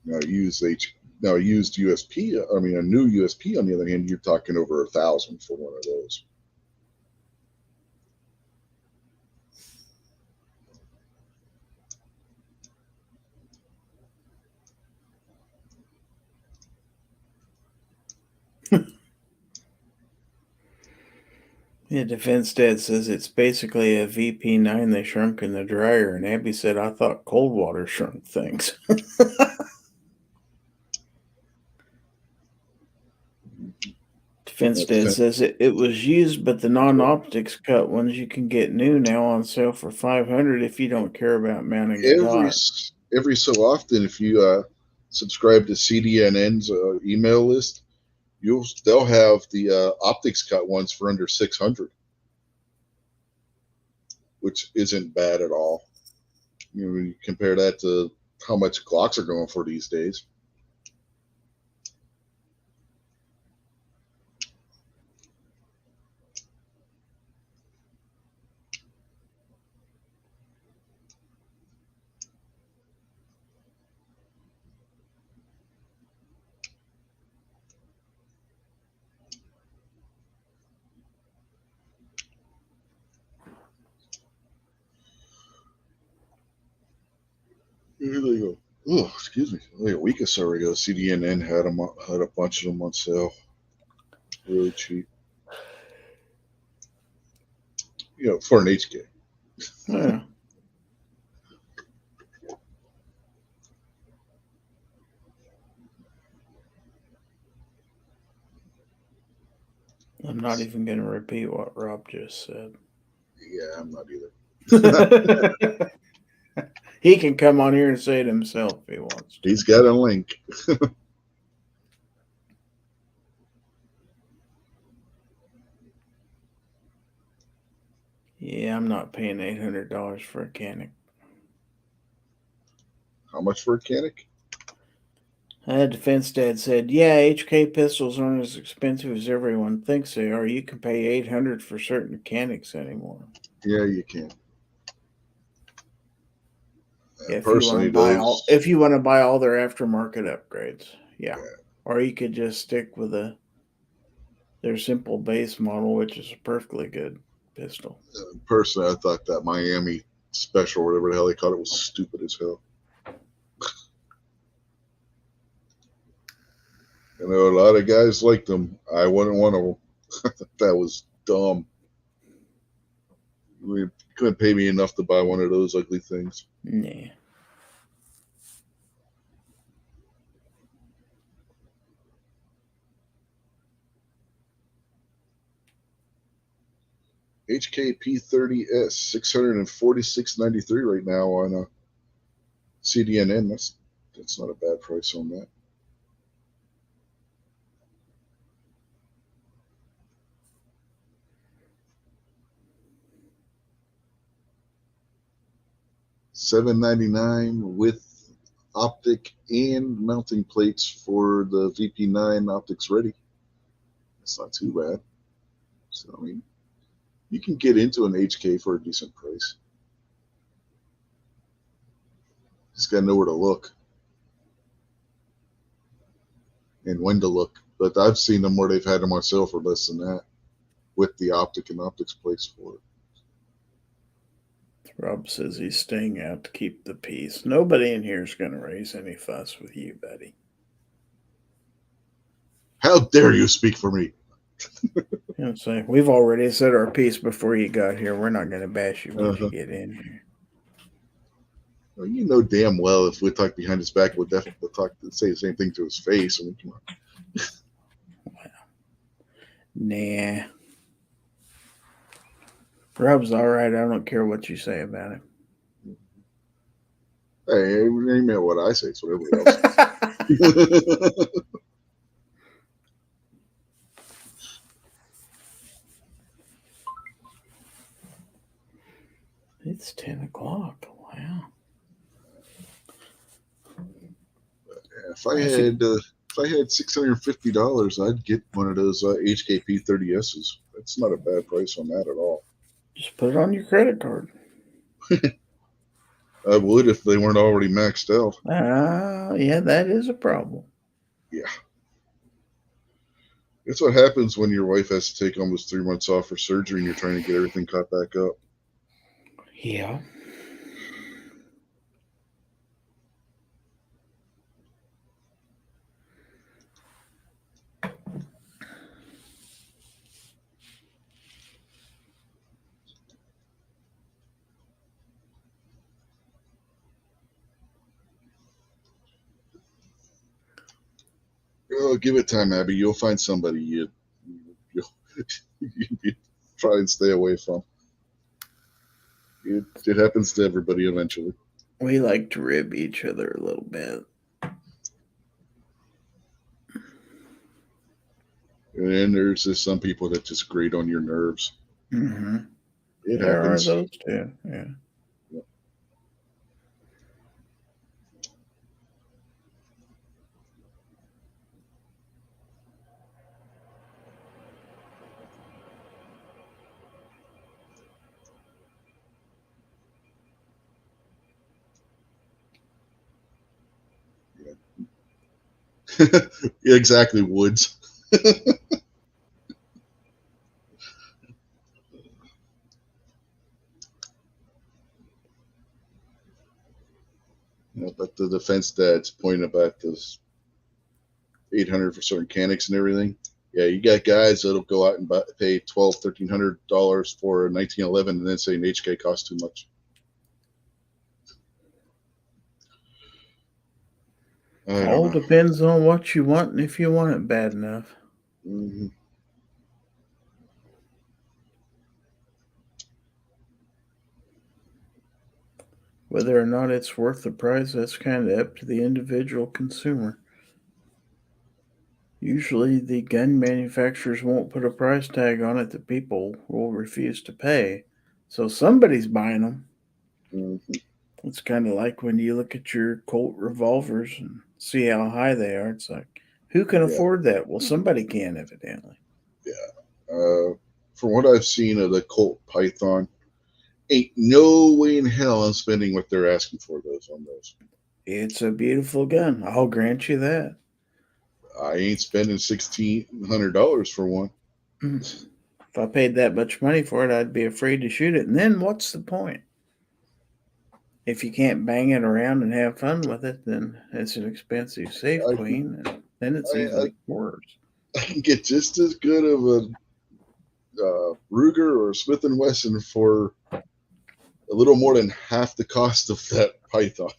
Now used USP, I mean a new USP on the other hand, you're talking over 1,000 for one of those.
Yeah, Defense Dad says it's basically a VP9 they shrunk in the dryer, and Abby said, I thought cold water shrunk things. Defense Dad says it was used, but the non-optics cut ones you can get new now on sale for $500 if you don't care about mounting a dot.
Every so often, if you subscribe to CDNN's email list, they'll have the optics cut ones for under 600, which isn't bad at all. You know, you compare that to how much Glocks are going for these days. They go, oh, excuse me. Like a week or so ago, CDNN had a bunch of them on sale, really cheap. For an HK.
Yeah. I'm not even going to repeat what Rob just said.
Yeah, I'm not either.
He can come on here and say it himself if he wants to.
He's got a link.
Yeah, I'm not paying $800 for a Canic.
How much for a Canic?
Defense Dad said, "Yeah, HK pistols aren't as expensive as everyone thinks they are. You can pay $800 for certain Canics anymore.
Yeah, you can.
If you want
Personally,
to buy
those.
if you want to buy all their aftermarket upgrades, yeah. Or you could just stick with their simple base model, which is a perfectly good pistol.
Personally, I thought that Miami special, whatever the hell they called it, was stupid as hell. I know a lot of guys liked them. I wasn't one of them. That was dumb. You couldn't pay me enough to buy one of those ugly things.
Nah.
HK P30S, $646.93 right now on a CDNN. That's not a bad price on that. $799 with optic and mounting plates for the VP9 optics ready. That's not too bad. So I mean, you can get into an HK for a decent price. Just gotta know where to look and when to look. But I've seen them where they've had them on sale for less than that, with the optic and optics plates for it.
Rob says he's staying out to keep the peace. Nobody in here is going to raise any fuss with you, buddy.
How dare you speak for me?
Say, we've already said our piece before you got here. We're not going to bash you once you get in here.
Well, you know damn well if we talk behind his back, we'll definitely say the same thing to his face. I mean, come on.
Nah. Rob's all right. I don't care what you say about him.
Hey, he meant what I say. It's what everybody else says.
It's 10 o'clock. Wow.
If I had $650, I'd get one of those HKP 30Ss. That's not a bad price on that at all.
Just put it on your credit card.
I would if they weren't already maxed out.
Yeah, that is a problem.
Yeah. That's what happens when your wife has to take almost 3 months off for surgery and you're trying to get everything caught back up.
Yeah.
Oh, give it time, Abby. You'll find somebody you'll try and stay away from. It happens to everybody eventually.
We like to rib each other a little bit.
And there's just some people that just grate on your nerves.
Mm-hmm.
It
There
happens.
are those too. Yeah.
Yeah, exactly, Woods. But the defense dad's pointing about this 800 for certain mechanics and everything. Yeah, you got guys that'll go out and pay $1,200-$1,300 for a 1911 and then say an HK costs too much. I don't
All
know.
depends on what you want and if you want it bad enough.
Mhm.
Whether or not it's worth the price, that's kind of up to the individual consumer. Usually, the gun manufacturers won't put a price tag on it that people will refuse to pay. So somebody's buying them.
Mhm.
It's kind of like when you look at your Colt revolvers and see how high they are. It's like, who can
Yeah.
afford that? Well, somebody can, evidently.
From what I've seen of the Colt Python, ain't no way in hell I'm spending what they're asking for on those.
It's a beautiful gun. I'll grant you that.
I ain't spending $1,600 for one.
If I paid that much money for it, I'd be afraid to shoot it. And then what's the point? If you can't bang it around and have fun with it, then it's an expensive safe
I,
clean, and then it's
I
even worse.
I can get just as good of a Ruger or Smith and Wesson for a little more than half the cost of that Python.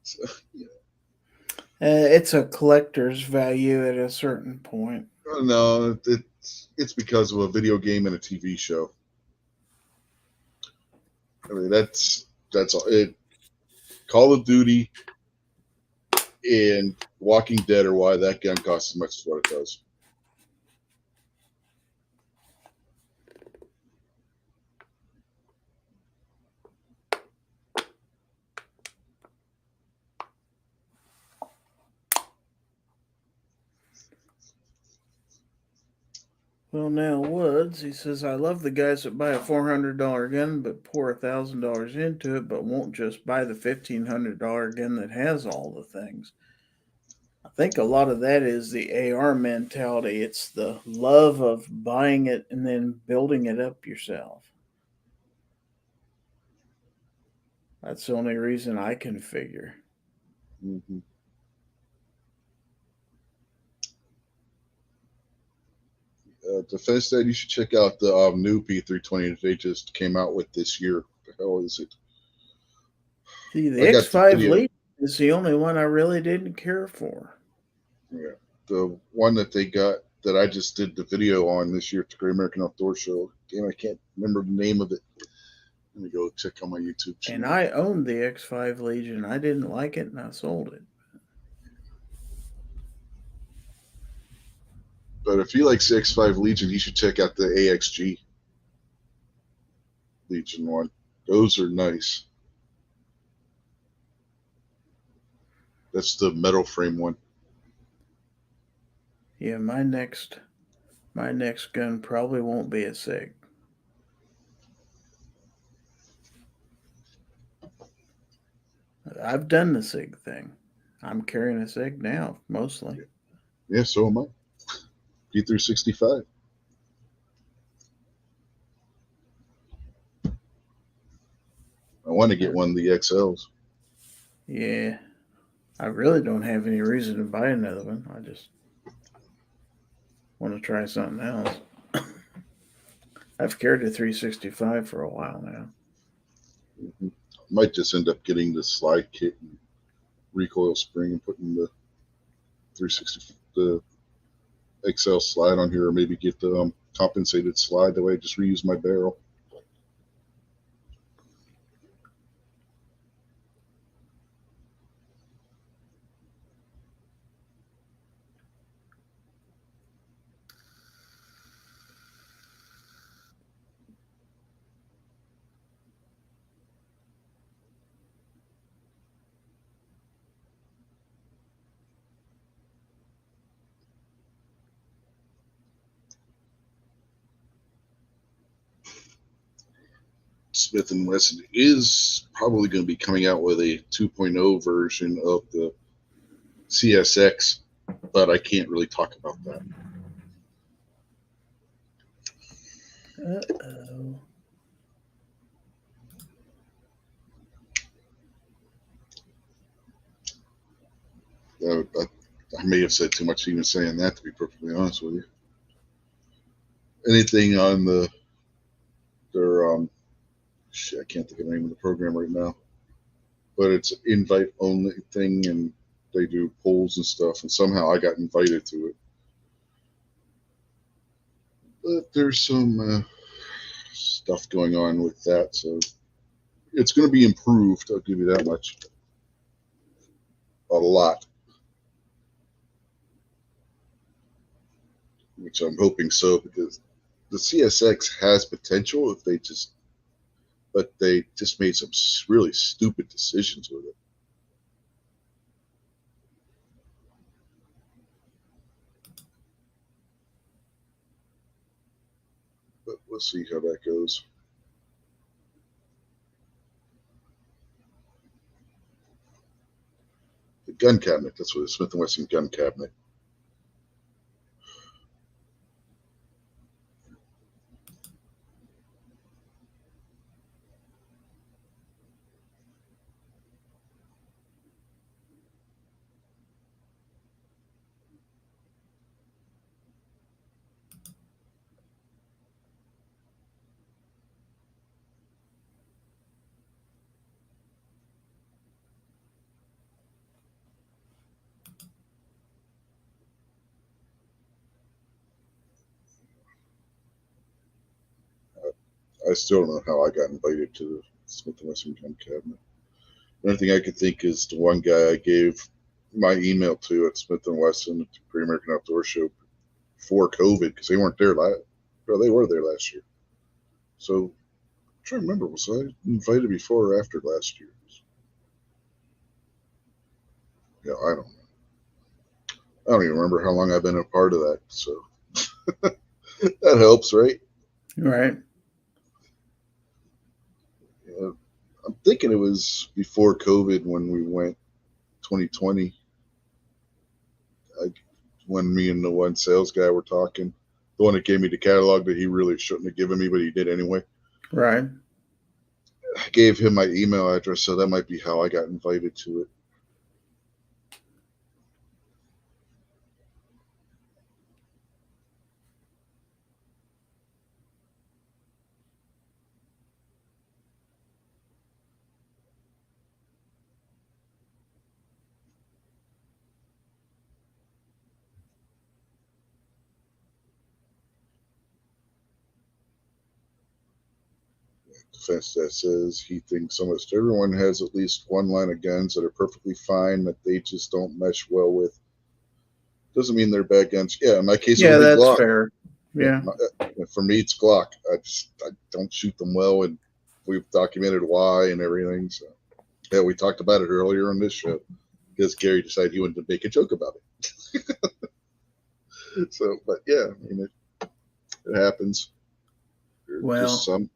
So, yeah.
It's a collector's value at a certain point.
No, it's because of a video game and a TV show. I mean, that's all. Call of Duty and Walking Dead are why that gun costs as much as what it does.
Well, now Woods, he says, I love the guys that buy a $400 gun but pour $1,000 into it, but won't just buy the $1,500 gun that has all the things. I think a lot of that is the AR mentality. It's the love of buying it and then building it up yourself. That's the only reason I can figure.
Mm-hmm. Defense Dad, you should check out the new P320 that they just came out with this year. What the hell is it?
See, the
I got the
X5
video.
Legion is the only one I really didn't care for.
Yeah, the one that they got that I just did the video on this year at the Great American Outdoor Show. Damn, I can't remember the name of it. Let me go check on my YouTube
And
channel.
I owned the X5 Legion. I didn't like it and I sold it.
But if he likes the X5 Legion, he should check out the AXG Legion one. Those are nice. That's the metal frame one.
Yeah, my next gun probably won't be a SIG. I've done the SIG thing. I'm carrying a SIG now, mostly.
Yeah, so am I. P365. I want to get one of the XLs.
Yeah, I really don't have any reason to buy another one. I just want to try something else. I've carried a 365 for a while now.
Mm-hmm. Might just end up getting the slide kit and recoil spring and putting the 360 the XL slide on here, or maybe get the compensated slide. That way I just reuse my barrel. Smith & Wesson is probably going to be coming out with a 2.0 version of the CSX, but I can't really talk about that. I may have said too much even saying that, to be perfectly honest with you. Anything on their shit, I can't think of the name of the program right now, but it's invite only thing, and they do polls and stuff, and somehow I got invited to it. But there's some stuff going on with that, so it's going to be improved. I'll give you that much. A lot, which I'm hoping so, because the CSX has potential if but they just made some really stupid decisions with it. But we'll see how that goes. The gun cabinet, that's what it is, Smith & Wesson gun cabinet. I still don't know how I got invited to the Smith & Wesson gun cabinet. The only thing I could think is the one guy I gave my email to at Smith & Wesson at the Great American Outdoor Show before COVID, because they weren't there they were there last year. So I'm trying to remember, was I invited before or after last year? Yeah, I don't know. I don't even remember how long I've been a part of that. So that helps, right?
Right.
Yeah, I'm thinking it was before COVID when we went 2020. When me and the one sales guy were talking, the one that gave me the catalog that he really shouldn't have given me, but he did anyway.
Right.
I gave him my email address, so that might be how I got invited to it. Defense that says he thinks almost everyone has at least one line of guns that are perfectly fine that they just don't mesh well with. Doesn't mean they're bad guns. Yeah, in my case,
Yeah,
it would be
that's
Glock.
fair. Yeah.
For me, it's Glock. I don't shoot them well, and we've documented why and everything. So yeah, we talked about it earlier on this show because Gary decided he wanted to make a joke about it. So, but yeah, I mean, it happens. There's
Well,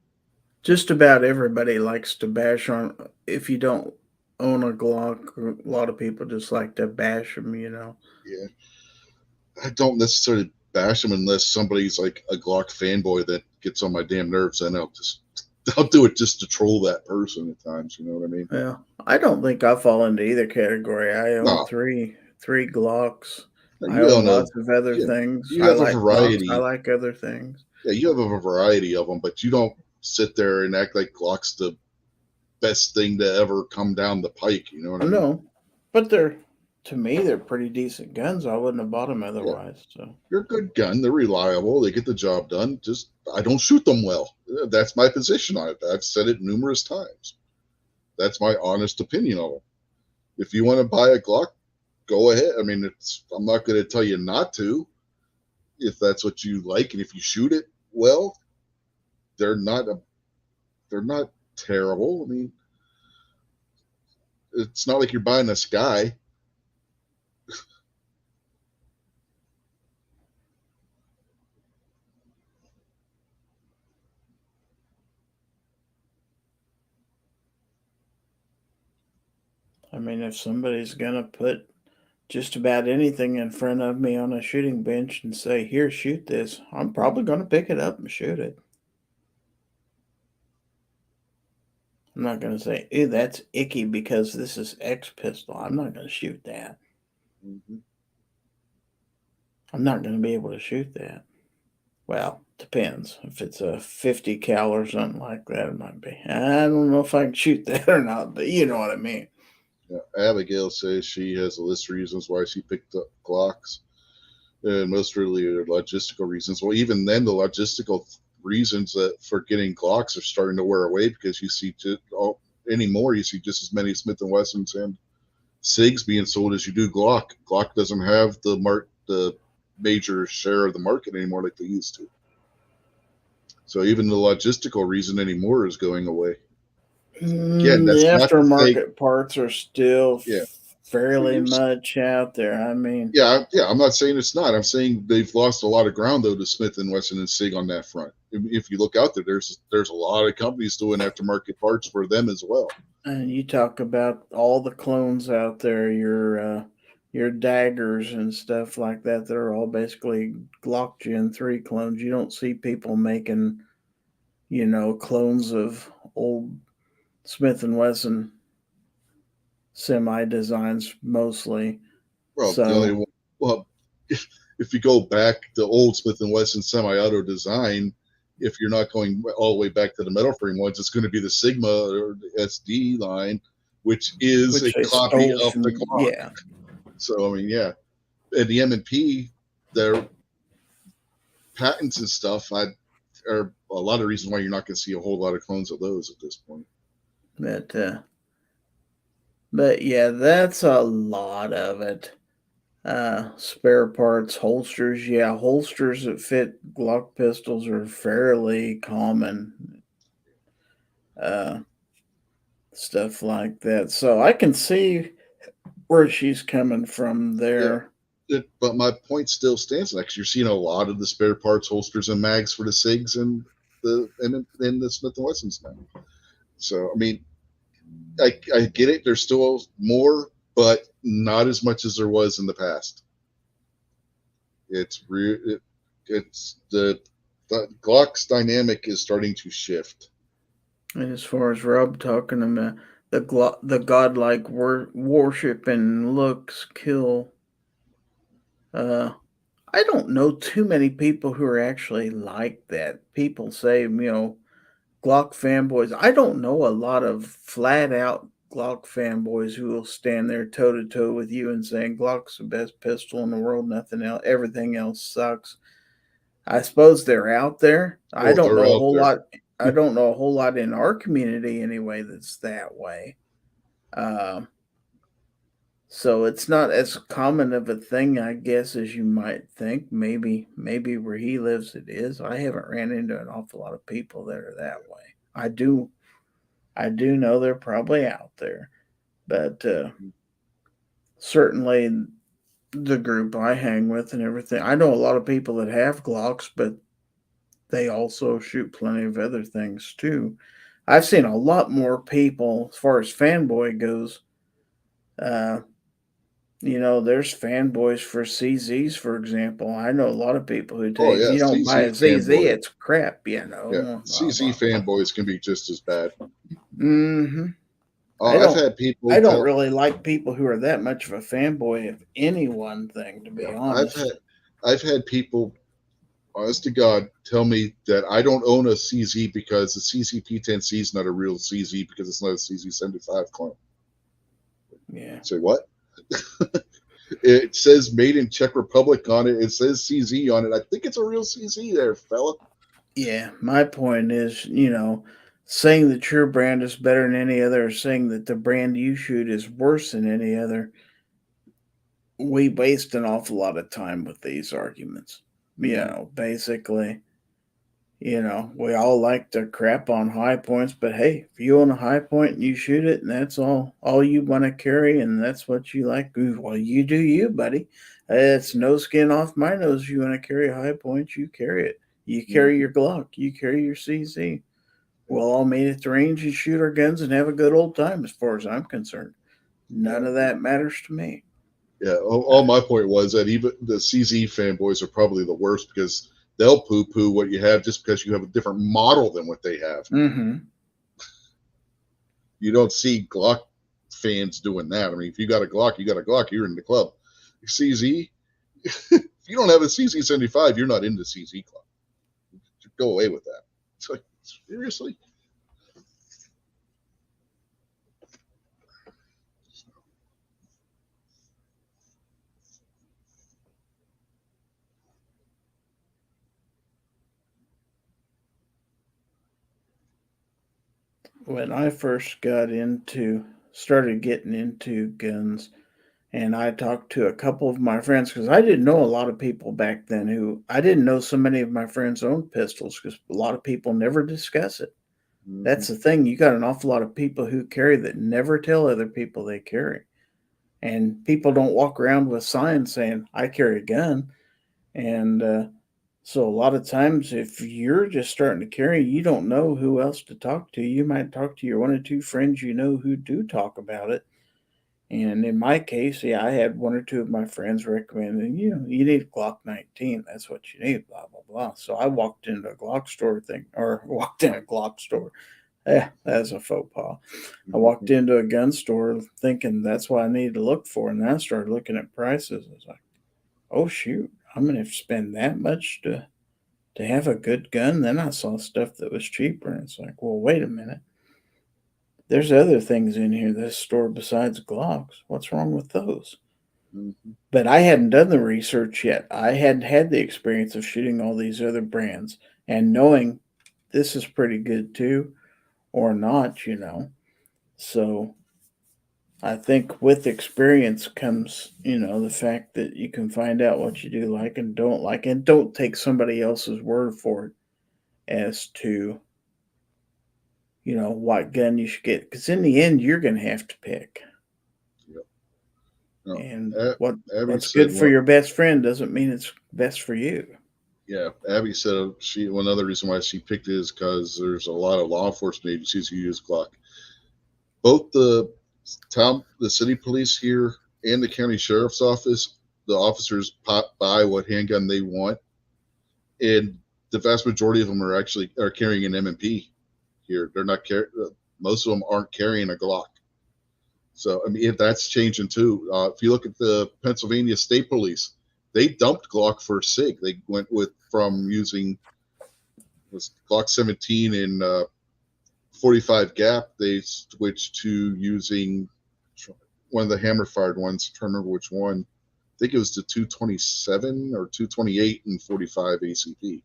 just about everybody likes to bash on. If you don't own a Glock, a lot of people just like to bash them.
Yeah, I don't necessarily bash them unless somebody's like a Glock fanboy that gets on my damn nerves. Then I'll do it just to troll that person at times. You know what I mean?
Well, I don't think I fall into either category. I own
No,
three Glocks. I
you
own
own
lots of other
yeah,
things.
you
I
have a
like Glocks. I
variety.
like other things.
Yeah, you have a variety of them, but you don't sit there and act like Glock's the best thing to ever come down the pike. You know what
I
I mean?
know, but to me, they're pretty decent guns. I wouldn't have bought them
Yeah,
otherwise. So
they're a good gun. They're reliable. They get the job done. Just I don't shoot them well. That's my position on it. I've said it numerous times. That's my honest opinion of them. If you want to buy a Glock, go ahead. I mean, I'm not going to tell you not to. If that's what you like, and if you shoot it well, they're not terrible. I mean, it's not like you're buying a Sky.
I mean, if somebody's gonna put just about anything in front of me on a shooting bench and say, "Here, shoot this," I'm probably gonna pick it up and shoot it. I'm not gonna say, "Ew, that's icky because this is X pistol." I'm not gonna shoot that.
Mhm.
I'm not going to be able to shoot that. Well, depends. If it's a 50 cal or something like that, it might be. I don't know if I can shoot that or not, but you know what I mean.
Yeah, Abigail says she has a list of reasons why she picked up Glocks, and most really are logistical reasons. Well, even then, the logistical reasons that for getting Glocks are starting to wear away because you see anymore. You see just as many Smith and Wessons and SIGs being sold as you do Glock. Glock doesn't have the major share of the market anymore like they used to. So even the logistical reason anymore is going away. Again,
The
that's not to say,
aftermarket parts are still
yeah,
fairly much out there. I mean,
yeah. I'm not saying it's not. I'm saying they've lost a lot of ground though to Smith and Wesson and SIG on that front. If you look out there, there's a lot of companies doing aftermarket parts for them as well.
and you talk about all the clones out there, your daggers and stuff like that. They're all basically Glock Gen 3 clones. You don't see people making, clones of old Smith and Wesson semi designs mostly.
Well, the
So
only one, well, if you go back the old Smith and Wesson semi-auto design, if you're not going all the way back to the metal frame ones, it's going to be the Sigma or the SD line, which is
which
a
they
copy
stole
of
from,
the Glock.
yeah.
So I mean, yeah, and the M&P, their patents and stuff, are a lot of reasons why you're not going to see a whole lot of clones of those at this point.
But yeah, that's a lot of it. Spare parts, holsters. Yeah, holsters that fit Glock pistols are fairly common. Stuff like that. So I can see where she's coming from
Yeah.
there.
But my point still stands, because you're seeing a lot of the spare parts, holsters, and mags for the SIGs and the Smith and Wessons now. So I mean, I get it. There's still more, but not as much as there was in the past. It's it's the Glock's dynamic is starting to shift.
And as far as Rob talking about the godlike worship and looks kill, I don't know too many people who are actually like that. People say, Glock fanboys. I don't know a lot of flat out Glock fanboys who will stand there toe to toe with you and saying Glock's the best pistol in the world, nothing else, everything else sucks. I suppose they're out there. I
Oh,
don't
they're
know a
out
whole
there.
lot. I don't know a whole lot in our community anyway that's that way. So it's not as common of a thing, I guess, as you might think. Maybe where he lives it is. I haven't ran into an awful lot of people that are that way. I do know they're probably out there, but certainly the group I hang with and everything. I know a lot of people that have Glocks, but they also shoot plenty of other things too. I've seen a lot more people as far as fanboy goes. There's fanboys for CZs, for example. I know a lot of people who
Oh
take, if
yeah,
you don't buy
CZ
a CZ,
fanboy.
it's crap,
Yeah,
blah,
CZ
blah, blah.
fanboys can be just as bad.
Mm-hmm.
Oh, I've had people
I don't
tell.
really like people who are that much of a fanboy of any one thing, to be
Yeah,
honest.
I've had people, honest to God, tell me that I don't own a CZ because the CZ P10C is not a real CZ because it's not a CZ75 clone.
Yeah.
Say what? It says made in Czech Republic on it. It says CZ on it. I think it's a real CZ there, fella.
Yeah. My point is, saying that your brand is better than any other, or saying that the brand you shoot is worse than any other, we waste an awful lot of time with these arguments. Basically, we all like to crap on high points, but hey, if you own a high point and you shoot it and that's all you want to carry and that's what you like, well, you do you, buddy. It's no skin off my nose. You want to carry a high point, you carry it. You carry your Glock, you carry your CZ. We'll all meet at the range and shoot our guns and have a good old time as far as I'm concerned. None of that matters to me.
Yeah, all my point was that even the CZ fanboys are probably the worst because they'll poo-poo what you have just because you have a different model than what they have.
Mm-hmm.
You don't see Glock fans doing that. I mean, if you got a Glock, you got a Glock. You're in the club. CZ. If you don't have a CZ75, you're not in the CZ club. Go away with that. It's like, seriously?
When I first started getting into guns, and I talked to a couple of my friends because I didn't know a lot of people back then I didn't know so many of my friends owned pistols because a lot of people never discuss it. That's the thing. You got an awful lot of people who carry that never tell other people they carry. And people don't walk around with signs saying, I carry a gun. And so a lot of times, if you're just starting to carry, you don't know who else to talk to. You might talk to your one or two friends you know who do talk about it. And in my case, yeah, I had one or two of my friends recommending, you need a Glock 19. That's what you need, blah, blah, blah. So I walked into a Glock store walked in a Glock store. Yeah, that's a faux pas. I walked into a gun store thinking that's what I needed to look for. And then I started looking at prices. I was like, oh, shoot, I'm going to have to spend that much to have a good gun. Then I saw stuff that was cheaper. And it's like, well, wait a minute. There's other things in here, this store besides Glocks. What's wrong with those? But I hadn't done the research yet. I hadn't had the experience of shooting all these other brands and knowing this is pretty good too or not. So I think with experience comes, the fact that you can find out what you do like and don't like, and don't take somebody else's word for it as to, what gun you should get. Because in the end, you're going to have to pick.
Yep. No,
And
Abby
what's
said
good for your best friend doesn't mean it's best for you.
Yeah, Abby said one other reason why she picked it is because there's a lot of law enforcement agencies who use Glock. Both the city police here and the county sheriff's office, the officers buy what handgun they want, and the vast majority of them are carrying an M&P here. They're not most of them aren't carrying a Glock. So I mean, that's changing too. If you look at the Pennsylvania State Police, they dumped Glock for SIG. They went from using Glock 17 and 45 gap. They switched to using one of the hammer fired ones. I can't remember which one. I think it was the 227 or 228 and 45 ACP.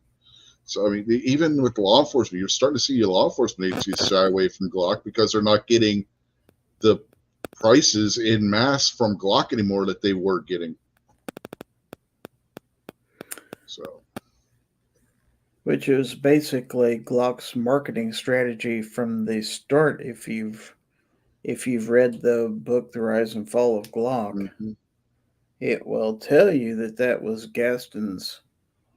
So I mean, even with law enforcement, you're starting to see your law enforcement agencies shy away from Glock because they're not getting the prices in mass from Glock anymore that they were getting. So,
which is basically Glock's marketing strategy from the start. If you've read the book The Rise and Fall of Glock, it will tell you that was Gaston's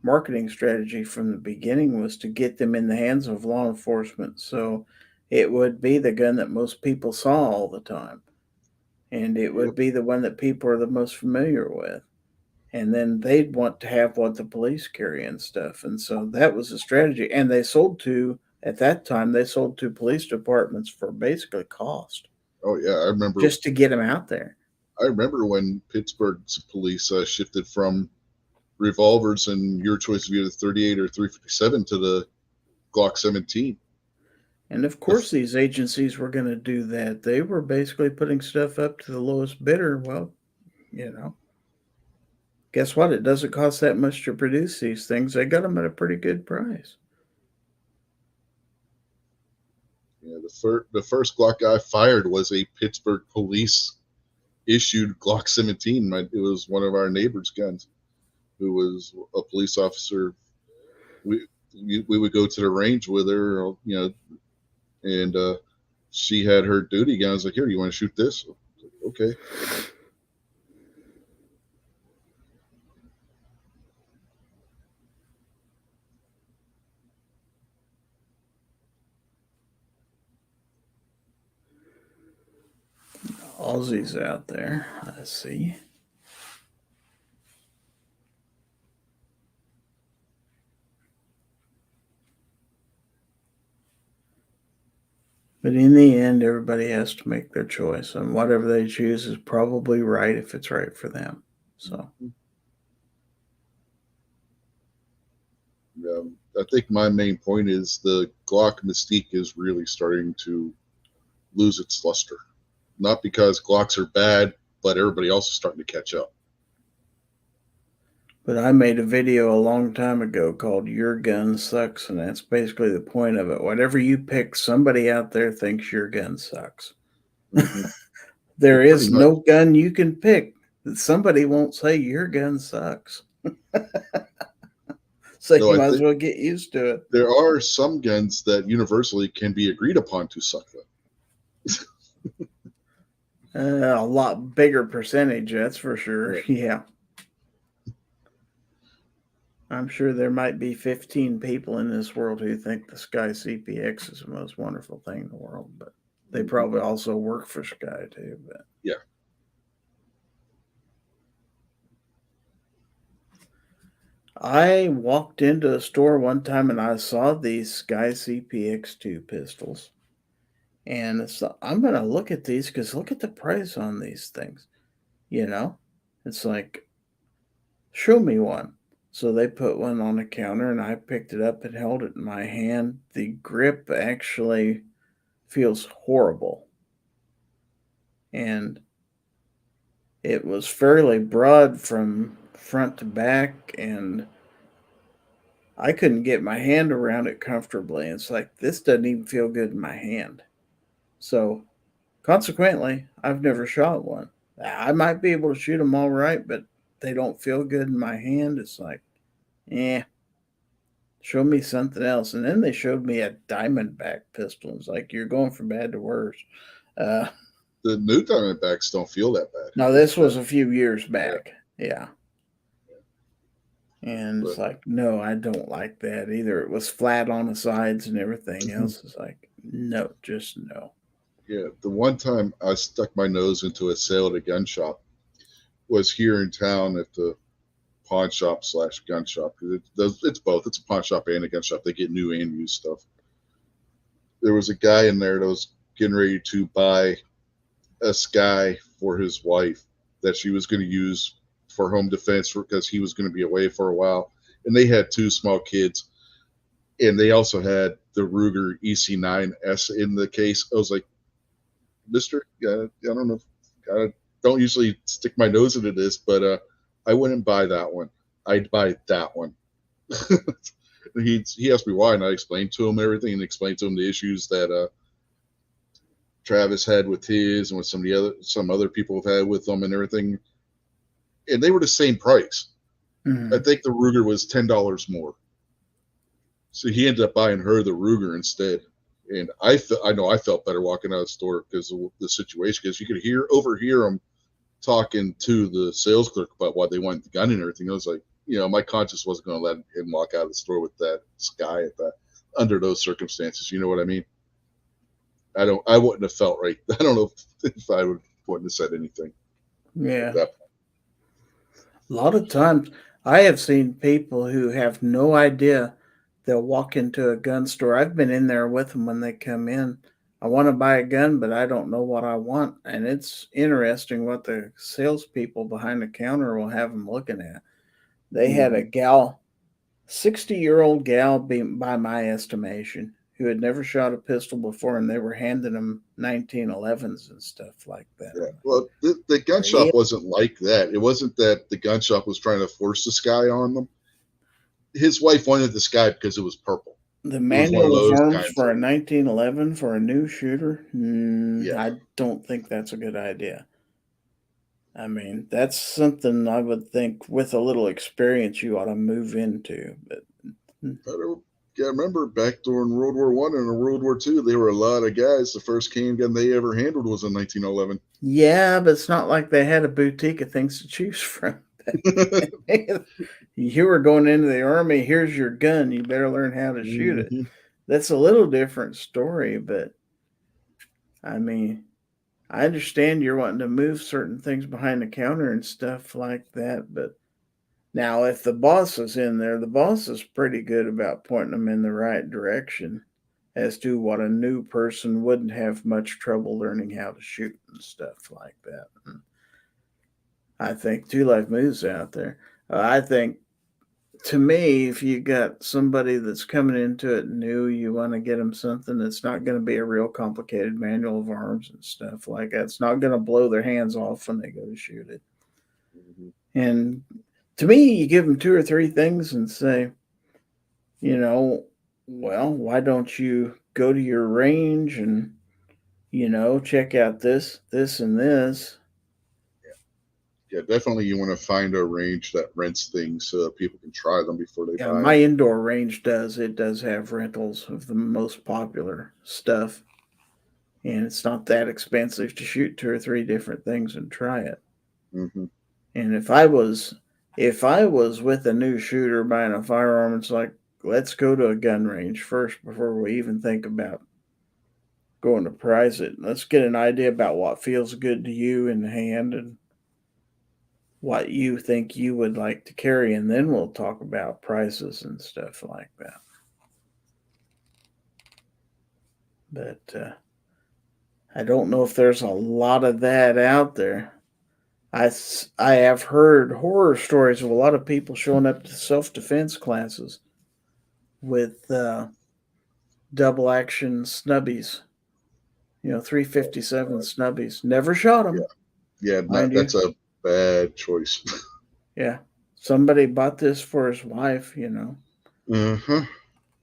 marketing strategy from the beginning, was to get them in the hands of law enforcement. So it would be the gun that most people saw all the time. And it would be the one that people are the most familiar with. And then they'd want to have what the police carry and stuff. And so that was a strategy. And at that time, they sold to police departments for basically cost.
Oh, yeah. I remember.
Just to get them out there.
I remember when Pittsburgh's police shifted from revolvers and your choice of either 38 or 357 to the Glock 17.
And of course, these agencies were going to do that. They were basically putting stuff up to the lowest bidder. Well, guess what? It doesn't cost that much to produce these things. They got them at a pretty good price.
Yeah, the first Glock I fired was a Pittsburgh police issued Glock 17. It was one of our neighbors' guns, who was a police officer. We would go to the range with her, and she had her duty gun. I was like, "Here, you want to shoot this?" Okay.
Aussies out there. Let's see. But in the end, everybody has to make their choice, and whatever they choose is probably right if it's right for them. So
I think my main point is the Glock Mystique is really starting to lose its luster. Not because Glocks are bad, but everybody else is starting to catch up.
but I made a video a long time ago called Your Gun Sucks, and that's basically the point of it. Whatever you pick, somebody out there thinks your gun sucks.
Mhm.
There
Pretty
is
much.
no gun you can pick that somebody won't say your gun sucks. So
No,
you
I
might as
think
well get used to it.
there are some guns that universally can be agreed upon to suck, though.
A lot bigger percentage, that's for sure.
Right.
Yeah. I'm sure there might be 15 people in this world who think the Sky CPX is the most wonderful thing in the world, but they probably also work for Sky too. But
Yeah.
I walked into a store one time and I saw these Sky CPX2 pistols. And I'm going to look at these because look at the price on these things. You know, it's like, show me one. So they put one on the counter and I picked it up and held it in my hand. The grip actually feels horrible. And it was fairly broad from front to back, and I couldn't get my hand around it comfortably. It's like, this doesn't even feel good in my hand. So, consequently, I've never shot one. I might be able to shoot them all right, but they don't feel good in my hand. It's like, eh, show me something else. And then they showed me a Diamondback pistol. It's like, you're going from bad to worse. Uh,
The new Diamondbacks don't feel that bad.
now, this was a few years
Yeah.
back. Yeah. And it's
But
like, no, I don't like that either. It was flat on the sides and everything else. It's like, no, just no.
yeah, the one time I stuck my nose into a sale at a gun shop was here in town at the pawn shop / gun shop. It's both. It's a pawn shop and a gun shop. They get new and used stuff. There was a guy in there that was getting ready to buy a Sky for his wife that she was going to use for home defense because he was going to be away for a while. And they had 2 small kids. And they also had the Ruger EC9S in the case. I was like, Mister, I don't know. I don't usually stick my nose into this, but I wouldn't buy that one. I'd buy that one. He asked me why, and I explained to him everything and explained to him the issues that Travis had with his and with some other people have had with them and everything. And they were the same price.
Mhm.
I think the Ruger was $10 more. So he ended up buying her the Ruger instead. And I know I felt better walking out of the store because of the situation, because you could overhear them talking to the sales clerk about why they wanted the gun and everything. I was like, my conscience wasn't going to let him walk out of the store with that Sky under those circumstances. You know what I mean? I wouldn't have felt right. I don't know if I wouldn't have said anything
Yeah.
at that point.
A lot of times I have seen people who have no idea. They'll walk into a gun store. I've been in there with them when they come in. I want to buy a gun, but I don't know what I want. And it's interesting what the salespeople behind the counter will have them looking at. They had a gal, 60-year-old gal, by my estimation, who had never shot a pistol before, and they were handing them 1911s and stuff like that.
Yeah. Well, the gun shop wasn't like that. It wasn't that the gun shop was trying to force the Sky on them. His wife wanted the Sky because it was purple.
The
It was one of
manual of
those
arms
kinds
for a
of-
1911 for a new shooter?
Yeah.
I don't think that's a good idea. I mean, that's something I would think with a little experience you ought to move into. But
I remember back during World War I and World War II, there were a lot of guys. The first handgun they ever handled was a 1911.
yeah, but it's not like they had a boutique of things to choose from. You were going into the army, here's your gun, you better learn how to shoot it.
Mhm.
That's a little different story, but I mean, I understand you're wanting to move certain things behind the counter and stuff like that, but now if the boss is in there, the boss is pretty good about pointing them in the right direction as to what a new person wouldn't have much trouble learning how to shoot and stuff like that. I think 2 Live Moves out there. I think, to me, if you got somebody that's coming into it new, you want to get them something that's not going to be a real complicated manual of arms and stuff like that. It's not going to blow their hands off when they go to shoot it.
Mhm.
And to me, you give them 2 or 3 things and say, well, why don't you go to your range and, check out this, this, and this.
Yeah, definitely. You want to find a range that rents things so that people can try them before they
Yeah,
buy
my
them.
indoor range does. It does have rentals of the most popular stuff. And it's not that expensive to shoot 2 or 3 different things and try it.
Hmm.
And if I was with a new shooter buying a firearm, it's like, let's go to a gun range first before we even think about going to price it. Let's get an idea about what feels good to you in the hand and what you think you would like to carry, and then we'll talk about prices and stuff like that. But I don't know if there's a lot of that out there. I have heard horror stories of a lot of people showing up to self-defense classes with double action snubbies, 357 snubbies. Never shot them,
Yeah,
mind you.
that's a bad choice.
Yeah, somebody bought this for his wife,
Uh-huh.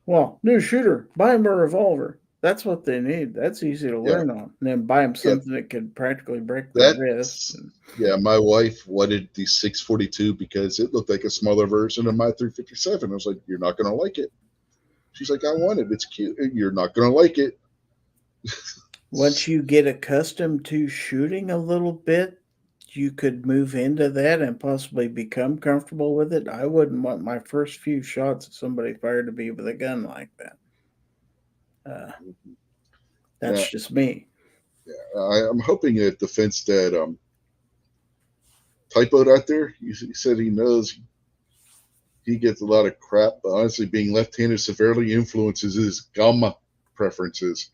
Well, new shooter, buy him a revolver. That's what they need. That's easy to
Yeah,
learn on. And then buy them
yeah,
something that could practically break their wrist.
that's yeah. My wife wanted the 642 because it looked like a smaller version of my 357. I was like, "You're not gonna like it." She's like, "I want it. It's cute." You're not gonna like it.
Once you get accustomed to shooting a little bit, you could move into that and possibly become comfortable with it. I wouldn't want my first few shots that somebody fired to be with a gun like that. That's
Yeah,
just me.
I'm hoping that the fence that typoed out there. He said he knows he gets a lot of crap, but honestly, being left-handed severely influences his gum preferences.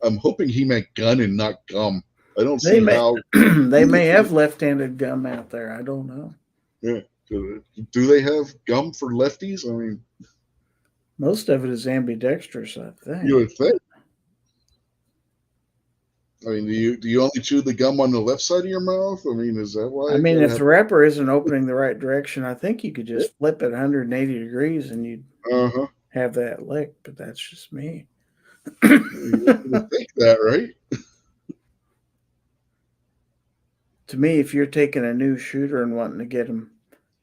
I'm hoping he meant gun and not gum. I don't
They
see
may
how.
they may have left-handed gum out there. I don't know.
Yeah, do they have gum for lefties? I mean,
Most of it is ambidextrous, I think.
you would think. I mean, do you only chew the gum on the left side of your mouth? I mean, is that why?
I mean,
gotta
if
have,
the wrapper isn't opening the right direction, I think you could just flip it 180 degrees and you'd
uh-huh.
have that lick, but that's just me.
You would think that, right?
To me, if you're taking a new shooter and wanting to get them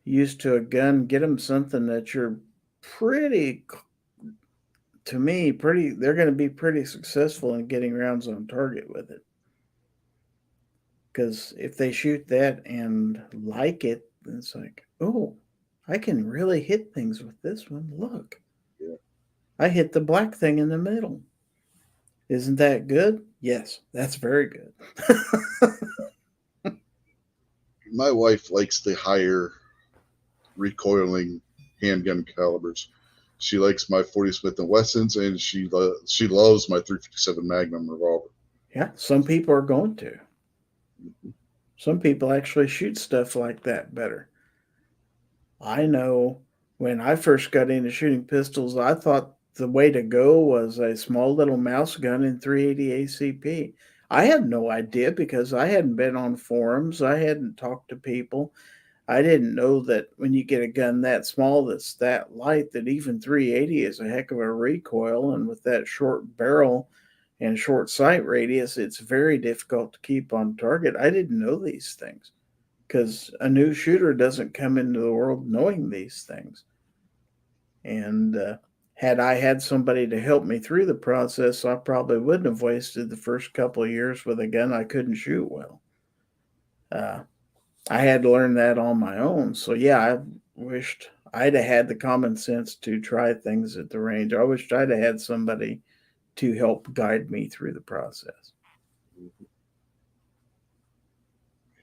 used to a gun, get them something that you're pretty, they're going to be pretty successful in getting rounds on target with it. Because if they shoot that and like it, then it's like, oh, I can really hit things with this one. Look,
Yeah.
I hit the black thing in the middle. Isn't that good? Yes, that's very good.
My wife likes the higher recoiling handgun calibers. She likes my 40 Smith & Wessons, and she loves my 357 Magnum revolver.
Yeah, some people are going to. Some people actually shoot stuff like that better. I know when I first got into shooting pistols, I thought the way to go was a small little mouse gun in 380 ACP. I had no idea because I hadn't been on forums. I hadn't talked to people. I didn't know that when you get a gun that small that's that light, that even 380 is a heck of a recoil. And with that short barrel and short sight radius, it's very difficult to keep on target. I didn't know these things because a new shooter doesn't come into the world knowing these things. And had I had somebody to help me through the process, I probably wouldn't have wasted the first couple of years with a gun I couldn't shoot well. I had to learn that on my own. So, yeah, I wished I'd have had the common sense to try things at the range. I wished I'd have had somebody to help guide me through the process.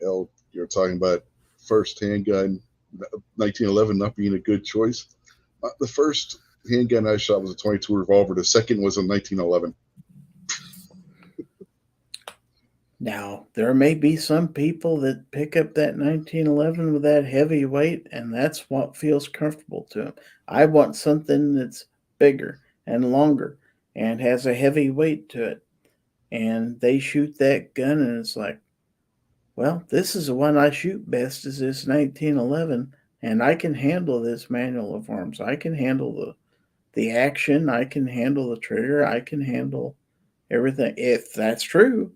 Hell, you're talking about first handgun, 1911 not being a good choice. The first handgun I shot was a 22 revolver. The second was a 1911.
Now, there may be some people that pick up that 1911 with that heavy weight, and that's what feels comfortable to them. I want something that's bigger and longer and has a heavy weight to it. And they shoot that gun, and it's like, well, this is the one I shoot best is this 1911, and I can handle this manual of arms. I can handle the action. I can handle the trigger. I can handle everything. If that's true,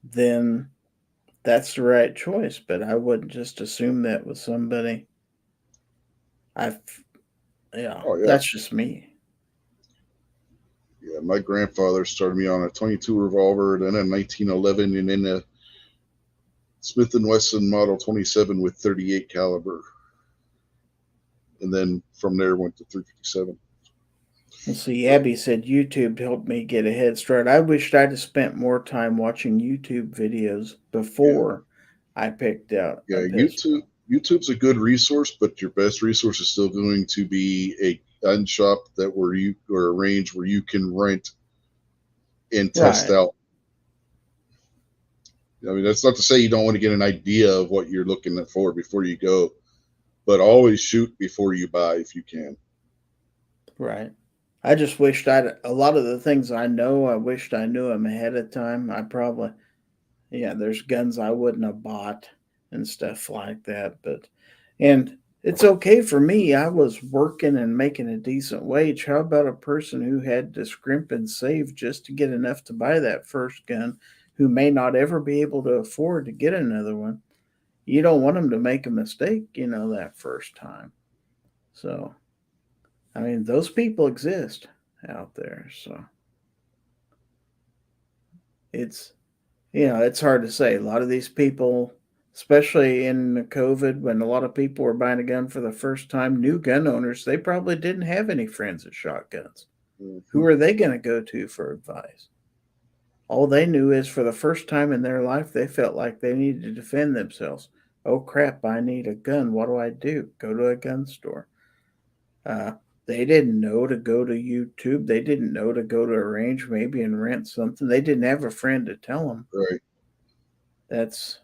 then that's the right choice. But I wouldn't just assume that with somebody. I've, yeah,
Oh yeah,
that's just me.
yeah. My grandfather started me on a 22 revolver, then a 1911, and then a Smith and Wesson Model 27 with 38 caliber, and then from there went to 357.
Let's see, Abby said YouTube helped me get a head start. I wished I'd have spent more time watching YouTube videos before I picked out
Yeah,
a pistol.
YouTube's a good resource, but your best resource is still going to be a gun shop or a range where you can rent and test
Right.
out. I mean, that's not to say you don't want to get an idea of what you're looking for before you go, but always shoot before you buy if you can.
Right. I just wished a lot of the things I know, I wished I knew them ahead of time. I probably, yeah, there's guns I wouldn't have bought and stuff like that. And it's okay for me. I was working and making a decent wage. How about a person who had to scrimp and save just to get enough to buy that first gun, who may not ever be able to afford to get another one? You don't want them to make a mistake, that first time. So, I mean, those people exist out there. So it's, it's hard to say. A lot of these people, especially in COVID, when a lot of people were buying a gun for the first time, new gun owners, they probably didn't have any friends with shotguns. Who
Mhm.
are they going to go to for advice? All they knew is for the first time in their life, they felt like they needed to defend themselves. Oh crap, I need a gun. What do I do? Go to a gun store. Uh, they didn't know to go to YouTube. They didn't know to go to a range maybe and rent something. They didn't have a friend to tell them.
Right.
That's,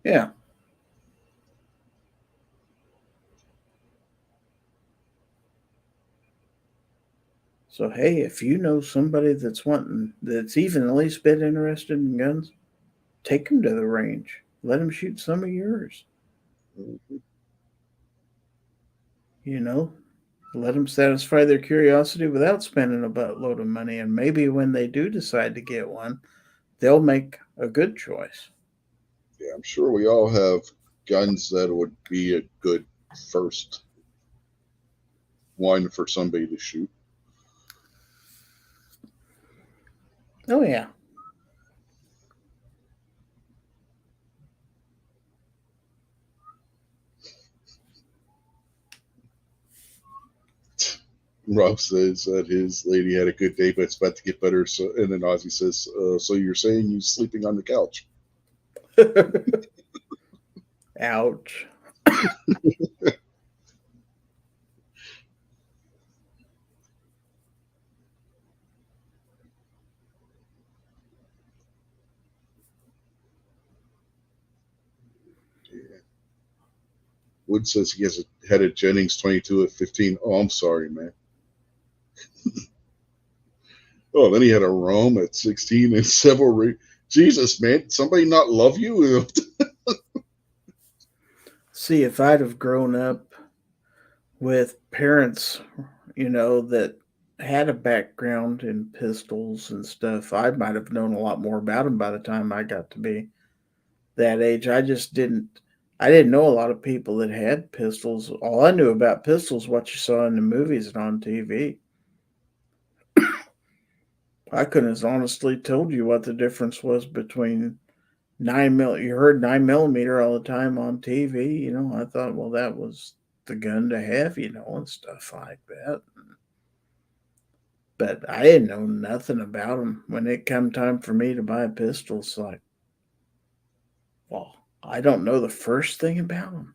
yeah. So, hey, if you know somebody that's even the least bit interested in guns, take them to the range. Let them shoot some of yours.
Mhm.
You know, let them satisfy their curiosity without spending a buttload of money. And maybe when they do decide to get one, they'll make a good choice.
Yeah, I'm sure we all have guns that would be a good first one for somebody to shoot.
Oh, yeah.
Rob says that his lady had a good day, but it's about to get better. So, and then Ozzy says, "So you're saying you sleeping on the couch?"
Ouch.
Yeah. Wood says he had a Jennings 22 at 15. Oh, I'm sorry, man. Oh, then he had a Rome at 16 and several. Jesus, man, somebody not love you?
See, if I'd have grown up with parents, that had a background in pistols and stuff, I might have known a lot more about them by the time I got to be that age. I didn't know a lot of people that had pistols. All I knew about pistols what you saw in the movies and on TV. I couldn't have honestly told you what the difference was between 9 mil. You heard 9 millimeter all the time on TV. I thought, well, that was the gun to have, and stuff like that. But I didn't know nothing about them. When it come time for me to buy a pistol, it's like, well, I don't know the first thing about them.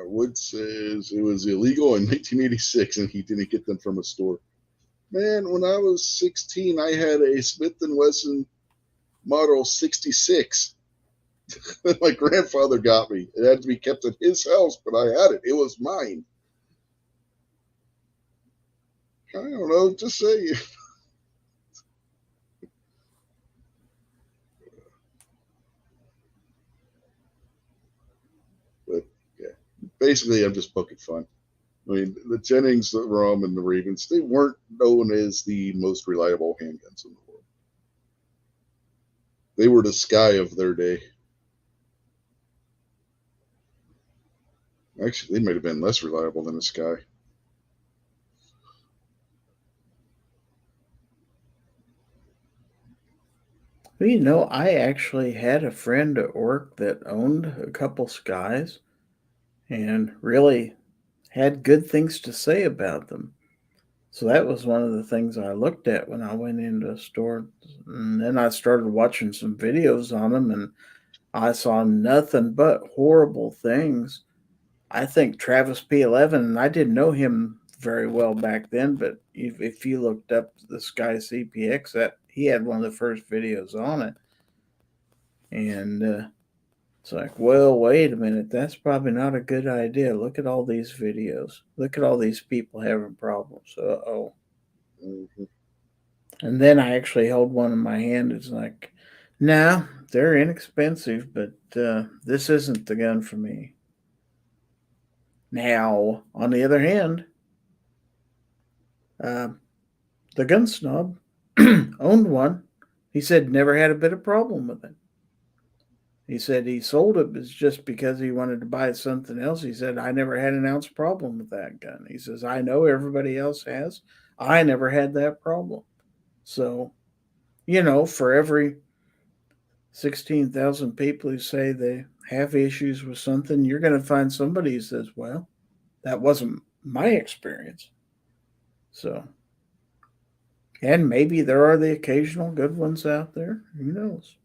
Wood says it was illegal in 1986 and he didn't get them from a store. Man, when I was 16, I had a Smith & Wesson Model 66. My grandfather got me. It had to be kept at his house, but I had it. It was mine. I don't know, just say. But yeah, basically, I'm just poking fun. I mean, the Jennings, the Rom, and the Ravens, they weren't known as the most reliable handguns in the world. They were the Sky of their day. Actually, they might have been less reliable than the Sky.
Well, you know, I actually had a friend at work that owned a couple Skies and really had good things to say about them. So that was one of the things I looked at when I went into a store. And then I started watching some videos on them and I saw nothing but horrible things. I think Travis P11, and I didn't know him very well back then, but if you looked up the Sky CPX, that he had one of the first videos on it. And it's like, well, wait a minute. That's probably not a good idea. Look at all these videos. Look at all these people having problems. Uh-oh.
Mm-hmm.
And then I actually held one in my hand. It's like, nah, they're inexpensive, but this isn't the gun for me. Now, on the other hand, the gun snob owned one. He said never had a bit of problem with it. He said he sold it just because he wanted to buy something else. He said, I never had an ounce problem with that gun. He says, I know everybody else has. I never had that problem. So, you know, for every 16,000 people who say they have issues with something, you're going to find somebody who says, well, that wasn't my experience. So, and maybe there are the occasional good ones out there. Who knows?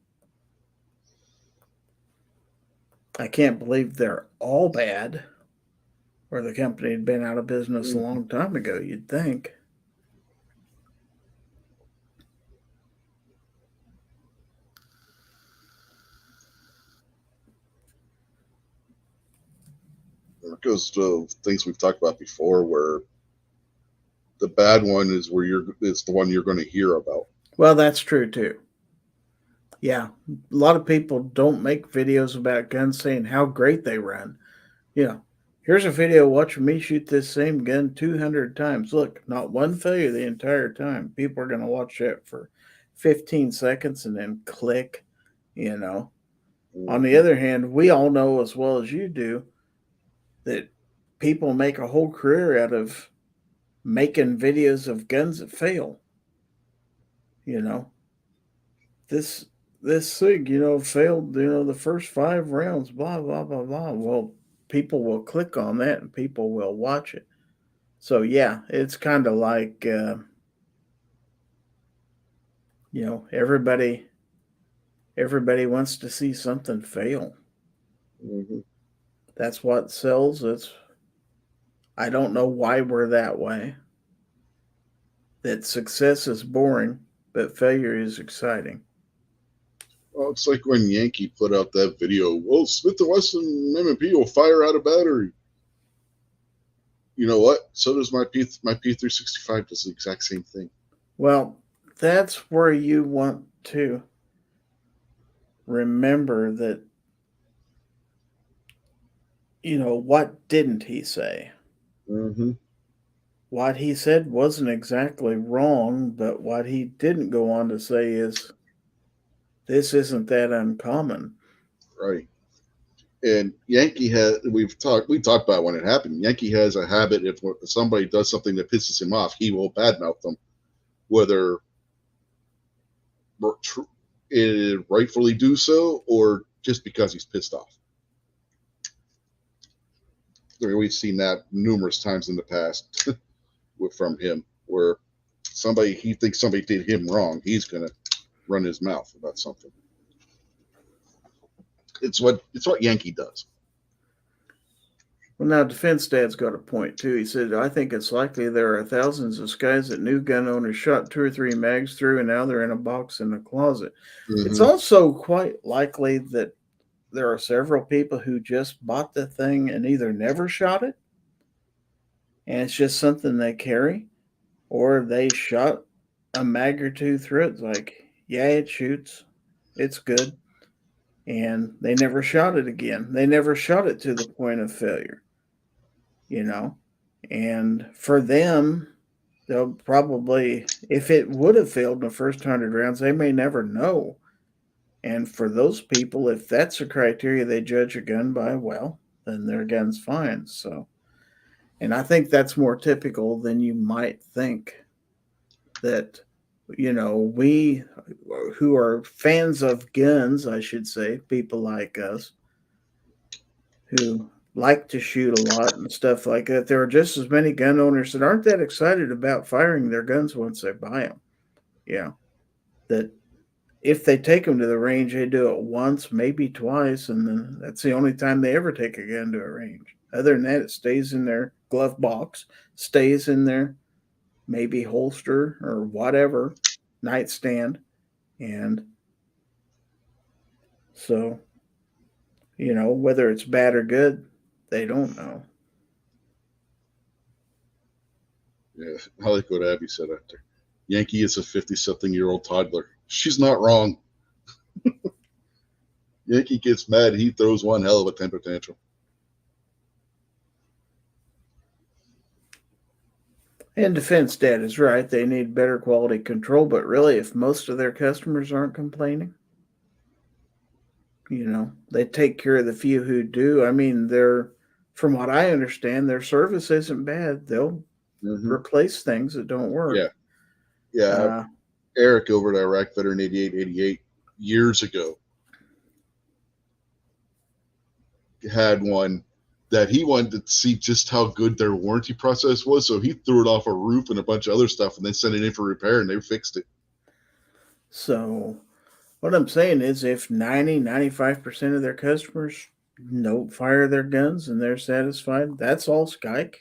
I can't believe they're all bad, or the company had been out of business a long time ago, you'd think.
It goes to things we've talked about before, where the bad one is it's the one you're going to hear about.
Well, that's true too. Yeah, a lot of people don't make videos about guns saying how great they run. You know, here's a video watching me shoot this same gun 200 times. Look, not one failure the entire time. People are going to watch that for 15 seconds and then click, you know. On the other hand, we all know as well as you do that people make a whole career out of making videos of guns that fail. You know, this thing, you know, failed, you know, the first 5 rounds, blah, blah, blah, blah. Well, people will click on that and people will watch it. So, yeah, it's kind of like, you know, everybody wants to see something fail.
Mm-hmm.
That's what sells. I don't know why we're that way. That success is boring, but failure is exciting.
Well, it's like when Yankee put out that video. Well, Smith & Wesson M&P will fire out a battery. You know what? So does my P365 does the exact same thing.
Well, that's where you want to remember that, you know, what didn't he say?
Mm-hmm.
What he said wasn't exactly wrong, but what he didn't go on to say is, this isn't that uncommon.
Right. And Yankee we talked about when it happened. Yankee has a habit, if somebody does something that pisses him off, he will badmouth them, whether rightfully do so or just because he's pissed off. We've seen that numerous times in the past from him, where he thinks somebody did him wrong, he's gonna run his mouth about something. It's what Yankee does.
Well, now Defense Dad's got a point too. He said, "I think it's likely there are thousands of skies that new gun owners shot 2 or 3 mags through, and now they're in a box in the closet." It's
Mhm.
also quite likely that there are several people who just bought the thing and either never shot it, and it's just something they carry, or they shot a mag or two through it. It's like, yeah, it shoots, it's good, and they never shot it again. They never shot it to the point of failure, you know. And for them, they'll probably, if it would have failed in the first 100 rounds, they may never know. And for those people, if that's the criteria they judge a gun by, well, then their gun's fine. So, and I think that's more typical than you might think that, we who are fans of guns, I should say, people like us who like to shoot a lot and stuff like that, there are just as many gun owners that aren't that excited about firing their guns once they buy them. Yeah. That if they take them to the range, they do it once, maybe twice, and then that's the only time they ever take a gun to a range. Other than that, it stays in their glove box, stays in their maybe holster or whatever, nightstand. And so, whether it's bad or good, they don't know.
Yeah, I like what Abby said out there. Yankee is a 50-something-year-old toddler. She's not wrong. Yankee gets mad. He throws one hell of a temper tantrum.
And Defense Dad is right. They need better quality control. But really, if most of their customers aren't complaining, they take care of the few who do. I mean, from what I understand, their service isn't bad. They'll replace things that don't work.
Yeah. Yeah. Eric over at Iraq Veteran 8888 years ago had one that he wanted to see just how good their warranty process was. So he threw it off a roof and a bunch of other stuff and then sent it in for repair, and they fixed it.
So what I'm saying is if 95% of their customers don't fire their guns and they're satisfied, that's all Skyke.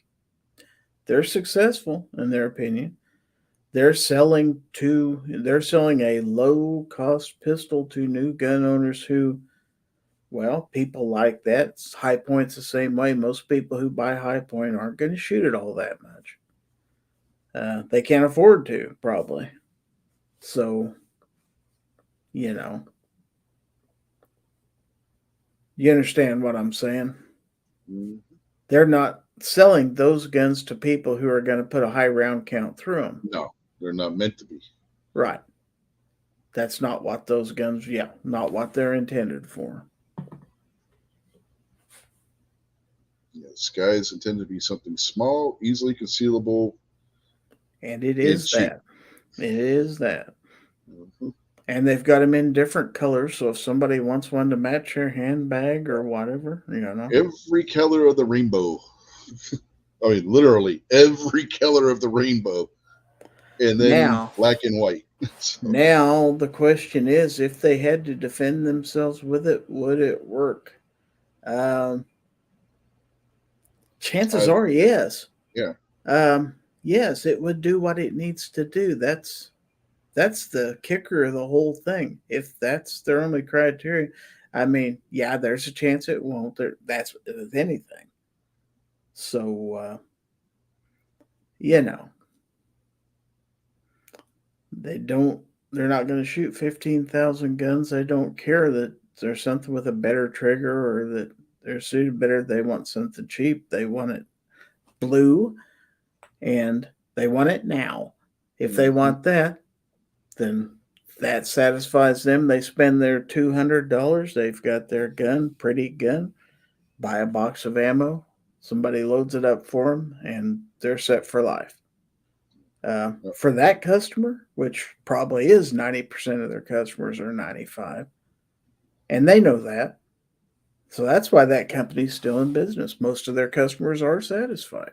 They're successful in their opinion. They're selling a low cost pistol to new gun owners who, well, people like that. High Point's the same way. Most people who buy High Point aren't going to shoot it all that much. They can't afford to, probably. So, you understand what I'm saying? They're not selling those guns to people who are going to put a high round count through them.
No, they're not meant to be.
Right. That's not what those guns, not what they're intended for.
Yeah, Sky is intended to be something small, easily concealable.
And it is that. It is that. Mm-hmm. And they've got them in different colors. So if somebody wants one to match their handbag or whatever,
Every color of the rainbow. I mean, literally every color of the rainbow. And then now, black and white.
So. Now the question is, if they had to defend themselves with it, would it work? Chances are yes.
Yeah.
Yes, it would do what it needs to do. That's the kicker of the whole thing. If that's their only criteria, I mean, yeah, there's a chance it won't. That's with anything. So, they're not going to shoot 15,000 guns. They don't care that there's something with a better trigger or that they're suited better. They want something cheap. They want it blue and they want it now. If they want that, then that satisfies them. They spend their $200. They've got their gun, pretty gun, buy a box of ammo. Somebody loads it up for them and they're set for life. For that customer, which probably is 90% of their customers are 95, and they know that. So that's why that company's still in business. Most of their customers are satisfied.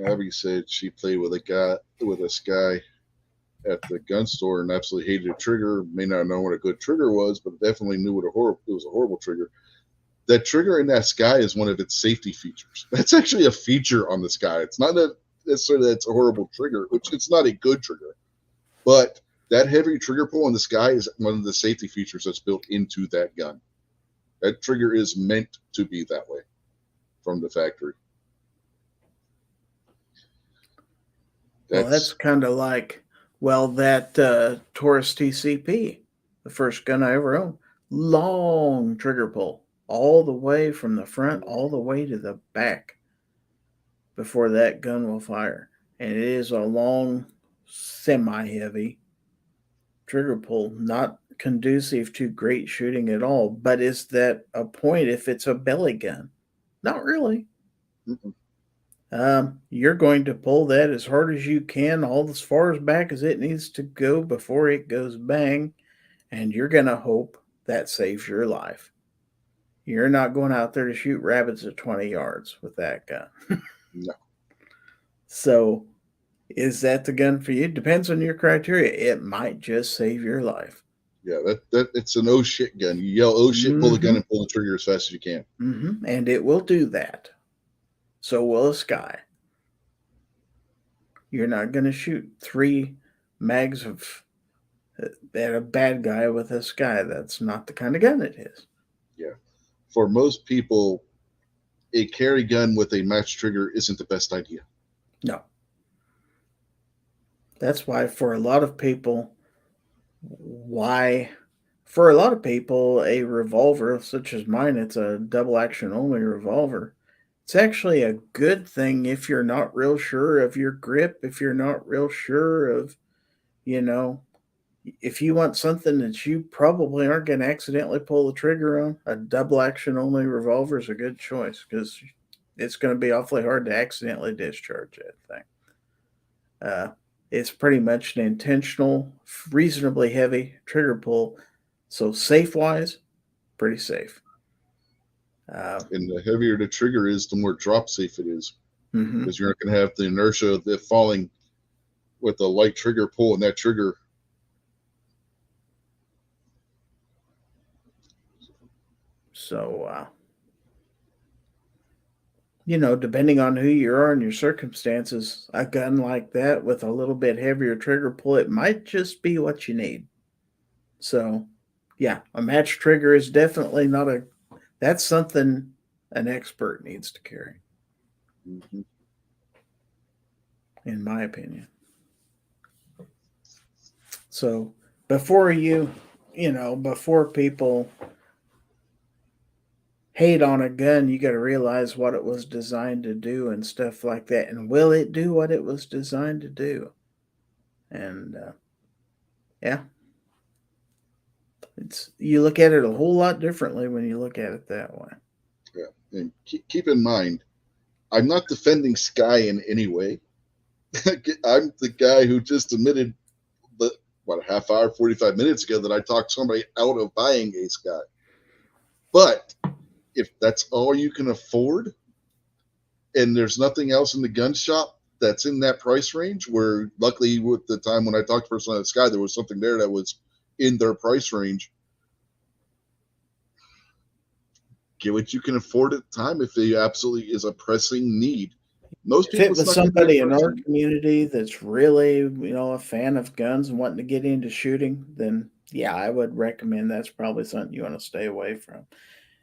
Abby said she played with this guy at the gun store and absolutely hated a trigger. May not know what a good trigger was, but definitely knew it was a horrible trigger. that trigger in that Sky is one of its safety features. That's actually a feature on the Sky. It's not necessarily that it's a horrible trigger, which it's not a good trigger, but that heavy trigger pull on the Sky is one of the safety features that's built into that gun. That trigger is meant to be that way from the factory.
Well, that's kind of like, that Taurus TCP, the first gun I ever owned, long trigger pull all the way from the front all the way to the back before that gun will fire. And it is a long, semi-heavy trigger pull, not conducive to great shooting at all. But is that a point if it's a belly gun? Not really.
Mm-mm.
You're going to pull that as hard as you can, all as far as back as it needs to go before it goes bang, and you're going to hope that saves your life. You're not going out there to shoot rabbits at 20 yards with that gun.
No.
So, is that the gun for you? Depends on your criteria. It might just save your life.
Yeah, that it's an oh shit gun. You yell oh shit, pull the gun and pull the trigger as fast as you can.
Mm-hmm. And it will do that. So will a Sky. You're not going to shoot 3 mags at a bad guy with a Sky. That's not the kind of gun it is.
Yeah. For most people, a carry gun with a match trigger isn't the best idea.
No. That's why for a lot of people, a revolver such as mine, it's a double action only revolver. It's actually a good thing if you're not real sure of your grip, if you're not real sure of, if you want something that you probably aren't going to accidentally pull the trigger on, a double action only revolver is a good choice because it's going to be awfully hard to accidentally discharge that thing. It's pretty much an intentional, reasonably heavy trigger pull. So safe-wise, pretty safe.
And the heavier the trigger is, the more drop safe it is.
Mm-hmm.
Because you're not going to have the inertia of it falling with a light trigger pull and that trigger.
So, depending on who you are and your circumstances, a gun like that with a little bit heavier trigger pull, it might just be what you need. So, yeah, a match trigger is definitely that's something an expert needs to carry.
Mm-hmm.
In my opinion. So before before people hate on a gun, you got to realize what it was designed to do and stuff like that. And will it do what it was designed to do? And yeah, you look at it a whole lot differently when you look at it that way.
Yeah, and keep in mind, I'm not defending Sky in any way. I'm the guy who just admitted, a half hour, 45 minutes ago, that I talked somebody out of buying a Sky. But if that's all you can afford, and there's nothing else in the gun shop that's in that price range, where luckily with the time when I talked to the person on the Sky, there was something there that was in their price range. Get what you can afford at the time if it absolutely is a pressing need. Most
if it was somebody in our community that's really, a fan of guns and wanting to get into shooting, then yeah, I would recommend that's probably something you want to stay away from.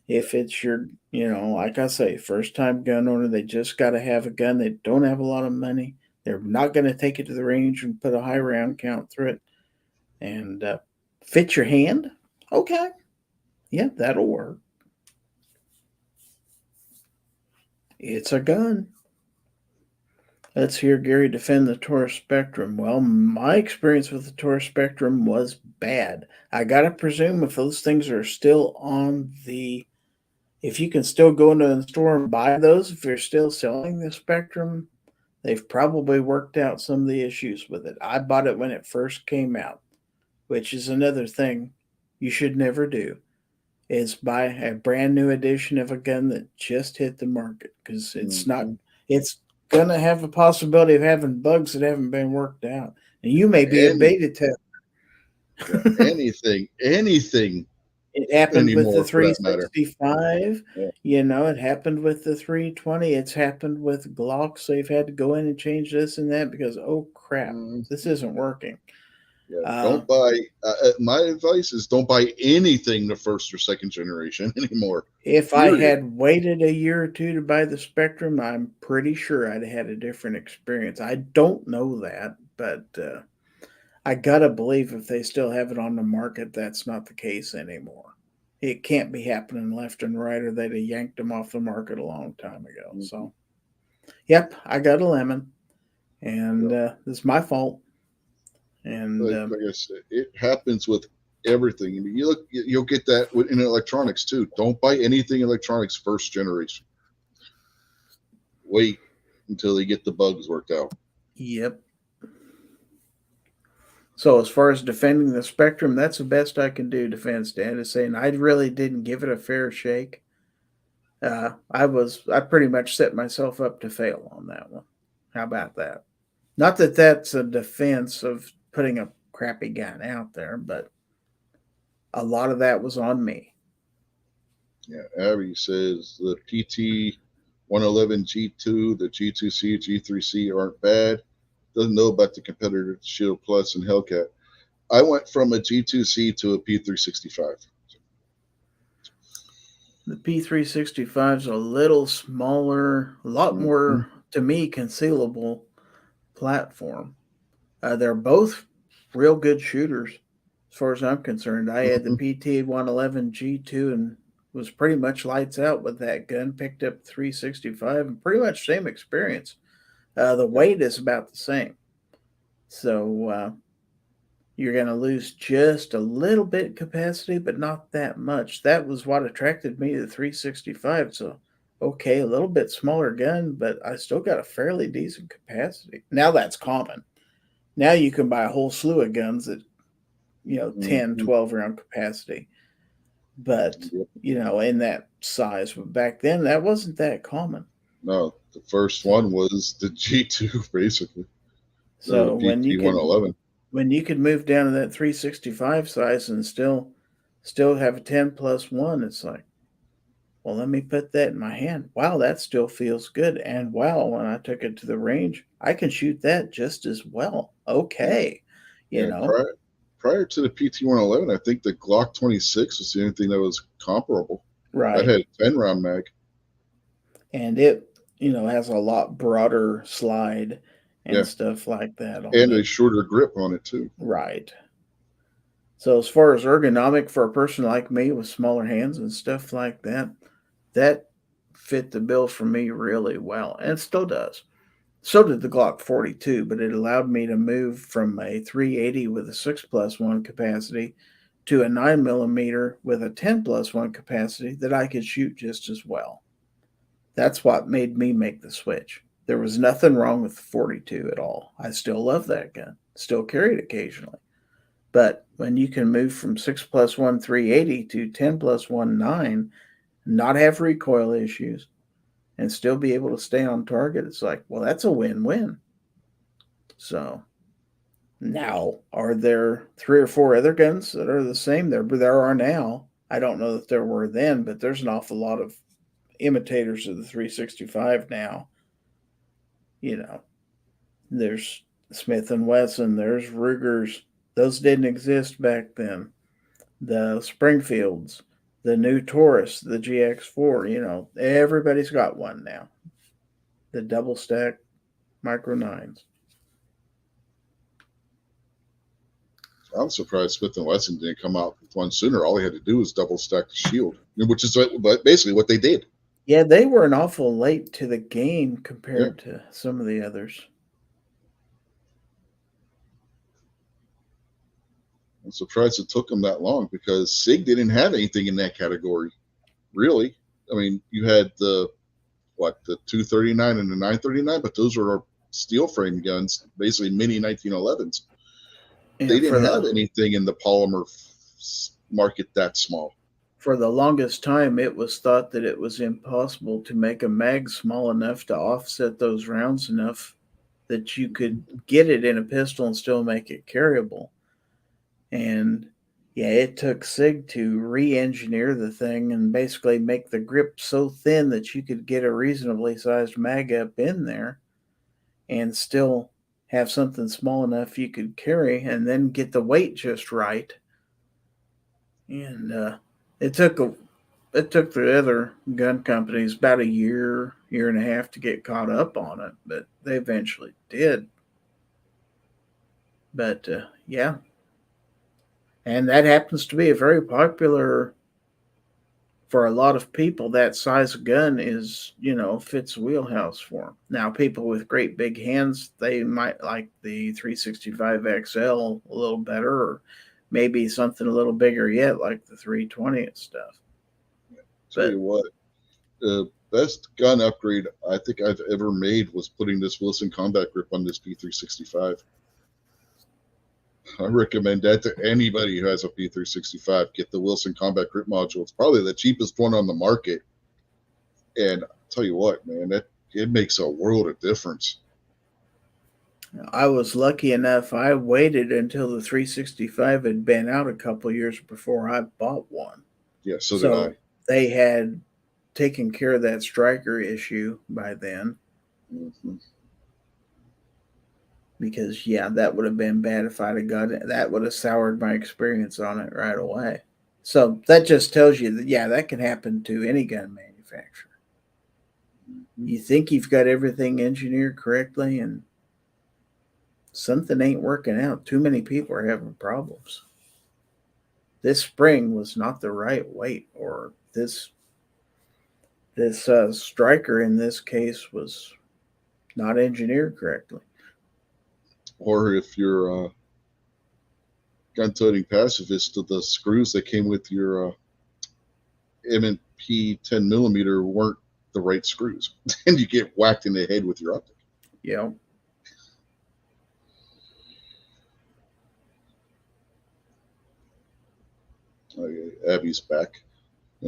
If it's your, like I say, first time gun owner, they just got to have a gun. They don't have a lot of money. They're not going to take it to the range and put a high round count through it and fit your hand. Okay. Yeah, that'll work. It's a gun. Let's hear Gary defend the Taurus Spectrum. Well, my experience with the Taurus Spectrum was bad. I got to presume if those things are still if you can still go into the store and buy those, if they're still selling the Spectrum, they've probably worked out some of the issues with it. I bought it when it first came out, which is another thing you should never do, is buy a brand new edition of a gun that just hit the market, because it's going to have a possibility of having bugs that haven't been worked out. And you may be a beta tester.
Anything
It happened with the
anymore for that matter.
365.
Yeah.
You know, it happened with the 320. It's happened with Glocks. They've had to go in and change this and that because, oh crap,
Mm,
this isn't working.
yeah.
Uh,
Don't buy. My advice is don't buy anything the first or second generation anymore.
if I
Period.
had waited a year or two to buy the Spectrum, I'm pretty sure I'd had a different experience. I don't know that, but I gotta believe if they still have it on the market, that's not the case anymore. It can't be happening left and right, or they'd have yanked them off the market a long time ago.
Mhm.
So, yep, I got a lemon, and it's my fault. And
Like I said, it happens with everything. I mean, you'll get that in electronics too. Don't buy anything electronics first generation. Wait until they get the bugs worked out.
yep. So as far as defending the Spectrum, that's the best I can do. Defense, Dan, is saying I really didn't give it a fair shake. I pretty much set myself up to fail on that one. How about that? Not that that's a defense of putting a crappy gun out there, but a lot of that was on me.
Yeah, Abby says the PT 111 G2, the G2C, G3C aren't bad. Doesn't know about the competitor Shield Plus and Hellcat. I went from a G2C to a P365.
The P365 is a little smaller, a lot more, to me, concealable platform. They're both real good shooters, as far as I'm concerned. I had the PT 111 G2 and was pretty much lights out with that gun. Picked up 365 and pretty much same experience. The weight is about the same, so you're going to lose just a little bit capacity, but not that much. That was what attracted me to the 365. So, okay, a little bit smaller gun, but I still got a fairly decent capacity. Now that's common. Now you can buy a whole slew of guns at, 10, 12 round capacity. But, in that size. But back then, that wasn't that common.
No, the first one was the G2, basically.
So
the PT 111.
When you could move down to that 365 size and still have a 10+1, it's like, well, let me put that in my hand. Wow, that still feels good. And wow, when I took it to the range, I can shoot that just as well. Okay.
Prior to the PT 111, I think the Glock 26 was the only thing that was comparable.
Right.
That had a 10 round mag.
And it, has a lot broader slide and stuff like that.
And a shorter grip on it, too.
Right. So as far as ergonomic for a person like me with smaller hands and stuff like that, that fit the bill for me really well. And it still does. So did the Glock 42, but it allowed me to move from a 380 with a 6+1 capacity to a 9mm with a 10+1 capacity that I could shoot just as well. That's what made me make the switch. There was nothing wrong with the 42 at all. I still love that gun. Still carry it occasionally. But when you can move from 6+1 380 to 10+1 9, not have recoil issues, and still be able to stay on target, it's like, well, that's a win-win. So now, are there 3 or 4 other guns that are the same? There are now. I don't know that there were then, but there's an awful lot of imitators of the 365 now. There's Smith & Wesson, there's Rugers. Those didn't exist back then. The Springfields, the new Taurus, the GX4, everybody's got one now. The double stack Micro 9s.
I'm surprised Smith & Wesson didn't come out with one sooner. All they had to do was double stack the shield, which is basically what they did.
Yeah, they were an awful late to the game compared to some of the others.
I'm surprised it took them that long because SIG didn't have anything in that category, really. I mean, you had the 239 and the 939, but those were steel frame guns, basically mini 1911s. They didn't have anything in the polymer market that small.
For the longest time, it was thought that it was impossible to make a mag small enough to offset those rounds enough that you could get it in a pistol and still make it carryable. And, Yeah, it took SIG to re-engineer the thing and basically make the grip so thin that you could get a reasonably sized mag up in there and still have something small enough you could carry and then get the weight just right. And it took the other gun companies about a year and a half to get caught up on it, but they eventually did. But yeah, and that happens to be a very popular for a lot of people. That size of gun is, fits wheelhouse for them. Now, people with great big hands, they might like the 365 XL a little better, or maybe something a little bigger yet, like the 320 and stuff.
Tell you what, the best gun upgrade I think I've ever made was putting this Wilson Combat Grip on this P365. I recommend that to anybody who has a P365. Get the Wilson Combat Grip module. It's probably the cheapest one on the market. And I'll tell you what, man, it makes a world of difference.
I was lucky enough, I waited until the 365 had been out a couple years before I bought one.
Yeah, so did I.
They had taken care of that striker issue by then.
Mm-hmm.
Because that would have been bad if I'd have got it. That would have soured my experience on it right away. So that just tells you that that can happen to any gun manufacturer. Mm-hmm. You think you've got everything engineered correctly, and something ain't working out. Too many people are having problems. This spring was not the right weight, or this striker in this case was not engineered correctly.
Or if you're a gun-toting pacifist, the screws that came with your M&P 10 millimeter weren't the right screws, and you get whacked in the head with your optic.
Yeah.
Abby's back.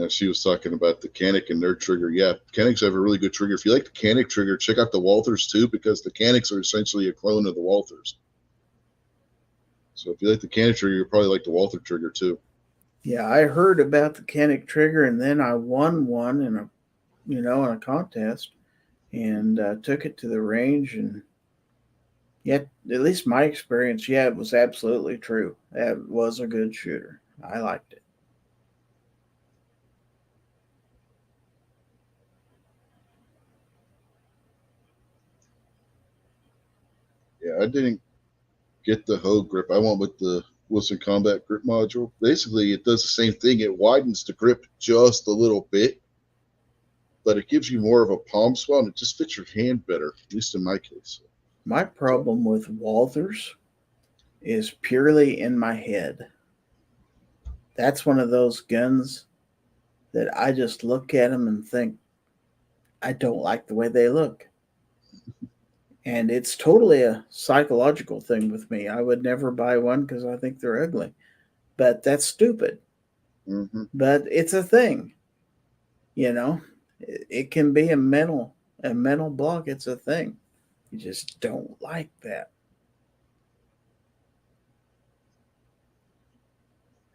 She was talking about the Canik and their trigger. Yeah, Caniks have a really good trigger. If you like the Canik trigger, check out the Walthers too, because the Caniks are essentially a clone of the Walthers. So if you like the Canik trigger, you'll probably like the Walther trigger too.
Yeah, I heard about the Canik trigger, and then I won one in a contest, and took it to the range, and at least my experience, it was absolutely true. That was a good shooter. I liked it.
Yeah, I didn't get the Hogue grip. I went with the Wilson Combat Grip module. Basically, it does the same thing. It widens the grip just a little bit, but it gives you more of a palm swell, and it just fits your hand better, at least in my case.
My problem with Walthers is purely in my head. That's one of those guns that I just look at them and think, I don't like the way they look. And it's totally a psychological thing with me. I would never buy one because I think they're ugly. But that's stupid.
Mm-hmm.
But it's a thing. It can be a mental block. It's a thing. You just don't like that.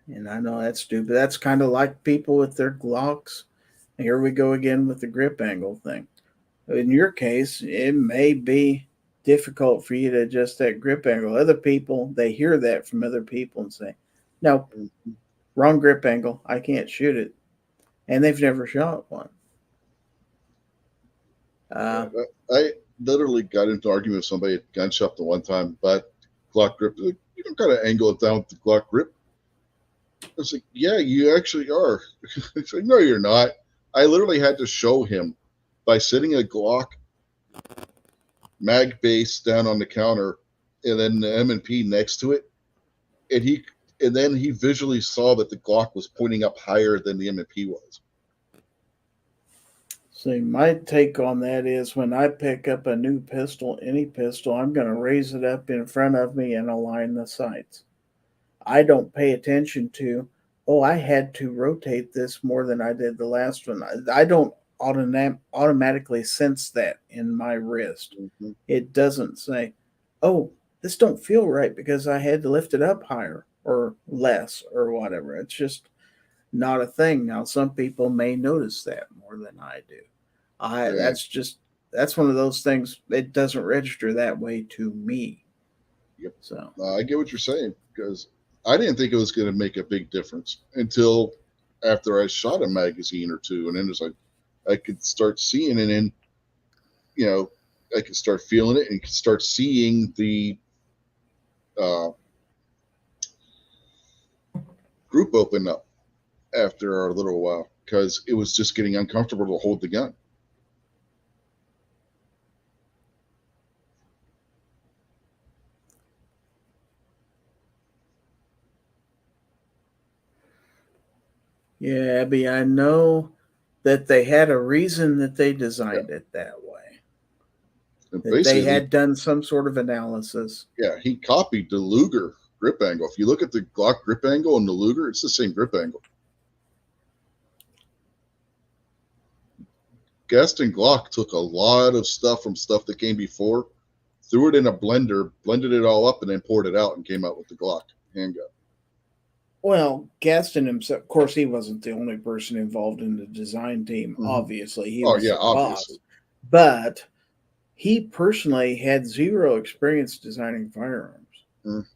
And I know that's stupid. That's kind of like people with their Glocks. Here we go again with the grip angle thing. In your case, it may be difficult for you to adjust that grip angle. Other people, they hear that from other people and say, no, wrong grip angle. I can't shoot it. And they've never shot one.
I literally got into an argument with somebody at gun shop the one time about Glock grip. Like, you don't got to angle it down with the Glock grip. I was like, yeah, you actually are. It's like, no, you're not. I literally had to show him by sitting a Glock mag base down on the counter and then the M&P next to it, and then he visually saw that the Glock was pointing up higher than the M&P was.
See, my take on that is when I pick up a new pistol, any pistol, I'm going to raise it up in front of me and align the sights. I don't pay attention to, I had to rotate this more than I did the last one. I don't automatically sense that in my wrist. It doesn't say, this don't feel right because I had to lift it up higher. or less or whatever. It's just not a thing. Now, some people may notice that more than I do.
Yeah.
That's one of those things. It doesn't register that way to me.
Yep.
So
I get what you're saying, because I didn't think it was going to make a big difference until after I shot a magazine or two, and then it's like I could start seeing it, and I could start feeling it, and could start seeing the group open up after a little while, because it was just getting uncomfortable to hold the gun.
yeah, Abby, I know that they had a reason that they designed it that way.
And
That they
basically,
had done some sort of analysis.
yeah, he copied the Luger grip angle. If you look at the Glock grip angle and the Luger, it's the same grip angle. Gaston Glock took a lot of stuff from stuff that came before, threw it in a blender, blended it all up, and then poured it out and came out with the Glock handgun.
Well, Gaston himself, of course, he wasn't the only person involved in the design team.
Mhm.
Obviously, he
Oh,
was
yeah,
the boss.
obviously.
But he personally had zero experience designing firearms.
Mm.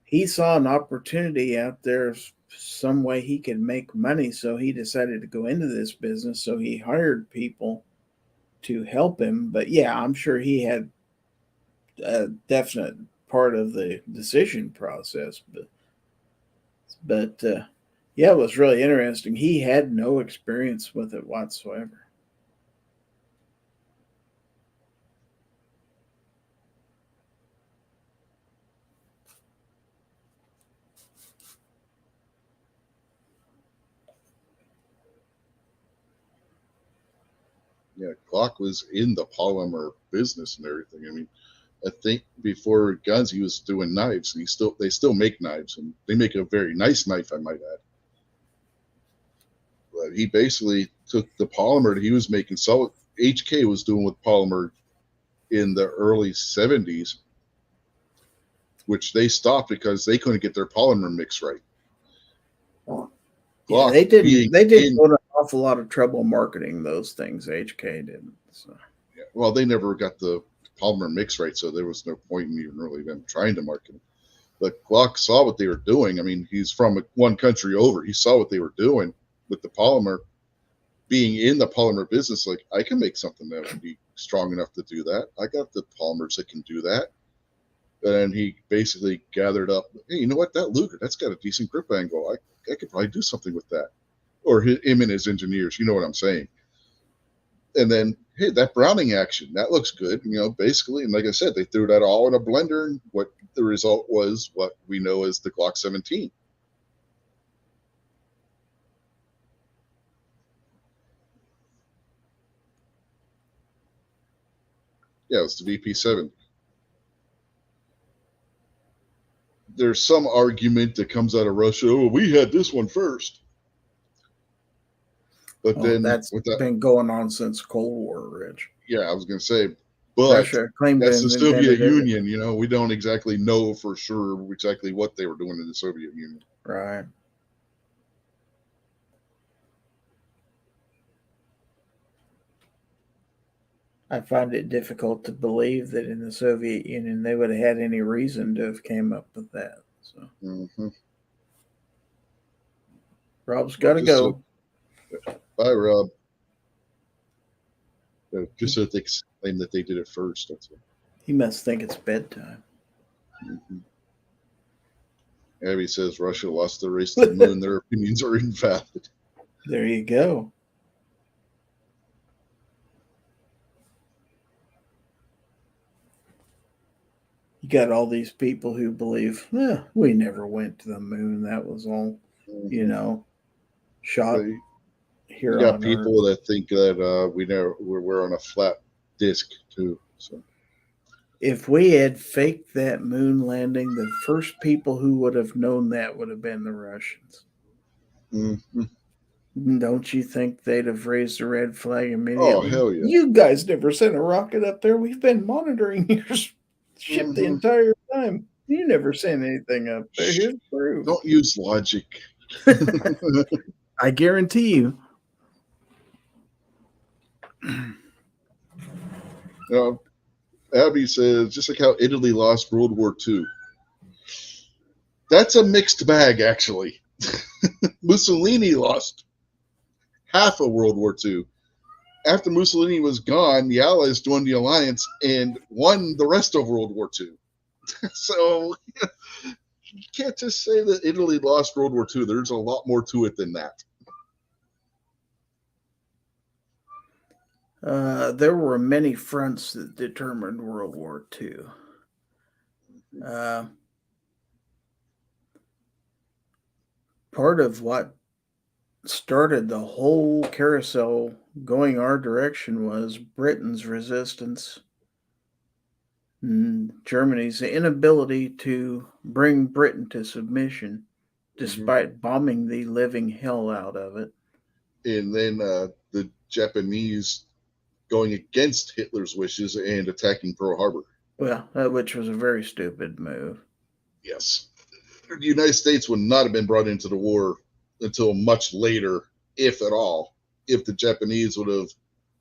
He saw an opportunity out there, some way he could make money, so he decided to go into this business. So he hired people to help him. But yeah, I'm sure he had a definite part of the decision process. But yeah, it was really interesting. He had no experience with it whatsoever.
Yeah, Glock was in the polymer business and everything. I mean, I think before guns, he was doing knives, and they still make knives, and they make a very nice knife, I might add. But he basically took the polymer that he was making. So what HK was doing with polymer in the early 70s, which they stopped because they couldn't get their polymer mix right.
Yeah,
Glock
they didn't.
being
They didn't
in-
go to an awful lot of trouble marketing those things. HK didn't. So.
Yeah, well, they never got the polymer mix right, so there was no point in even really them trying to market it. But Glock saw what they were doing. I mean, he's from one country over. He saw what they were doing with the polymer, being in the polymer business. Like, I can make something that would be strong enough to do that. I got the polymers that can do that. And he basically gathered up, hey, you know what? That Luger, that's got a decent grip angle. I could probably do something with that. Or him and his engineers, you know what I'm saying. And then, hey, that Browning action, that looks good, basically. And like I said, they threw that all in a blender, and what the result was what we know as the Glock 17. Yeah, it's the VP7. There's some argument that comes out of Russia, oh, we had this one first. But then
that's been going on since Cold War, Rich.
Yeah, I was going to say, but
Russia claimed
that's the Soviet
Union.
Union. We don't exactly know for sure exactly what they were doing in the Soviet Union.
Right. I find it difficult to believe that in the Soviet Union they would have had any reason to have came up with that. So Rob's got to go.
Bye, Rob. Just so they claim that they did it first. That's it.
He must think it's bedtime.
Abby says Russia lost the race to the moon. Their opinions are invalid.
There you go. You got all these people who believe, we never went to the moon. That was all, shot here.
You got
on
people
Earth.
that think that we're on a flat disc too. So
if we had faked that moon landing, the first people who would have known that would have been the Russians. Don't you think they'd have raised a red flag immediately?
Oh, hell yeah.
You guys never sent a rocket up there. We've been monitoring your ship the entire time. You never sent anything up there. Here's proof.
Don't use logic.
I guarantee you.
Now, Abby says, just like how Italy lost World War II. That's a mixed bag, actually. Mussolini lost half of World War II. After Mussolini was gone, the Allies joined the alliance and won the rest of World War II. So you can't just say that Italy lost World War II. There's a lot more to it than that.
There were many fronts that determined World War II. Part of what started the whole carousel going our direction was Britain's resistance, and Germany's inability to bring Britain to submission, despite bombing the living hell out of it.
And then the Japanese going against Hitler's wishes and attacking Pearl Harbor.
Well, which was a very stupid move.
Yes. The United States would not have been brought into the war until much later, if at all, if the Japanese would have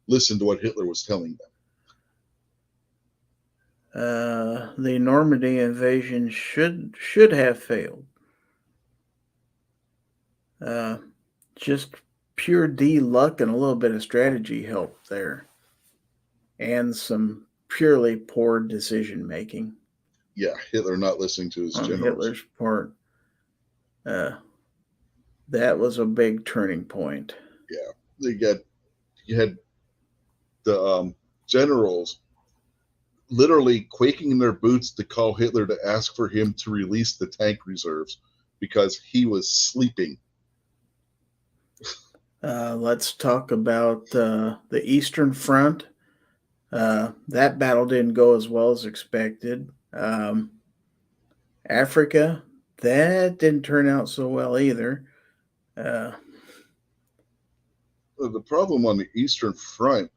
listened to what Hitler was telling them.
The Normandy invasion should have failed. Just pure D luck and a little bit of strategy helped there, and some purely poor decision making.
Yeah, Hitler not listening to his generals.
Hitler's part. That was a big turning point.
Yeah, you had the generals literally quaking in their boots to call Hitler to ask for him to release the tank reserves because he was sleeping.
Let's talk about the Eastern Front. That battle didn't go as well as expected. Africa, that didn't turn out so well either.
The problem on the Eastern Front,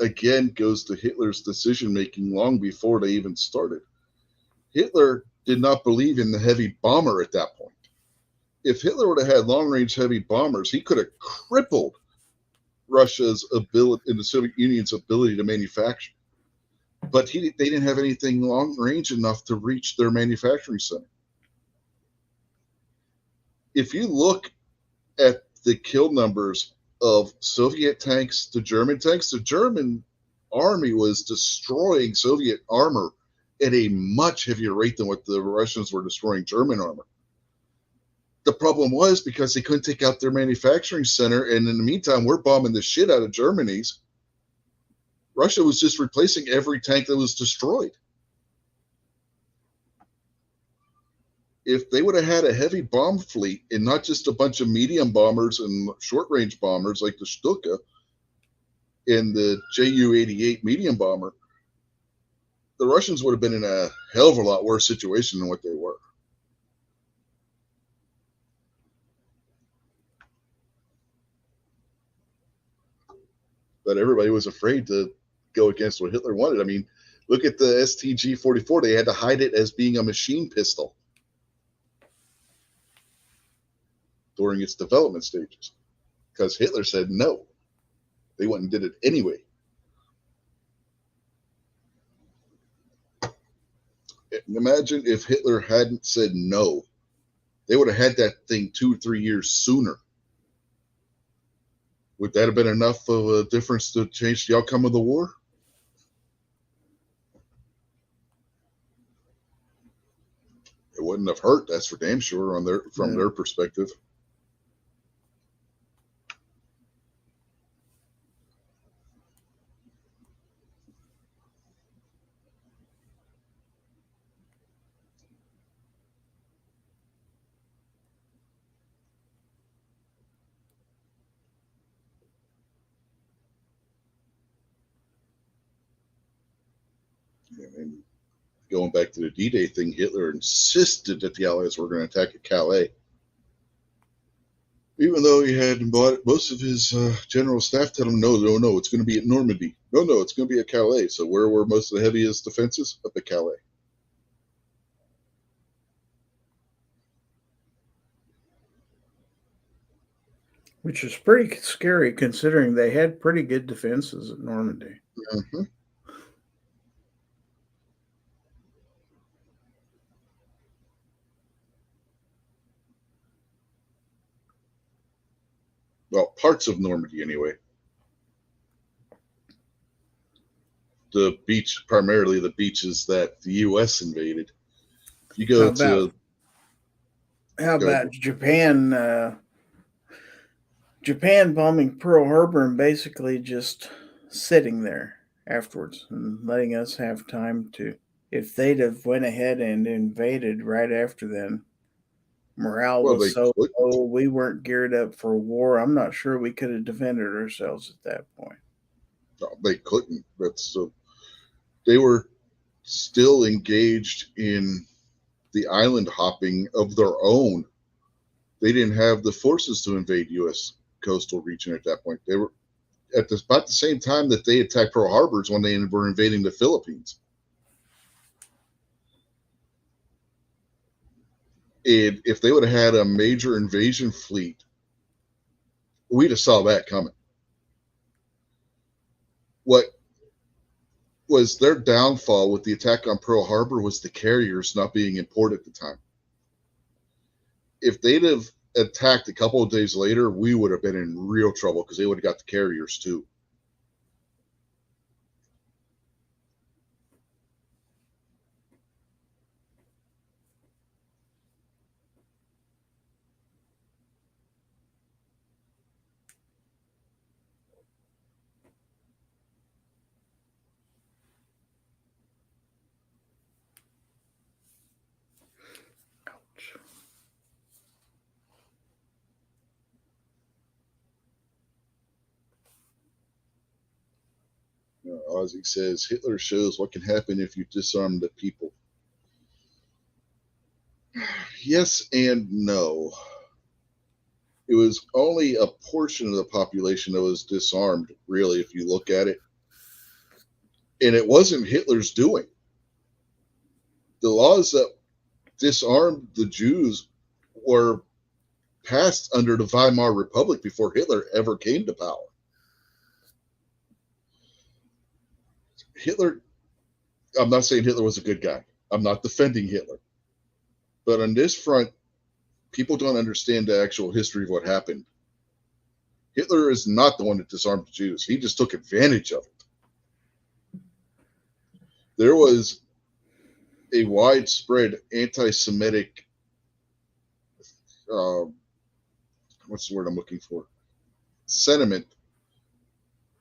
again, goes to Hitler's decision-making long before they even started. Hitler did not believe in the heavy bomber at that point. If Hitler would have had long-range heavy bombers, he could have crippled Russia's ability and the Soviet Union's ability to manufacture. But they didn't have anything long-range enough to reach their manufacturing center. If you look at the kill numbers of Soviet tanks to German tanks, the German army was destroying Soviet armor at a much heavier rate than what the Russians were destroying German armor. The problem was because they couldn't take out their manufacturing center, and in the meantime, we're bombing the shit out of Germany's. Russia was just replacing every tank that was destroyed. If they would have had a heavy bomb fleet and not just a bunch of medium bombers and short-range bombers like the Stuka and the Ju-88 medium bomber, the Russians would have been in a hell of a lot worse situation than what they were. But everybody was afraid to go against what Hitler wanted. I mean, look at the STG-44. They had to hide it as being a machine pistol during its development stages because Hitler said no. They went and did it anyway. Imagine if Hitler hadn't said no. They would have had that thing 2 or 3 years sooner. Would that have been enough of a difference to change the outcome of the war? It wouldn't have hurt, that's for damn sure, from their perspective. And going back to the D-Day thing, Hitler insisted that the Allies were going to attack at Calais. Even though he had most of his general staff tell him, no, it's going to be at Normandy. No, it's going to be at Calais. So where were most of the heaviest defenses? Up at Calais.
which is pretty scary considering they had pretty good defenses at Normandy.
Mhm. Well, parts of Normandy anyway. The beach, primarily the beaches that the U.S. invaded. If you go
How about
to
how
go
about Japan? Japan bombing Pearl Harbor and basically just sitting there afterwards and letting us have time to. If they'd have went ahead and invaded right after then, morale
well,
was
they
so
couldn't.
low. We weren't geared up for war. I'm not sure we could have defended ourselves at that point.
No, they couldn't. They were still engaged in the island hopping of their own. They didn't have the forces to invade U.S. coastal region at that point. They were at about the same time that they attacked Pearl Harbor when they were invading the Philippines. And if they would have had a major invasion fleet, we'd have saw that coming. What was their downfall with the attack on Pearl Harbor was the carriers not being in port at the time. If they'd have attacked a couple of days later, we would have been in real trouble because they would have got the carriers too.
Ouch.
Ozzy says Hitler shows what can happen if you disarm the people. Yes and no. It was only a portion of the population that was disarmed, really, if you look at it. And it wasn't Hitler's doing. The laws that disarmed the Jews were passed under the Weimar Republic before Hitler ever came to power. Hitler, I'm not saying Hitler was a good guy. I'm not defending Hitler. But on this front, people don't understand the actual history of what happened. Hitler is not the one that disarmed the Jews. He just took advantage of it. There was a widespread anti-Semitic, what's the word I'm looking for? Sentiment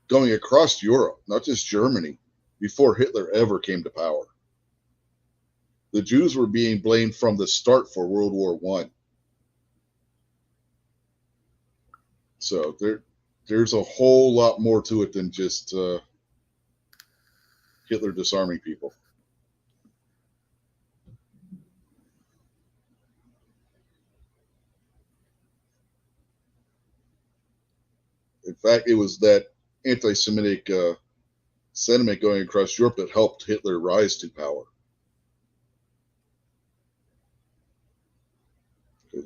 going across Europe, not just Germany, before Hitler ever came to power. The Jews were being blamed from the start for World War I. So there's a whole lot more to it than just Hitler disarming people. In fact, it was that anti-Semitic sentiment going across Europe that helped Hitler rise to power.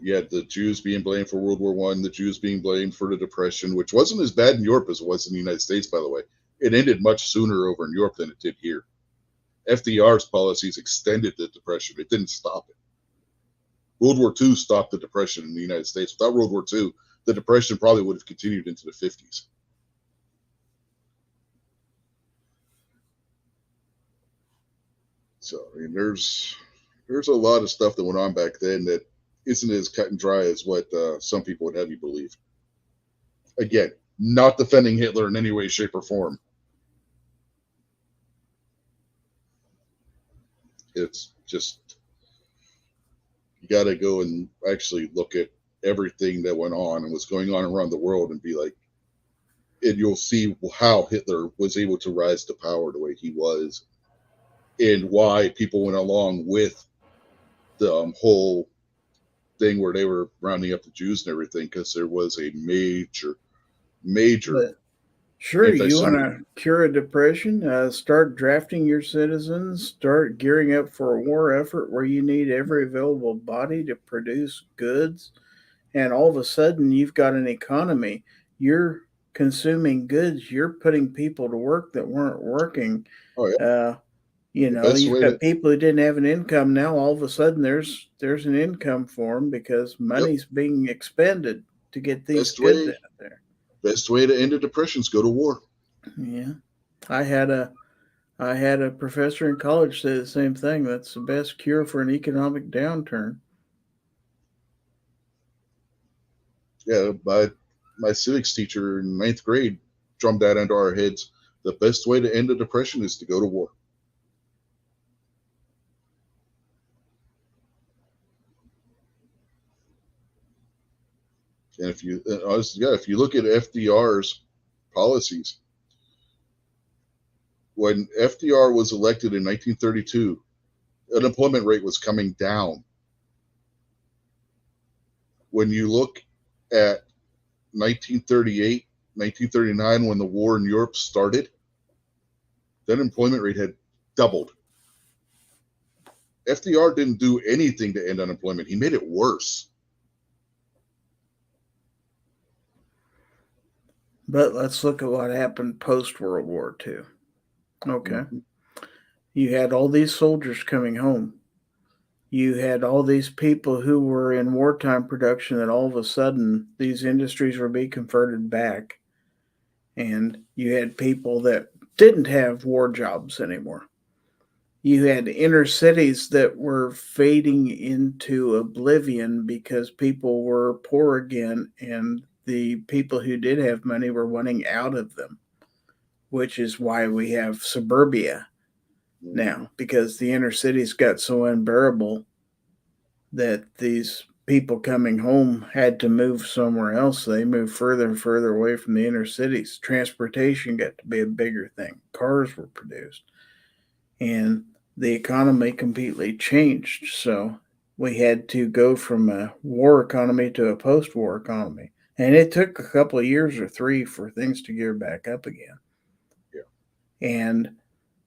You had the Jews being blamed for World War I, the Jews being blamed for the Depression, which wasn't as bad in Europe as it was in the United States, by the way. It ended much sooner over in Europe than it did here. FDR's policies extended the Depression. It didn't stop it. World War II stopped the Depression in the United States. Without World War II, the Depression probably would have continued into the 50s. So, I mean, there's a lot of stuff that went on back then that isn't as cut and dry as what some people would have you believe. Again, not defending Hitler in any way, shape, or form. It's just, you got to go and actually look at everything that went on and what's going on around the world and be like, and you'll see how Hitler was able to rise to power the way he was and why people went along with the whole thing where they were rounding up the Jews and everything, because there was a major
But sure, you want
anti-Semitic.
to cure a depression? Start drafting your citizens. Start gearing up for a war effort where you need every available body to produce goods and all of a sudden you've got an economy. You're consuming goods. You're putting people to work that weren't working.
Oh yeah.
Uh,
The best
you've
way
got
to
people who didn't have an income. Now all of a sudden there's an income for them because
yep.
money's being expended to get these
Best
goods
way
out there.
best way to end a depression is go to war.
Yeah, I had a professor in college say the same thing. That's the best cure for an economic downturn.
Yeah, my civics teacher in ninth grade drummed that into our heads. The best way to end a depression is to go to war. And if you look at FDR's policies, when FDR was elected in 1932, unemployment rate was coming down. When you look at 1938, 1939, when the war in Europe started, the unemployment rate had doubled. FDR didn't do anything to end unemployment. He made it worse.
But let's look at what happened post World War II. Okay.
Mm-hmm.
You had all these soldiers coming home. You had all these people who were in wartime production that all of a sudden these industries were being converted back. And you had people that didn't have war jobs anymore. You had inner cities that were fading into oblivion because people were poor again, and the people who did have money were wanting out of them, which is why we have suburbia now, because the inner cities got so unbearable that these people coming home had to move somewhere else. They moved further and further away from the inner cities. Transportation got to be a bigger thing. Cars were produced. And the economy completely changed. So we had to go from a war economy to a post-war economy. And it took a couple of years or three for things to gear back up again.
Yeah.
And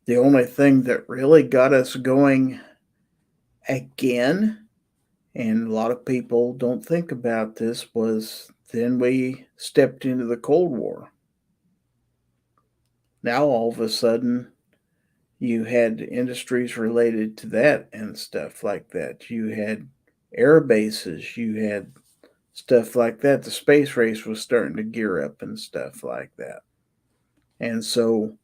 the only thing that really got us going again, and a lot of people don't think about this, was then we stepped into the Cold War. Now all of a sudden you had industries related to that and stuff like that. You had air bases, you had stuff like that. The space race was starting to gear up and stuff like that. And so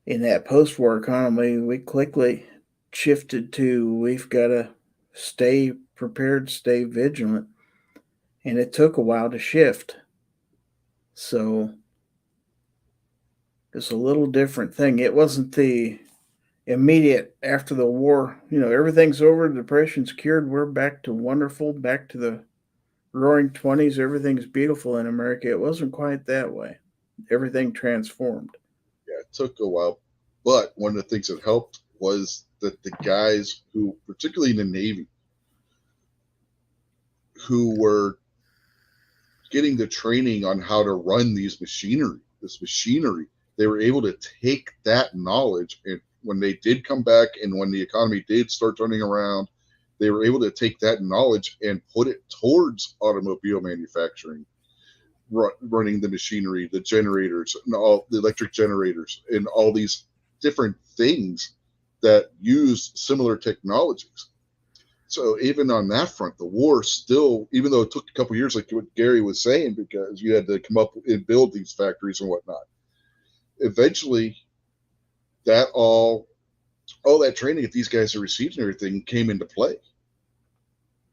in that post-war economy, we quickly shifted to we've got to stay prepared, stay vigilant. And it took a while to shift. So it's a little different thing. It wasn't the immediate after the war, everything's over, depression's cured, we're back to wonderful, back to the roaring 20s, everything's beautiful in America. It wasn't quite that way. Everything transformed.
Yeah, it took a while. But one of the things that helped was that the guys who, particularly in the Navy, who were getting the training on how to run this machinery, they were able to take that knowledge, and when they did come back and when the economy did start turning around, they were able to take that knowledge and put it towards automobile manufacturing, running the machinery, the generators, and all the electric generators, and all these different things that use similar technologies. So even on that front, the war still, even though it took a couple of years, like what Gary was saying, because you had to come up and build these factories and whatnot, eventually that all that training that these guys are receiving and everything came into play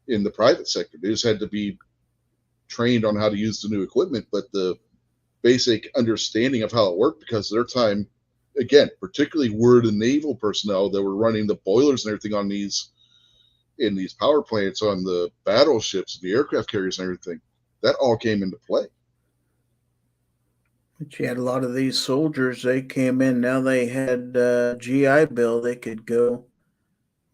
in the private sector. They just had to be trained on how to use the new equipment, but the basic understanding of how it worked, because their time, again, particularly were the naval personnel that were running the boilers and everything in these power plants, on the battleships, the aircraft carriers and everything, that all came into play.
But you had a lot of these soldiers, they came in, now they had GI Bill, they could go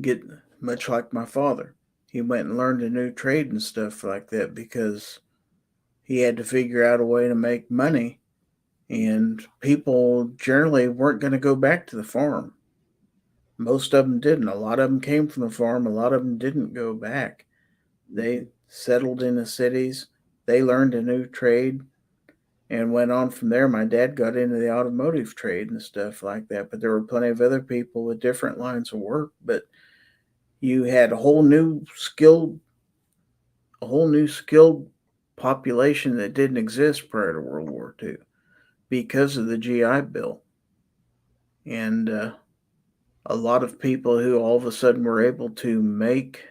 get, much like my father. He went and learned a new trade and stuff like that because he had to figure out a way to make money, and people generally weren't going to go back to the farm. Most of them didn't. A lot of them came from the farm. A lot of them didn't go back. They settled in the cities. They learned a new trade and went on from there. My dad got into the automotive trade and stuff like that, but there were plenty of other people with different lines of work. But you had a whole new skilled population that didn't exist prior to World War II because of the GI Bill. And a lot of people who all of a sudden were able to make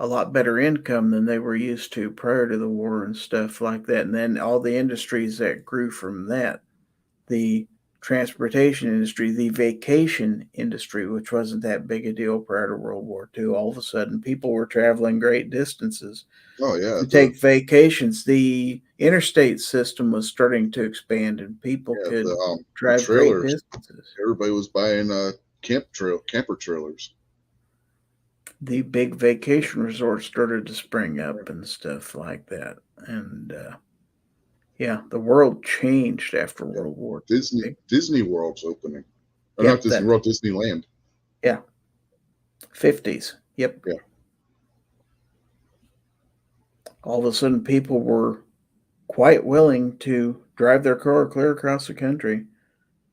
a lot better income than they were used to prior to the war and stuff like that. And then all the industries that grew from that, the transportation industry, the vacation industry, which wasn't that big a deal prior to World War II, all of a sudden people were traveling great distances
Oh yeah,
to take vacations. The interstate system was starting to expand and people could
the
drive great
trailers.
distances.
Everybody was buying camper trailers.
The big vacation resorts started to spring up and stuff like that. And yeah, the world changed after World War II.
Disney World's opening. Or
Yep,
not Disney World, Disneyland.
Yeah. 50s. Yep.
Yeah.
All of a sudden, people were quite willing to drive their car clear across the country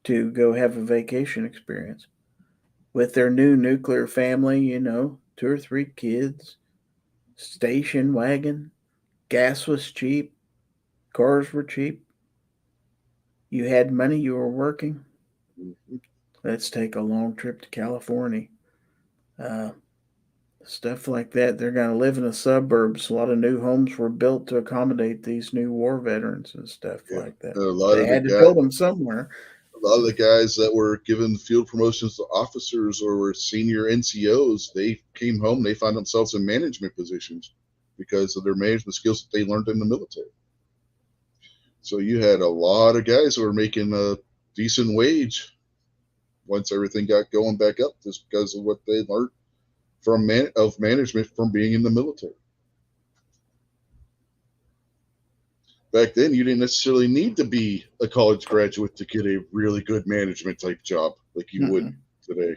to go have a vacation experience with their new nuclear family, 2 or 3 kids, station wagon, gas was cheap, cars were cheap. You had money, you were working.
Mm-hmm.
Let's take a long trip to California. Stuff like that. They're going to live in the suburbs. A lot of new homes were built to accommodate these new war veterans and stuff like that. They had to build them somewhere.
A lot of the guys that were given field promotions to officers or were senior NCOs, they came home, they found themselves in management positions because of their management skills that they learned in the military. So you had a lot of guys who were making a decent wage once everything got going back up just because of what they learned from management from being in the military. Back then, you didn't necessarily need to be a college graduate to get a really good management type job like you would today.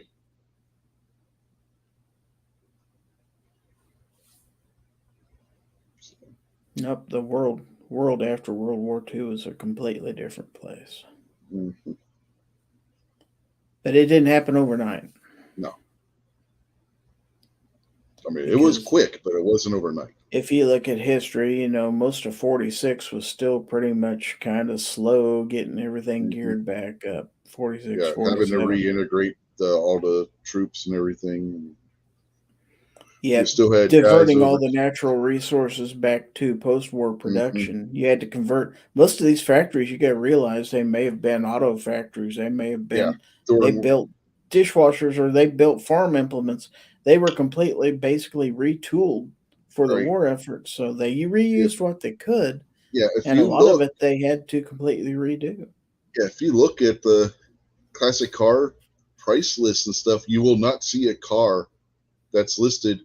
Nope, the world after World War II is a completely different place.
Mm-hmm.
But it didn't happen overnight.
No. I mean, it was quick, but it wasn't overnight.
If you look at history, most of 46 was still pretty much kind of slow getting everything geared back up. 46,
yeah,
47.
Having to reintegrate all the troops and everything.
Yeah,
you still had
diverting all the natural resources back to post-war production. You had to convert most of these factories. You got to realize they may have been auto factories. They may have been they built dishwashers or they built farm implements. They were completely, basically retooled for the war effort. So they reused what they could.
Yeah,
and a lot of it they had to completely redo.
Yeah, if you look at the classic car price list and stuff, you will not see a car that's listed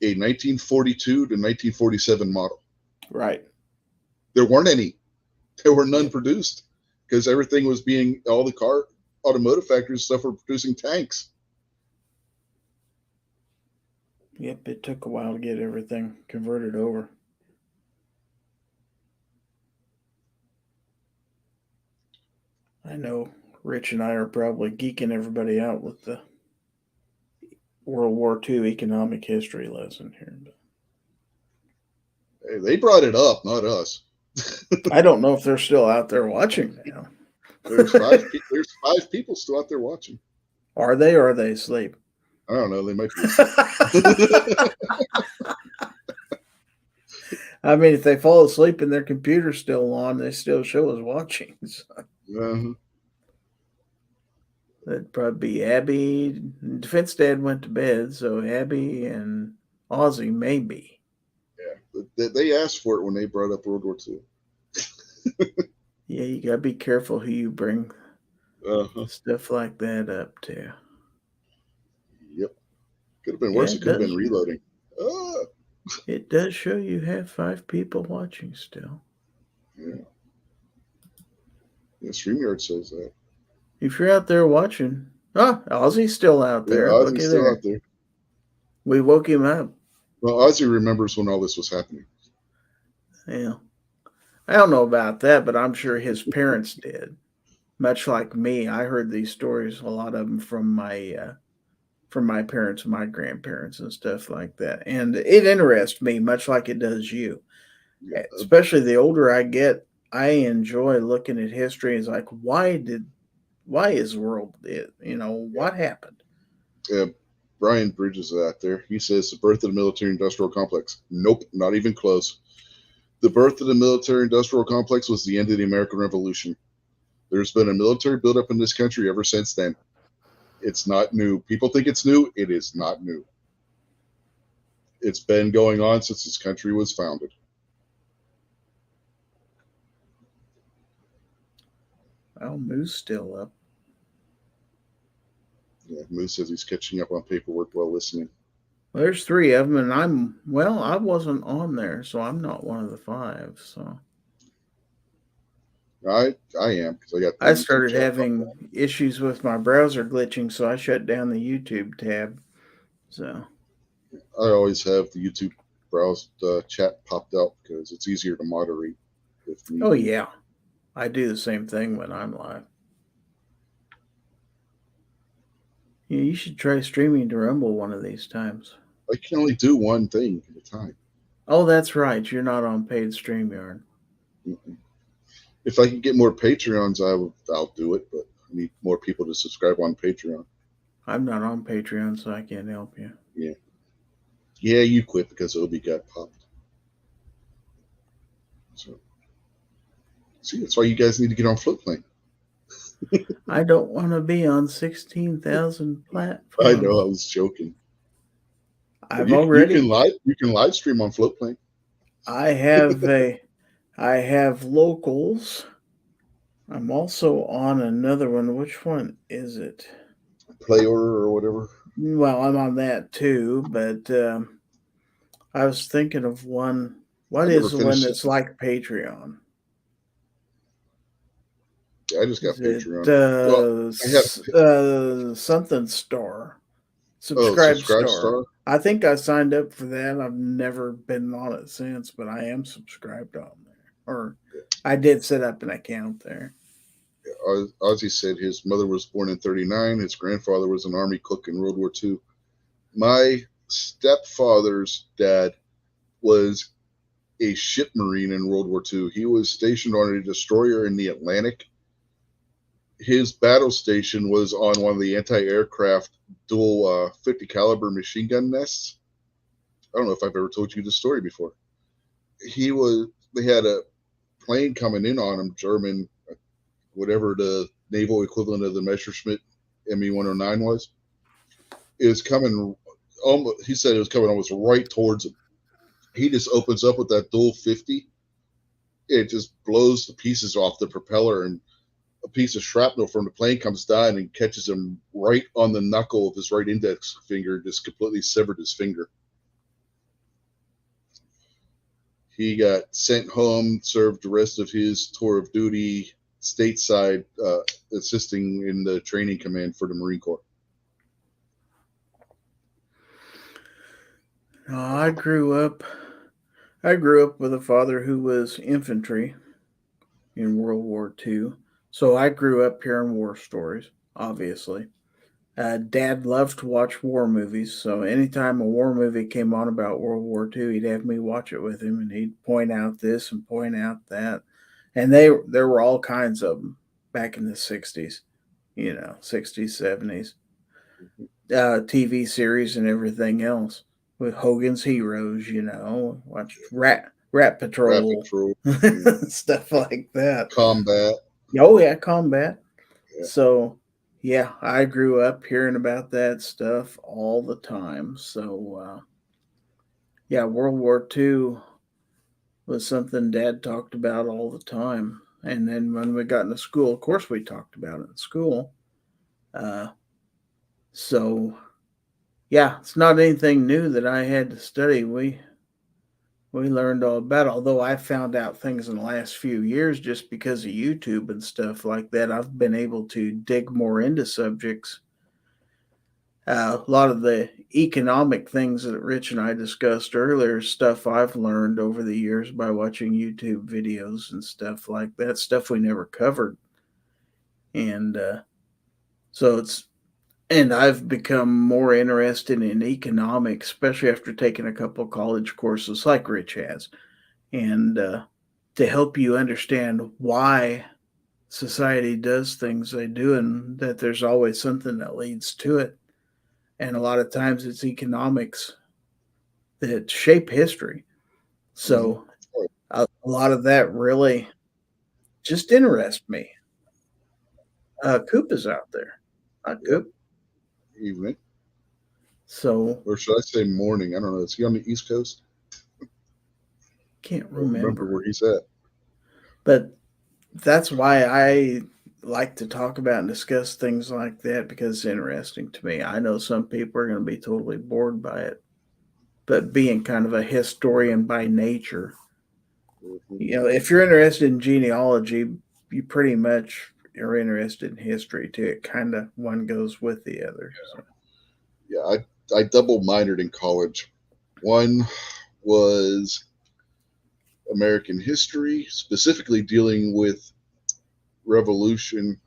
a 1942 to 1947 model.
Right.
There weren't any. There were none produced because everything was all the automotive factories stuff were producing tanks.
Yep, it took a while to get everything converted over. I know Rich and I are probably geeking everybody out with the World War II economic history lesson here.
Hey, they brought it up, not us.
I don't know if they're still out there watching now.
There's 5 people still out there watching.
Are they or are they asleep?
I don't know. They might be.
I mean, if they fall asleep and their computer's still on, they still show us watching. So. That'd probably be Abby. Defense Dad went to bed, so Abby and Ozzy maybe.
Yeah, they asked for it when they brought up World War II.
Yeah, you gotta be careful who you bring stuff like that up to.
Yep. Could have been worse. It could have been reloading.
It does show you have 5 people watching still.
Yeah. Yeah, StreamYard says that.
If you're out there watching, Ozzy's still out there.
Yeah, Ozzy's still out there.
We woke him up.
Well, Ozzy remembers when all this was happening.
Yeah. I don't know about that, but I'm sure his parents did. Much like me, I heard these stories, a lot of them from my parents and my grandparents and stuff like that. And it interests me much like it does you.
Yeah,
Especially the older I get, I enjoy looking at history. It's like, why is the world it? What happened?
Brian Bridges is out there. He says the birth of the military industrial complex. Nope, not even close. The birth of the military industrial complex was the end of the American Revolution. There's been a military buildup in this country ever since then. It's not new. People think it's new. It is not new. It's been going on since this country was founded.
Well, Moo's still up.
Yeah, Moose says he's catching up on paperwork while listening.
Well, there's three of them, and I wasn't on there, so I'm not one of the five. So
I am because I got.
I started having issues with my browser glitching, so I shut down the YouTube tab. So
I always have the YouTube browse chat popped up because it's easier to moderate. If need
oh
be.
yeah, I do the same thing when I'm live. Yeah, you should try streaming to Rumble one of these times.
I can only do one thing at a time.
Oh, that's right. You're not on paid StreamYard.
Mm-mm. If I can get more Patreons, I'll do it. But I need more people to subscribe on Patreon.
I'm not on Patreon, so I can't help you.
Yeah, you quit because Obi got popped. So, see, that's why you guys need to get on Floatplane.
I don't want to be on 16,000 platforms.
I know, I was joking. You can live stream on Floatplane.
I have locals. I'm also on another one. Which one is it?
Play order or whatever.
Well, I'm on that too, but I was thinking of one. What is the one that's like Patreon?
Yeah, I just got
Is
Patreon.
I have something Star. Subscribe Star.
Star.
I think I signed up for that. I've never been on it since, but I am subscribed on there. Or I did set up an account there.
Ozzy said his mother was born in 1939. His grandfather was an army cook in World War II. My stepfather's dad was a ship marine in World War II. He was stationed on a destroyer in the Atlantic. His battle station was on one of the anti-aircraft dual 50 caliber machine gun nests. I don't know if I've ever told you this story before. They had a plane coming in on him, German, whatever the naval equivalent of the Messerschmitt Me-109 was. It was coming almost, he said it was coming almost right towards him. He just opens up with that dual 50. It just blows the pieces off the propeller, and a piece of shrapnel from the plane comes down and catches him right on the knuckle of his right index finger, just completely severed his finger. He got sent home, served the rest of his tour of duty stateside, assisting in the training command for the Marine Corps.
I grew up with a father who was infantry in World War II. So I grew up hearing war stories, obviously. Dad loved to watch war movies, so anytime a war movie came on about World War II, he'd have me watch it with him, and he'd point out this and point out that. And there were all kinds of them back in the 60s, 60s, 70s. TV series and everything else with Hogan's Heroes, watched Rat Patrol, stuff like that.
Combat.
Oh yeah, Combat.
Yeah.
So yeah, I grew up hearing about that stuff all the time. So yeah, World War II was something Dad talked about all the time. And then when we got into school, of course we talked about it in school. So yeah, it's not anything new that I had to study. We learned all about it. Although I found out things in the last few years just because of YouTube and stuff like that. I've been able to dig more into subjects A lot of the economic things that Rich and I discussed earlier, stuff I've learned over the years by watching YouTube videos and stuff like that, stuff we never covered. And so it's, and I've become more interested in economics, especially after taking a couple of college courses like Rich has. And to help you understand why society does things they do and that there's always something that leads to it. And a lot of times it's economics that shape history. So a lot of that really just interests me. Coop is out there. Not Coop.
Evening,
So
or should I say morning? I don't know. Is he on the East Coast?
can't
I don't remember
remember.
where he's at.
But that's why I like to talk about and discuss things like that because it's interesting to me. I know some people are going to be totally bored by it, but being kind of a historian by nature, you know, if you're interested in genealogy, you pretty much are interested in history too. It kind of one goes with the other. So.
Yeah, I double minored in college. One was American history, specifically dealing with Revolution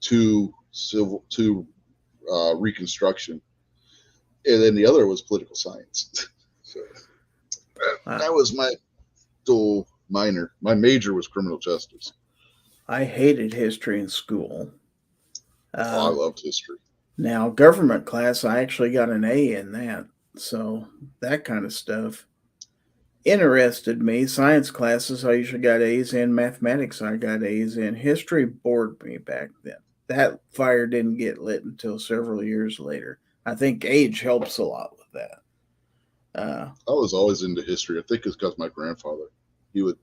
to Reconstruction, and then the other was political science. So that was my dual minor. My major was criminal justice.
I hated history in school.
I loved history.
Now, government class, I actually got an A in that. So that kind of stuff interested me. Science classes, I usually got A's in. Mathematics, I got A's in. History bored me back then. That fire didn't get lit until several years later. I think age helps a lot with that.
I was always into history. I think it's because my grandfather, he would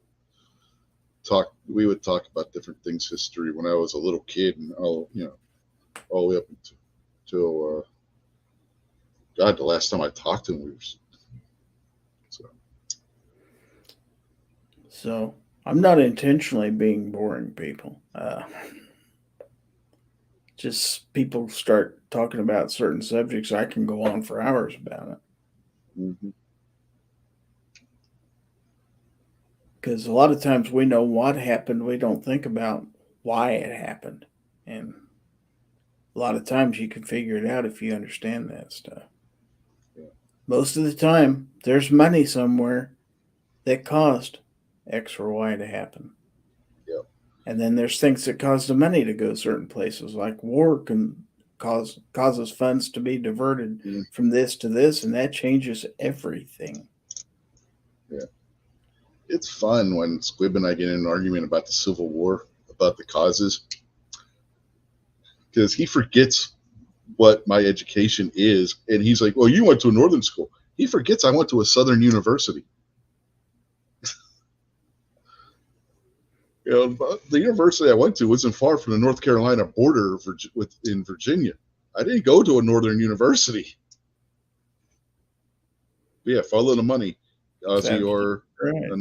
we would talk about different things history when I was a little kid, and all the way up until God, the last time I talked to him, we were
so I'm not intentionally being boring, people. Just people start talking about certain subjects, I can go on for hours about it.
Mm-hmm.
Because a lot of times we know what happened, we don't think about why it happened. And a lot of times you can figure it out if you understand that stuff.
Yeah.
Most of the time, there's money somewhere that caused X or Y to happen.
Yep.
And then there's things that cause the money to go certain places, like war can causes funds to be diverted from this to this, and that changes everything.
Yeah. It's fun when Squib and I get in an argument about the Civil War, about the causes, because he forgets what my education is, and he's like, "Well, you went to a northern school." He forgets I went to a southern university. The university I went to wasn't far from the North Carolina border in Virginia. I didn't go to a northern university. But yeah, follow the money, Ozzy, or right.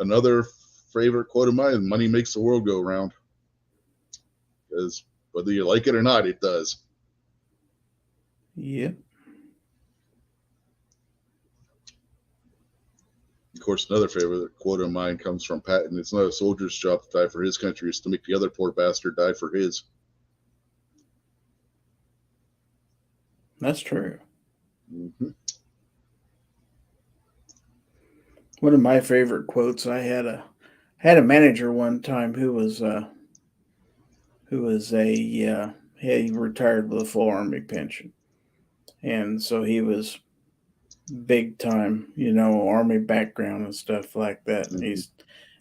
Another favorite quote of mine: "Money makes the world go round." Because whether you like it or not, it does.
Yep.
Of course, another favorite quote of mine comes from Patton: "It's not a soldier's job to die for his country; it's to make the other poor bastard die for his."
That's true.
Mm-hmm.
One of my favorite quotes, I had a manager one time who was he retired with a full Army pension, and so he was big time, Army background and stuff like that. And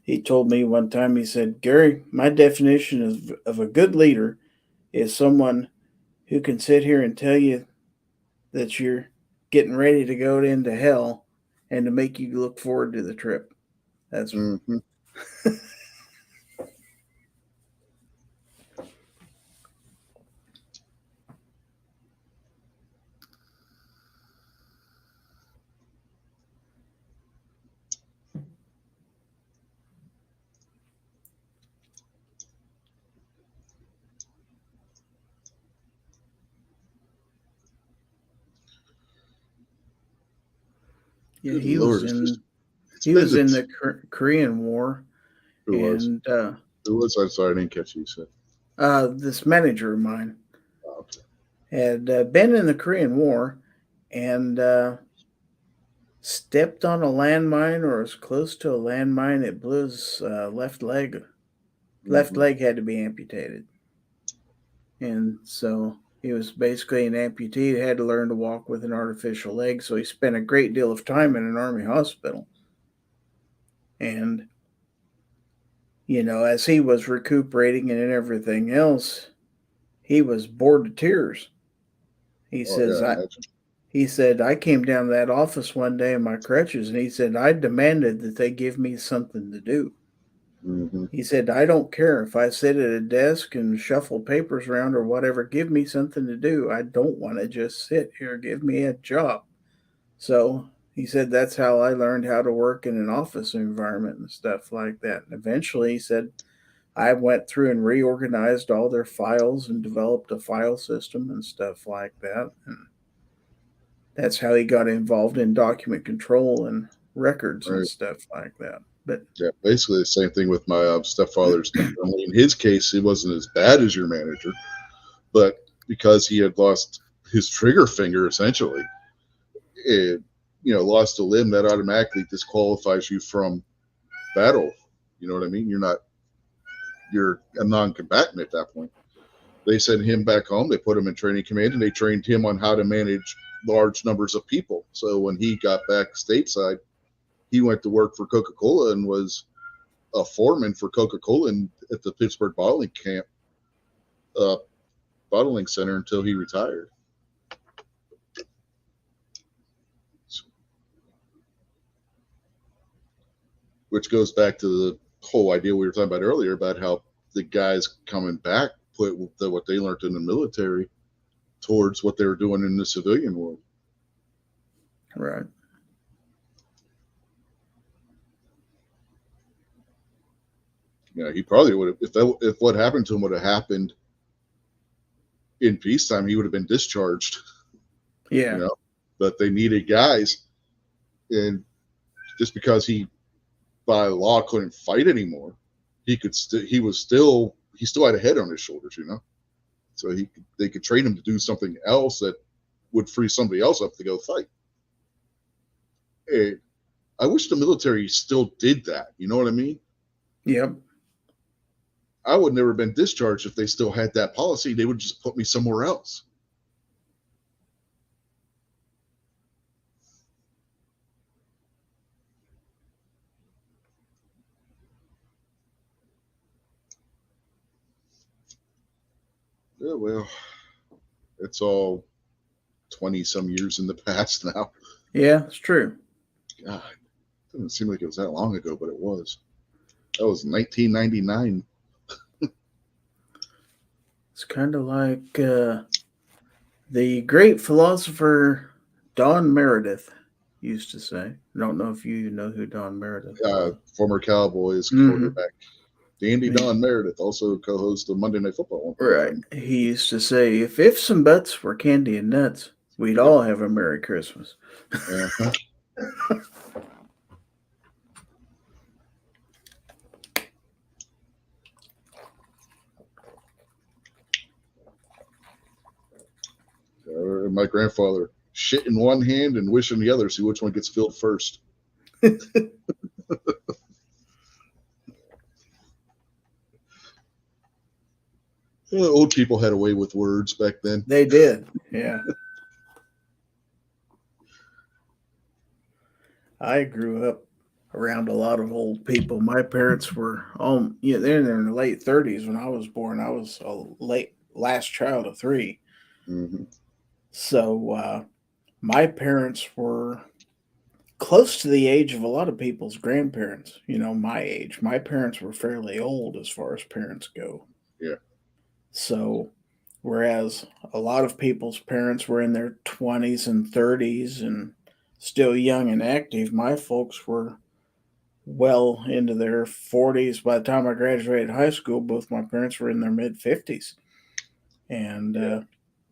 he told me one time, he said, "Gary, my definition of a good leader is someone who can sit here and tell you that you're getting ready to go into hell and to make you look forward to the trip." That's Yeah,
Good Lord, it's
he
been
was
the
in the Korean War,
who was
and
who was I'm sorry, I didn't catch you said.
this manager of mine
Oh, okay.
had been in the Korean War, and stepped on a landmine or was close to a landmine. It blew his left leg. Left
Mhm.
leg had to be amputated, and so he was basically an amputee. He had to learn to walk with an artificial leg. So he spent a great deal of time in an army hospital, and as he was recuperating and everything else, he was bored to tears. He
Oh yeah,
says,
I
"I."
imagine.
He said, "I came down to that office one day in my crutches, and he said I demanded that they give me something to do."
Hmm.
He said, "I don't care if I sit at a desk and shuffle papers around or whatever. Give me something to do. I don't want to just sit here. Give me a job." So he said that's how I learned how to work in an office environment and stuff like that. And eventually, he said, I went through and reorganized all their files and developed a file system and stuff like that. And that's how he got involved in document control and records and
Right.
stuff like that. But
Yeah, basically the same thing with my stepfather's. Only in his case, it wasn't as bad as your manager, but because he had lost his trigger finger, essentially, it, lost a limb, that automatically disqualifies you from battle. You know what I mean? You're a non-combatant at that point. They sent him back home. They put him in training command, and they trained him on how to manage large numbers of people. So when he got back stateside, he went to work for Coca-Cola and was a foreman for Coca-Cola at the Pittsburgh uh, bottling center until he retired. Which goes back to the whole idea we were talking about earlier about how the guys coming back put what they learned in the military towards what they were doing in the civilian world.
right.
Yeah, he probably would have if what happened to him would have happened in peacetime, he would have been discharged.
Yeah.
But they needed guys, and just because he by law couldn't fight anymore, he still had a head on his shoulders. So they could train him to do something else that would free somebody else up to go fight. And I wish the military still did that. You know what I mean?
Yep.
I would never have been discharged if they still had that policy. They would just put me somewhere else. Yeah, well, it's all 20 some years in the past now.
Yeah, it's true.
God, it doesn't seem like it was that long ago, but it was. That was 1999.
It's kind of like the great philosopher Don Meredith used to say. I don't know if you know who Don Meredith is.
Former Cowboys
Mhm.
quarterback. Dandy Don Meredith, also co-host of Monday Night Football.
Right. He used to say, if ifs and buts were candy and nuts, we'd all have a Merry Christmas.
Uh-huh. My grandfather, shit in one hand and wish in the other, see which one gets filled first. Old people had a way with words back then.
They did. Yeah. I grew up around a lot of old people. My parents were they're in their late 30s when I was born. I was a last child of three.
Mm-hmm.
So my parents were close to the age of a lot of people's grandparents, my age. My parents were fairly old as far as parents go.
Yeah.
So, whereas a lot of people's parents were in their 20s and 30s and still young and active, my folks were well into their 40s. By the time I graduated high school, both my parents were in their mid 50s. And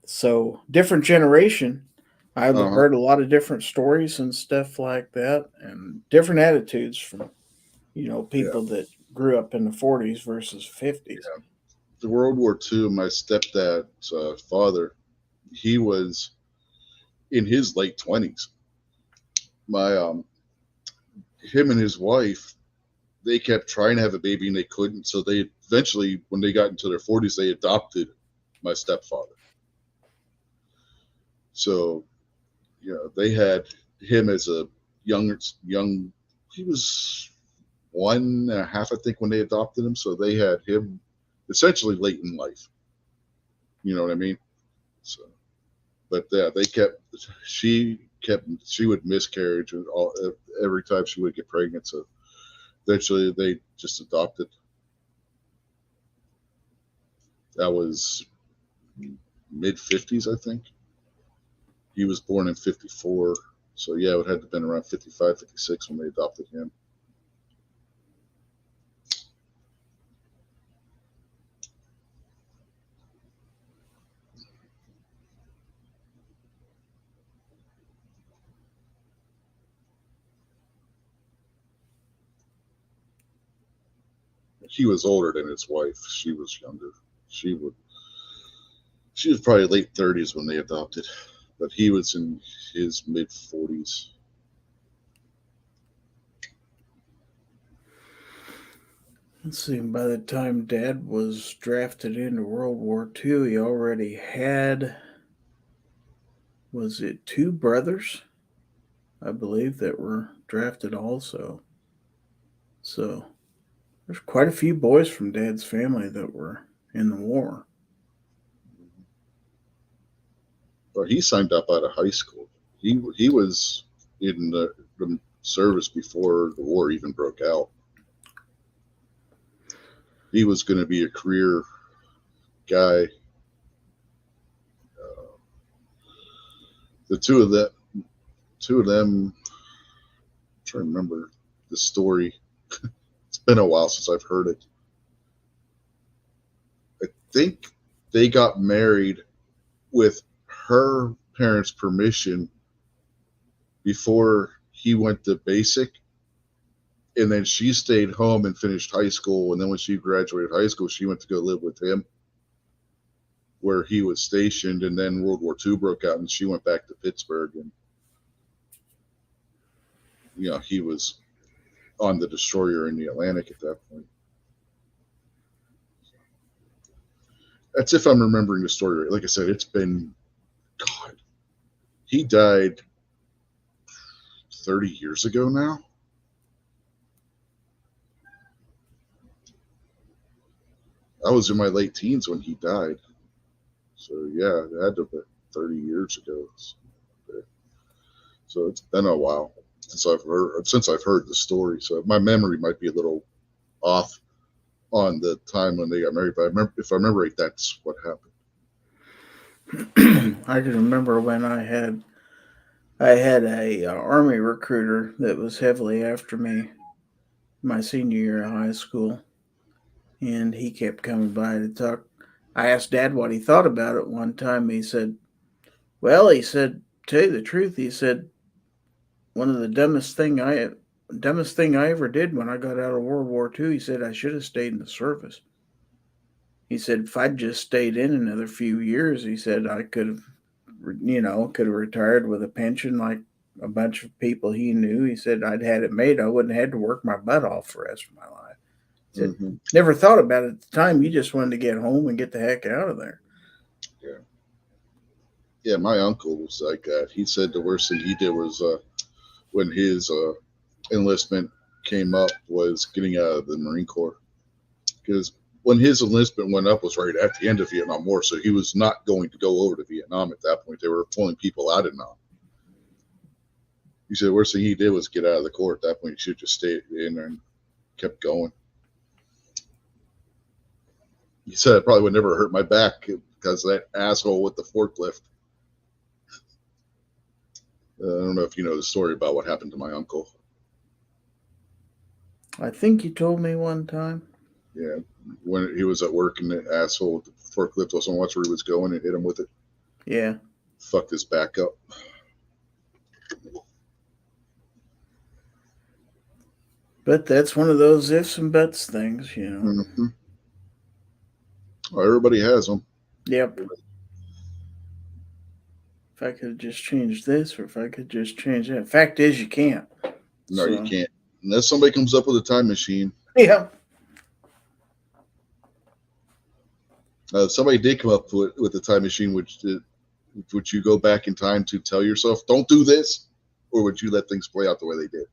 so, different generation, I've
Uh-huh.
heard a lot of different stories and stuff like that, and different attitudes from people that grew up in the 40s versus 50s.
The World War II, my stepdad's father, he was in his late 20s. My him and his wife, they kept trying to have a baby and they couldn't. So they eventually, when they got into their 40s, they adopted my stepfather. So, they had him as a young. He was 1.5, I think, when they adopted him. So they had him essentially late in life. You know what I mean? So, but yeah, she would miscarriage and all every time she would get pregnant. So eventually they just adopted. That was mid-50s, I think. He was born in 54. So yeah, it had to have been around 55, 56 when they adopted him. He was older than his wife. She was younger. She was probably late 30s when they adopted, but he was in his mid 40s.
Let's see, by the time Dad was drafted into World War II, he already had, was it 2 brothers, I believe, that were drafted also. So there's quite a few boys from Dad's family that were in the war.
But he signed up out of high school. He was in the service before the war even broke out. He was going to be a career guy. The two of them. I'm trying to remember the story. It's been a while since I've heard it. I think they got married with her parents' permission before he went to basic, and then she stayed home and finished high school, and then when she graduated high school she went to go live with him where he was stationed, and then World War II broke out and she went back to Pittsburgh, and he was on the destroyer in the Atlantic at that point. That's if I'm remembering the story right. Like I said, it's been, God, he died 30 years ago now. I was in my late teens when he died. So yeah, it had to have been 30 years ago. So it's been a while since I've heard the story. So my memory might be a little off on the time when they got married, but if I remember right, that's what happened.
I can remember when I had a army recruiter that was heavily after me my senior year of high school, and he kept coming by to talk. I asked Dad what he thought about it one time. He said, "Well," he said, "tell you the truth," he said, "one of the dumbest thing I ever did when I got out of World War II." He said, "I should have stayed in the service." He said, "If I'd just stayed in another few years," he said, "I could have retired with a pension like a bunch of people he knew." He said, "I'd had it made. I wouldn't have had to work my butt off for the rest of my life." He said, "Never thought about it at the time. You just wanted to get home and get the heck out of there."
Yeah, my uncle was like that. He said the worst thing he did was when his enlistment came up was getting out of the Marine Corps, because when his enlistment went up was right at the end of Vietnam War, so he was not going to go over to Vietnam at that point. They were pulling people out of Vietnam. He said the worst thing he did was get out of the Corps at that point. He should have just stayed in there and kept going. He said it probably would never hurt my back because that asshole with the forklift. I don't know if you know the story about what happened to my uncle.
I think you told me one time.
Yeah, when he was at work and the asshole with the forklift wasn't watching where he was going and hit him with it.
Yeah.
Fucked his back up.
But that's one of those ifs and buts things, you know.
Hmm. Well, everybody has them.
Yep. If I could just change this, or if I could just change that. Fact is, you can't.
No, you
So,
can't. Unless somebody comes up with a time machine.
yeah.
If somebody did come up with a time machine, would you go back in time to tell yourself, don't do this? Or would you let things play out the way they did?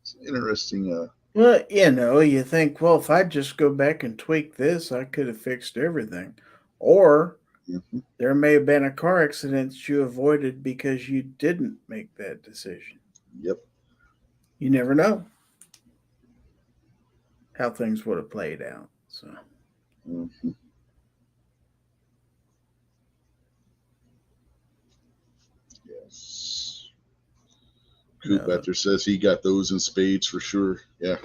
It's interesting.
Well, you know, you think, well, if I just go back and tweak this, I could have fixed everything. Or
Mhm.
there may have been a car accident that you avoided because you didn't make that decision.
Yep.
You never know how things would have played out. So,
Mhm. Yes. Coop
no,
After says he got those in spades for sure. Yeah.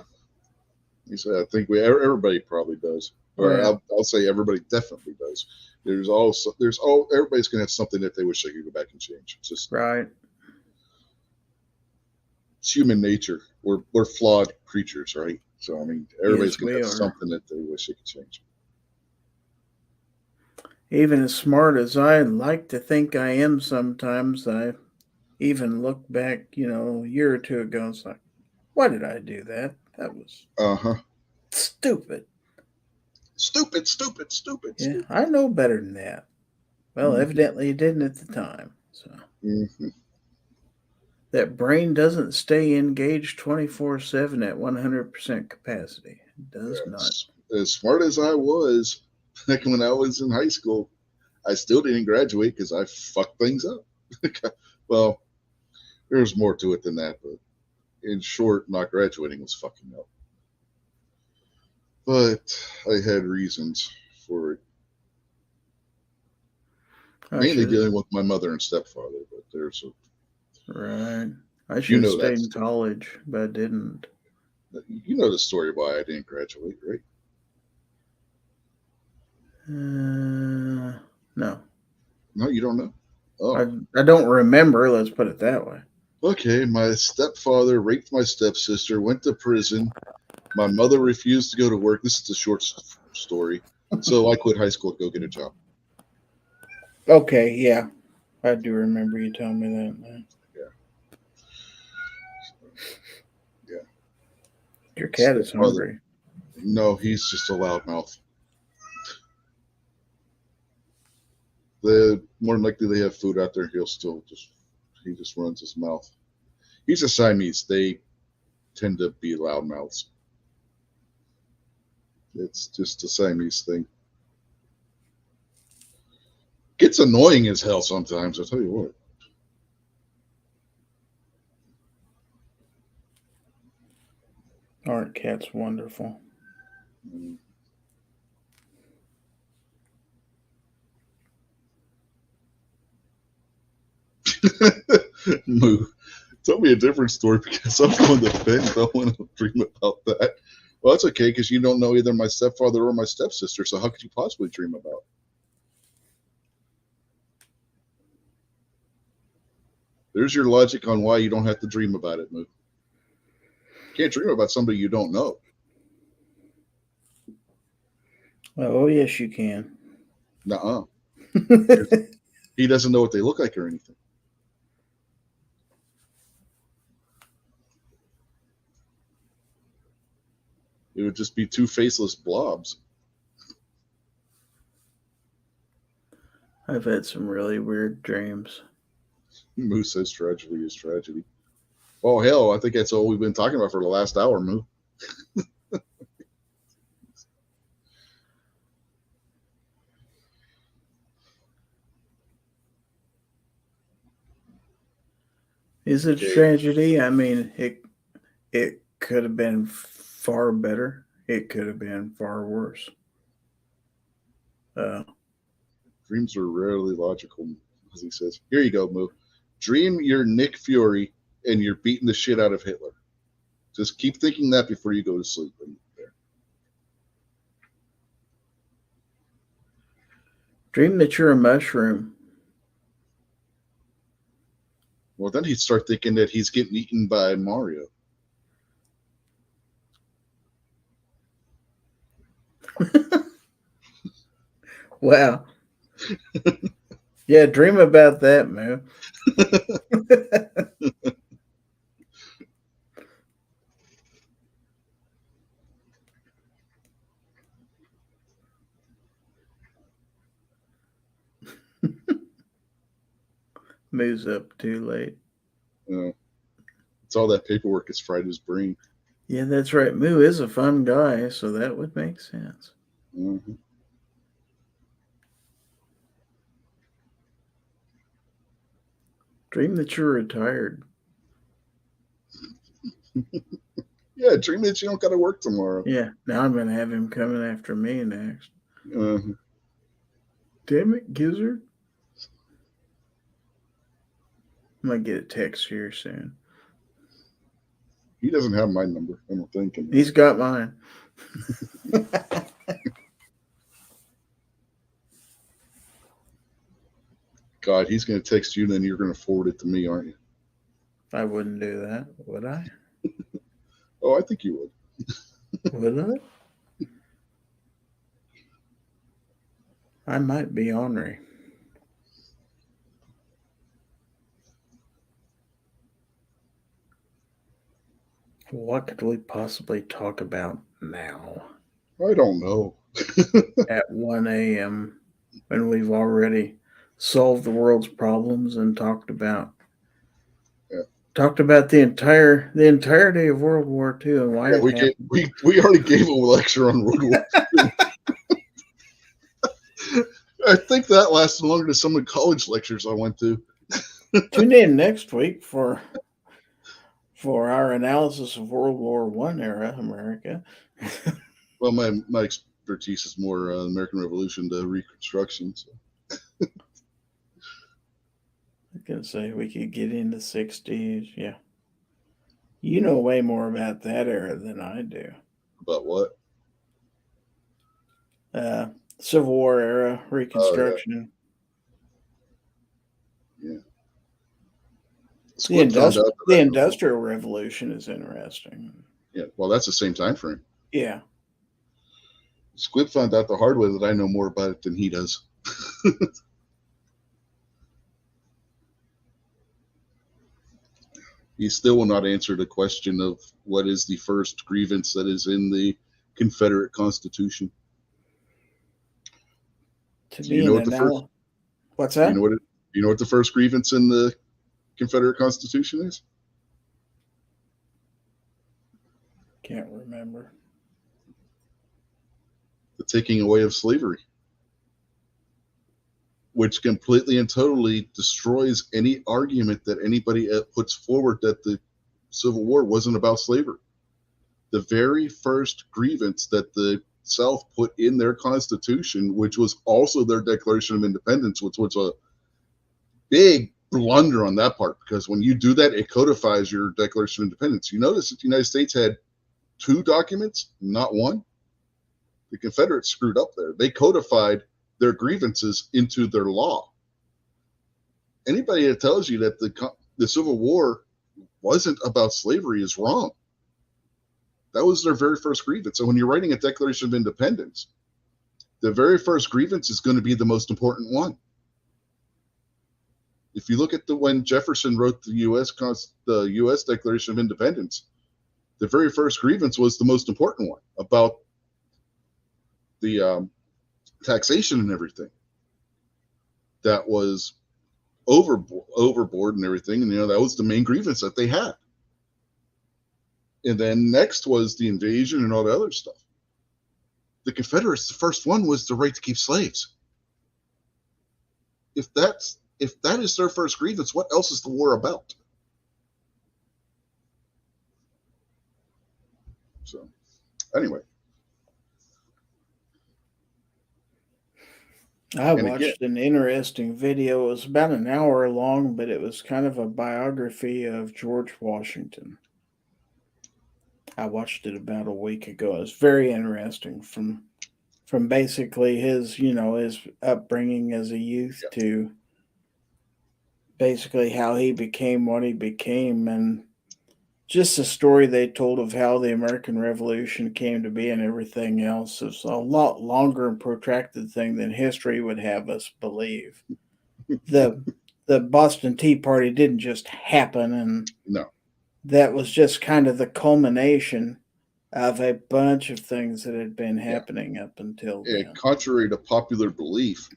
He said, I think everybody probably does.
oh,
Or
yeah.
I'll say everybody definitely does. Everybody's going to have something that they wish they could go back and change.
Right.
It's human nature. We're flawed creatures, right? So, I mean, everybody's
Yes,
going to
we
have
are.
something that they wish they could change.
Even as smart as I like to think I am sometimes, I even look back, you know, a year or two ago and it's like, why did I do that? That was
Uh-huh.
stupid.
Stupid, stupid, stupid,
Yeah,
stupid.
I know better than that. Well,
Mm-hmm.
evidently you didn't at the time. So
Mm-hmm.
that brain doesn't stay engaged 24/7 at 100% capacity. It does not.
As smart as I was back when I was in high school, I still didn't graduate because I fucked things up. Well, there's more to it than that, but in short, not graduating was fucking up. But I had reasons for it,
I
mainly
should
dealing with my mother and stepfather. But
right. I
you
should have
know that
stayed in
story.
college, but I didn't.
You know the story why I didn't graduate, right?
No,
No, you don't know.
I
Oh,
I don't remember. Let's put it that way.
okay. My stepfather raped my stepsister, went to prison. My mother refused to go to work. This is a short story. So I quit high school to go get a job.
Okay, yeah, I do remember you telling me that. Man.
Yeah. Yeah.
Your cat is
Stepfather.
hungry.
No, he's just a loudmouth. The more than likely they have food out there, he just runs his mouth. He's a Siamese. They tend to be loudmouths. It's just a Siamese thing. Gets annoying as hell sometimes. I'll tell you what.
Aren't cats wonderful?
Moo. Tell me a different story because I'm going to bed. I don't want to dream about that. Well, that's okay because you don't know either my stepfather or my stepsister. So how could you possibly dream about it? There's your logic on why you don't have to dream about it, Moo. You can't dream about somebody you don't know.
Oh, yes, you can.
Nuh-uh. He doesn't know what they look like or anything. It would just be two faceless blobs.
I've had some really weird dreams.
Moo says tragedy is tragedy. Oh, hell, I think that's all we've been talking about for the last hour, Moo.
Is it a
Okay.
tragedy? I mean, it could have been far better. It could have been far worse. Uh,
Dreams are rarely logical, as he says. Here you go, Moo. Dream you're Nick Fury and you're beating the shit out of Hitler. Just keep thinking that before you go to sleep.
dream that you're a mushroom.
Well, then he'd start thinking that he's getting eaten by Mario.
Wow. Yeah, dream about that, man. Moves up too late.
It's all that paperwork has fried his brain.
Yeah, that's right. Moo is a fun guy, so that would make sense.
Mm-hmm.
Dream that you're retired.
Yeah, dream that you don't got to work tomorrow.
Yeah, now I'm going to have him coming after me next.
Uh-huh.
Damn it, Gizzard. I'm going to get a text here soon.
He doesn't have my number, I don't think.
He's got mine.
God, he's going to text you, and then you're going to forward it to me, aren't you?
I wouldn't do that, would I?
Oh, I think you would.
Would I? I might be ornery. What could we possibly talk about now
I don't know.
at 1 a.m. when we've already solved the world's problems and talked about the entirety of World War II and why
Yeah,
it happened.
we already gave a lecture on World War II. I think that lasted longer than some of the college lectures I went to.
Tune in next week for our analysis of World War I era America.
Well, my expertise is more American Revolution to Reconstruction. So.
I was gonna say we could get into 60s. Yeah, you know way more about that era than I do.
About what?
Civil War era Reconstruction.
Yeah.
The Industrial Revolution is interesting.
Yeah, well, that's the same time frame.
Yeah.
Squib found out the hard way that I know more about it than he does. He still will not answer the question of what is the first grievance that is in the Confederate Constitution.
What's that?
You know what the first grievance in the Confederate Constitution is?
Can't remember.
The taking away of slavery, which completely and totally destroys any argument that anybody puts forward that the Civil War wasn't about slavery. The very first grievance that the South put in their Constitution, which was also their Declaration of Independence, which was a big blunder on that part, because when you do that, it codifies your Declaration of Independence. You notice that the United States had 2 documents, not 1. The Confederates screwed up there. They codified their grievances into their law. Anybody that tells you that the Civil War wasn't about slavery is wrong. That was their very first grievance. So when you're writing a Declaration of Independence, the very first grievance is going to be the most important one. If you look at when Jefferson wrote the U.S. Declaration of Independence, the very first grievance was the most important one about the taxation and everything. That was overboard and everything, and that was the main grievance that they had. And then next was the invasion and all the other stuff. The Confederates, the first one was the right to keep slaves. If that is their first grievance, what else is the war about? So, anyway.
I watched an interesting video. It was about an hour long, but it was kind of a biography of George Washington. I watched it about a week ago. It was very interesting from basically his upbringing as a youth to basically how he became what he became, and just the story they told of how the American Revolution came to be and everything else is a lot longer and protracted thing than history would have us believe. The the Boston Tea Party didn't just happen, and
No.
that was just kind of the culmination of a bunch of things that had been happening up until
And
then.
contrary to popular belief,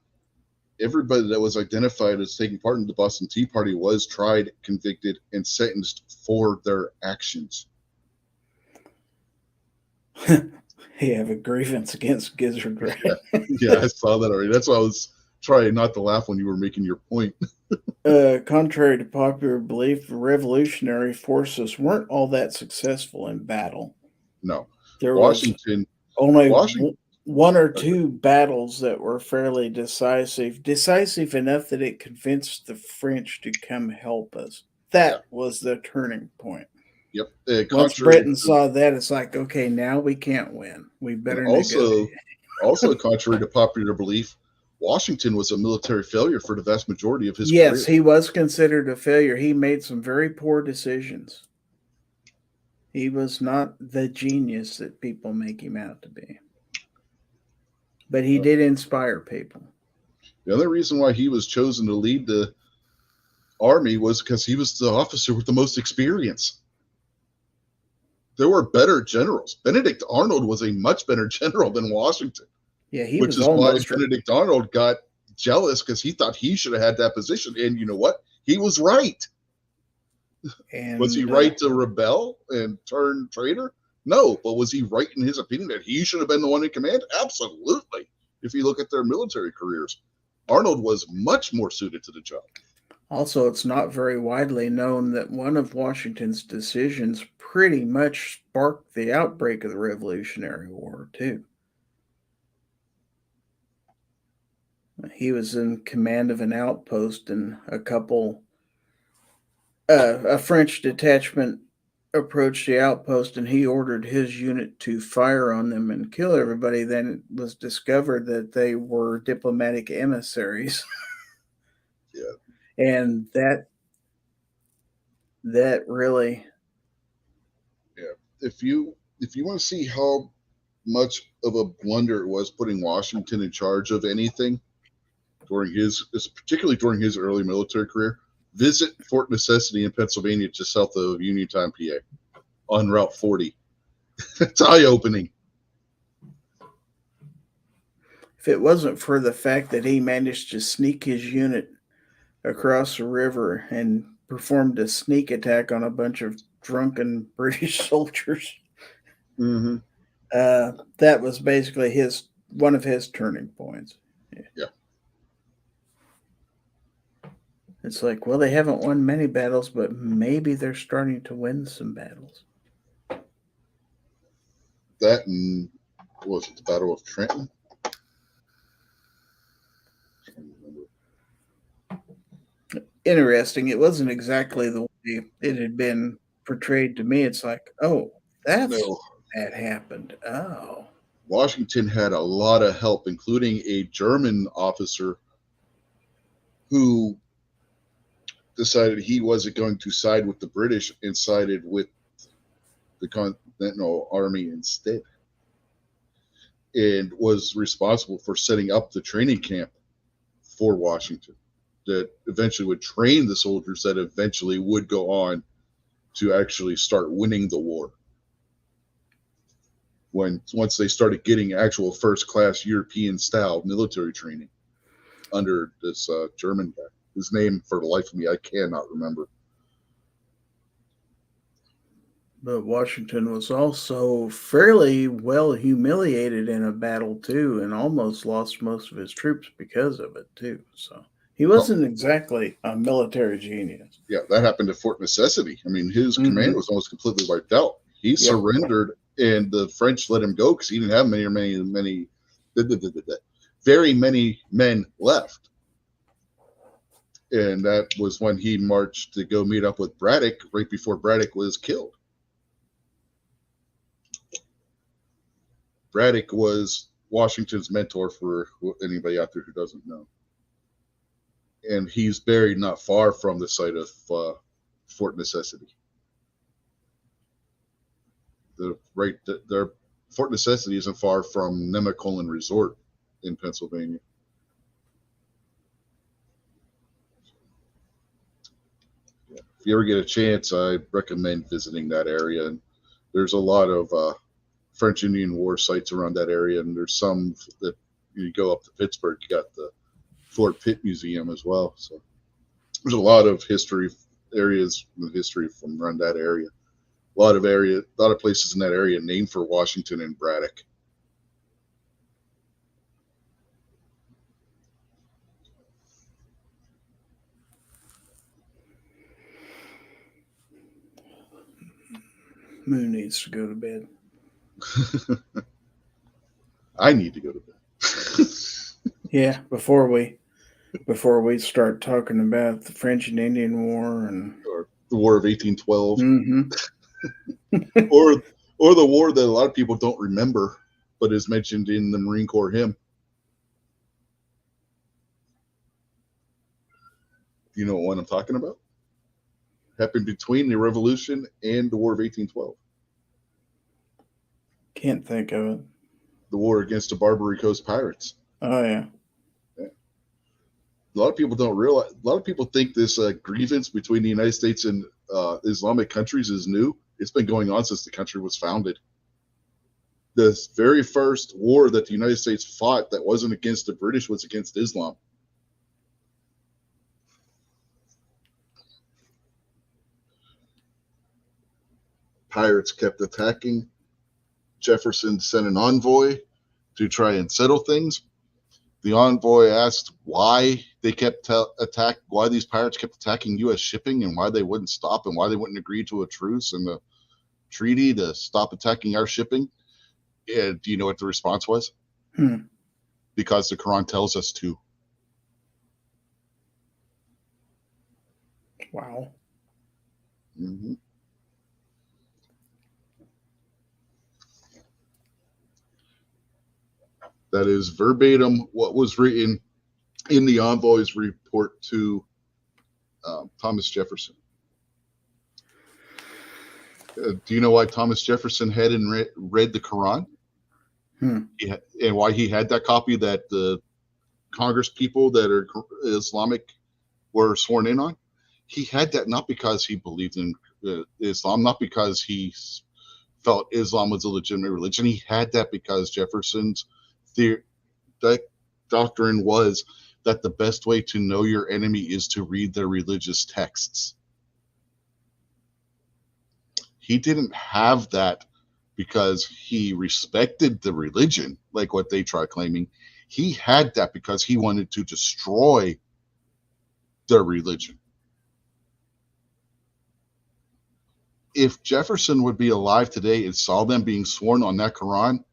everybody that was identified as taking part in the Boston Tea Party was tried, convicted, and sentenced for their actions.
You have a grievance against Gizzard, right?
Yeah, I saw that already. That's why I was trying not to laugh when you were making your point.
Contrary to popular belief, the revolutionary forces weren't all that successful in battle.
No.
There was
Washington,
only
Washington,
one or two battles that were fairly decisive enough that it convinced the French to come help us. That was the turning point.
yep.
Once
Contrary
Britain
to,
saw that, it's like, okay, now we can't win. We
and
better negotiate.
also contrary to popular belief, Washington was a military failure for the vast majority of his
Yes,
career.
he was considered a failure. He made some very poor decisions. He was not the genius that people make him out to be. But he did inspire people.
The only reason why he was chosen to lead the army was because he was the officer with the most experience. There were better generals. Benedict Arnold was a much better general than Washington,
Yeah, he
which
was
is why
almost
Benedict Arnold got jealous because he thought he should have had that position. And you know what? He was right.
and
Was he right to rebel and turn traitor? No, but was he right in his opinion that he should have been the one in command? Absolutely. If you look at their military careers, Arnold was much more suited to the job.
Also, it's not very widely known that one of Washington's decisions pretty much sparked the outbreak of the Revolutionary War, too. He was in command of an outpost, and a French detachment approached the outpost, and he ordered his unit to fire on them and kill everybody. Then it was discovered that they were diplomatic emissaries.
Yeah.
And that really,
If you want to see how much of a blunder it was putting Washington in charge of anything particularly during his early military career, visit Fort Necessity in Pennsylvania, just south of Uniontown, PA, on Route 40. It's eye-opening.
if it wasn't for the fact that he managed to sneak his unit across the river and performed a sneak attack on a bunch of drunken British soldiers,
Mm-hmm.
that was basically one of his turning points.
Yeah.
It's like, well, they haven't won many battles, but maybe they're starting to win some battles.
That and what was it, the Battle of Trenton?
Interesting. It wasn't exactly the way it had been portrayed to me. It's like, oh, that's
No.
that happened. Oh.
Washington had a lot of help, including a German officer who decided he wasn't going to side with the British and sided with the Continental Army instead, and was responsible for setting up the training camp for Washington that eventually would train the soldiers that eventually would go on to actually start winning the war. Once they started getting actual first-class European-style military training under this German guy, whose name, for the life of me, I cannot remember.
But Washington was also fairly well humiliated in a battle, too, and almost lost most of his troops because of it, too. So he wasn't exactly a military genius.
Yeah, that happened at Fort Necessity. I mean, his command was almost completely wiped out. He surrendered, and the French let him go because he didn't have very many men left. And that was when he marched to go meet up with Braddock right before Braddock was killed. Braddock was Washington's mentor, for anybody out there who doesn't know. and he's buried not far from the site of Fort Necessity. Their Fort Necessity isn't far from Nemacolin Resort in Pennsylvania. If you ever get a chance, I recommend visiting that area. And there's a lot of French Indian War sites around that area, and there's some that you go up to Pittsburgh, you got the Fort Pitt Museum as well. So there's a lot of areas with history from around that area. A lot of places in that area named for Washington and Braddock.
Moon needs to go to bed.
I need to go to bed.
Yeah, before we start talking about the French and Indian War and
Or the War of 1812.
Mhm.
or the war that a lot of people don't remember, but is mentioned in the Marine Corps hymn. Do you know what I'm talking about? Happened between the Revolution and the War of 1812.
Can't think of it.
The war against the Barbary Coast pirates.
Oh yeah.
A lot of people don't realize. A lot of people think this grievance between the United States and Islamic countries is new. It's been going on since the country was founded. The very first war that the United States fought that wasn't against the British was against Islam. Pirates kept attacking. Jefferson sent an envoy to try and settle things. The envoy asked why they kept why these pirates kept attacking U.S. shipping and why they wouldn't stop and why they wouldn't agree to a truce and a treaty to stop attacking our shipping. And do you know what the response was? Because the Quran tells us to.
Wow.
Mm-hmm. That is verbatim what was written in the envoy's report to Thomas Jefferson. Do you know why Thomas Jefferson hadn't read the Quran? And why he had that copy that the Congress people that are Islamic were sworn in on? He had that not because he believed in Islam, not because he felt Islam was a legitimate religion. He had that because Jefferson's that doctrine was that the best way to know your enemy is to read their religious texts. He didn't have that because he respected the religion, like what they try claiming. He had that because he wanted to destroy their religion. If Jefferson would be alive today and saw them being sworn on that Quran,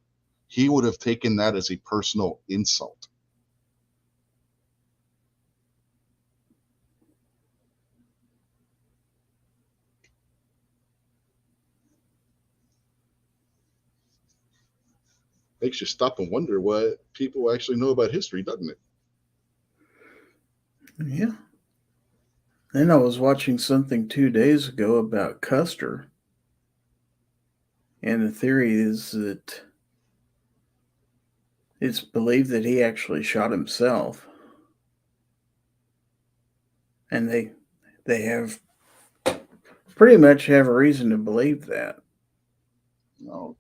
he would have taken that as a personal insult. Makes you stop and wonder what people actually know about history, doesn't it?
Yeah. Then I was watching something 2 days ago about Custer. And the theory is that it's believed that he actually shot himself. And they have pretty much have a reason to believe that.
No,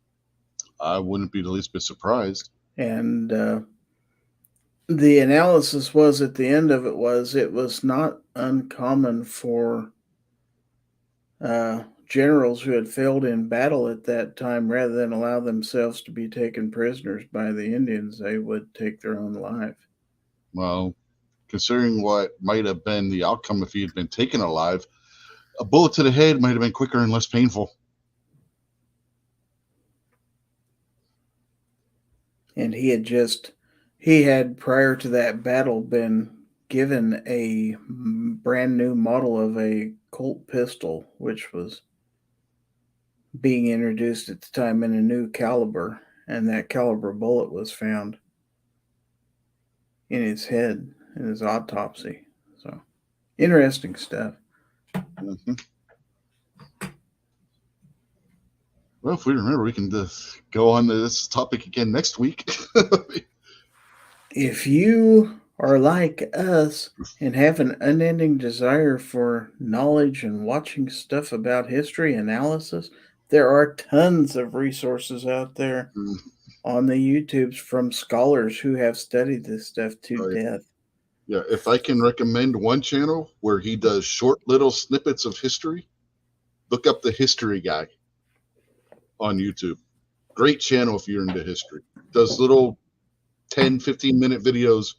I wouldn't be the least bit surprised.
And the analysis was at the end of it was not uncommon for generals who had failed in battle at that time, rather than allow themselves to be taken prisoners by the Indians, they would take their own life.
Well, considering what might have been the outcome if he had been taken alive, a bullet to the head might have been quicker and less painful.
And he had prior to that battle been given a brand new model of a Colt pistol, which was being introduced at the time in a new caliber, and that caliber bullet was found in his head in his autopsy. So Interesting stuff.
Mhm. Well, if we remember, we can go on to this topic again next week.
If you are like us and have an unending desire for knowledge and watching stuff about history analysis, there are tons of resources out there
Mm,
on the YouTubes from scholars who have studied this stuff to
right.
death.
Yeah, if I can recommend one channel where he does short little snippets of history, look up the History Guy on YouTube. Great channel if you're into history. Does little 10, 15-minute videos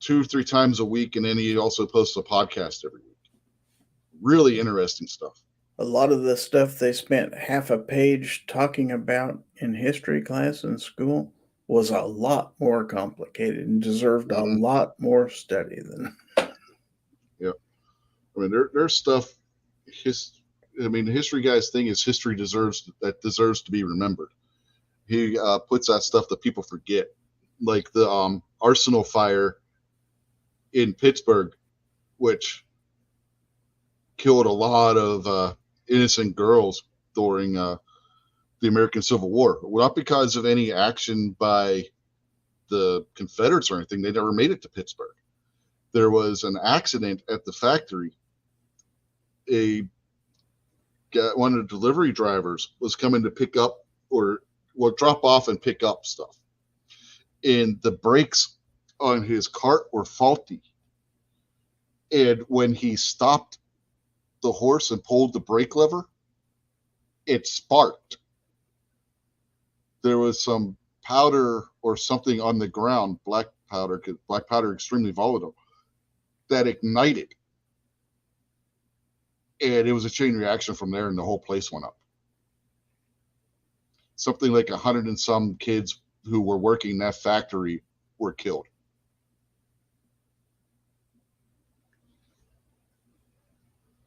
2 or 3 times a week, and then he also posts a podcast every week. Really interesting stuff.
A lot of the stuff they spent half a page talking about in history class in school was a lot more complicated and deserved a
Mhm.
lot more study than.
Yeah. I mean, there's stuff. The History Guy's thing is history deserves to be remembered. He puts out stuff that people forget, like the Arsenal fire in Pittsburgh, which killed a lot of innocent girls during the American Civil War. Not because of any action by the Confederates or anything. They never made it to Pittsburgh. There was an accident at the factory. One of the delivery drivers was coming to pick up drop off and pick up stuff. And the brakes on his cart were faulty. And when he stopped the horse and pulled the brake lever, it sparked. There was some powder or something on the ground, black powder extremely volatile, that ignited. And it was a chain reaction from there, and the whole place went up. Something like 100 and some kids who were working in that factory were killed.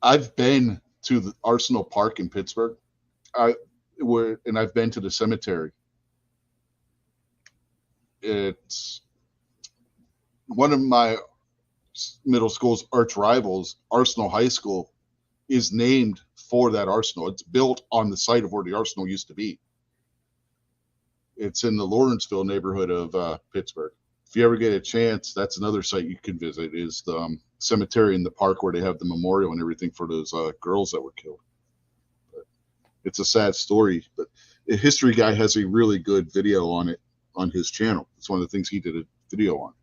I've been to the Arsenal Park in Pittsburgh. I've been to the cemetery. It's one of my middle school's arch rivals, Arsenal High School, is named for that arsenal. It's built on the site of where the arsenal used to be. It's in the Lawrenceville neighborhood of Pittsburgh. If you ever get a chance, that's another site you can visit, is the cemetery in the park where they have the memorial and everything for those girls that were killed. But it's a sad story, but the History Guy has a really good video on it on his channel. It's one of the things he did a video on.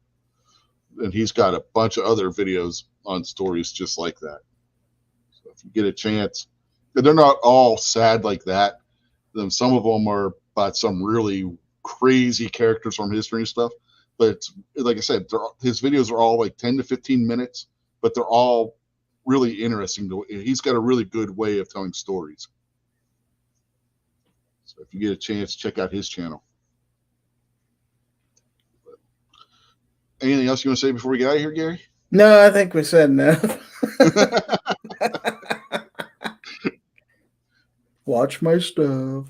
And he's got a bunch of other videos on stories just like that. So if you get a chance, and they're not all sad like that. Then some of them are about some really crazy characters from history and stuff. But like I said, his videos are all like 10 to 15 minutes, but they're all really interesting. He's got a really good way of telling stories. So if you get a chance, check out his channel. But anything else you want to say before we get out of here, Gary?
No, I think we said enough. Watch my stuff.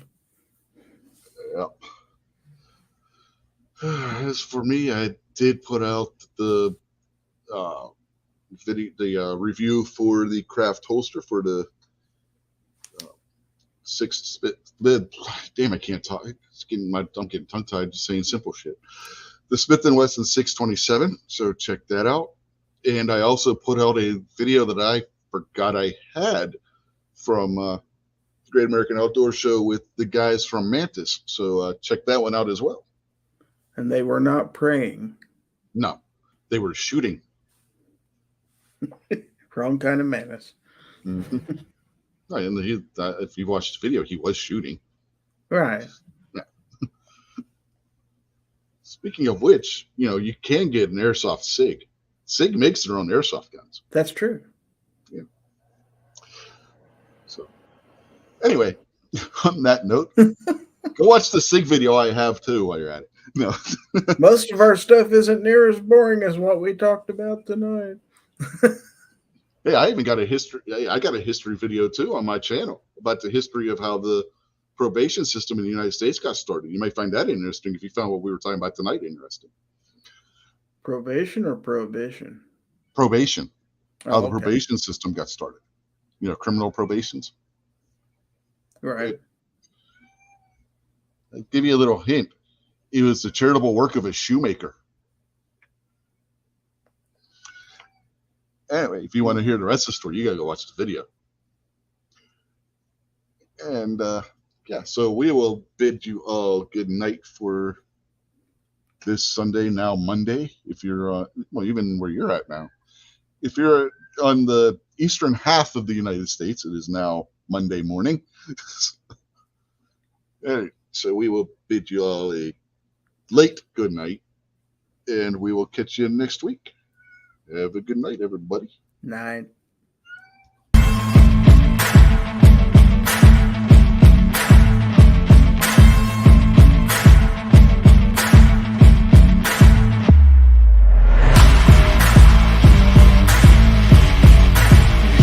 Yep. As for me, I did put out the review for the Craft holster for the damn, I can't talk. I'm getting tongue tied just saying simple shit. The Smith & Wesson 627. So check that out. And I also put out a video that I forgot I had from the Great American Outdoor Show with the guys from Mantis. So check that one out as well.
And they were not praying.
No, they were shooting.
Wrong kind of menace.
Mm-hmm. And if you watched the video, he was shooting.
Right.
Yeah. Speaking of which, you can get an airsoft SIG. SIG makes their own airsoft guns.
That's true.
Yeah. So, anyway, on that note, go watch the SIG video I have too while you're at it. No.
Most of our stuff isn't near as boring as what we talked about tonight.
Hey, I even got a history. I got a history video too on my channel about the history of how the probation system in the United States got started. You might find that interesting if you found what we were talking about tonight interesting.
Probation or prohibition?
Probation. How the
okay.
probation system got started. You know, criminal probations.
Right.
I'll give you a little hint. It was the charitable work of a shoemaker. Anyway, if you want to hear the rest of the story, you got to go watch the video. And yeah, so we will bid you all good night for this Sunday, now Monday. If you're, well, even where you're at now. If you're on the eastern half of the United States, it is now Monday morning. Anyway, so we will bid you all a late good night, and we will catch you next week. Have a good night, everybody.
Night.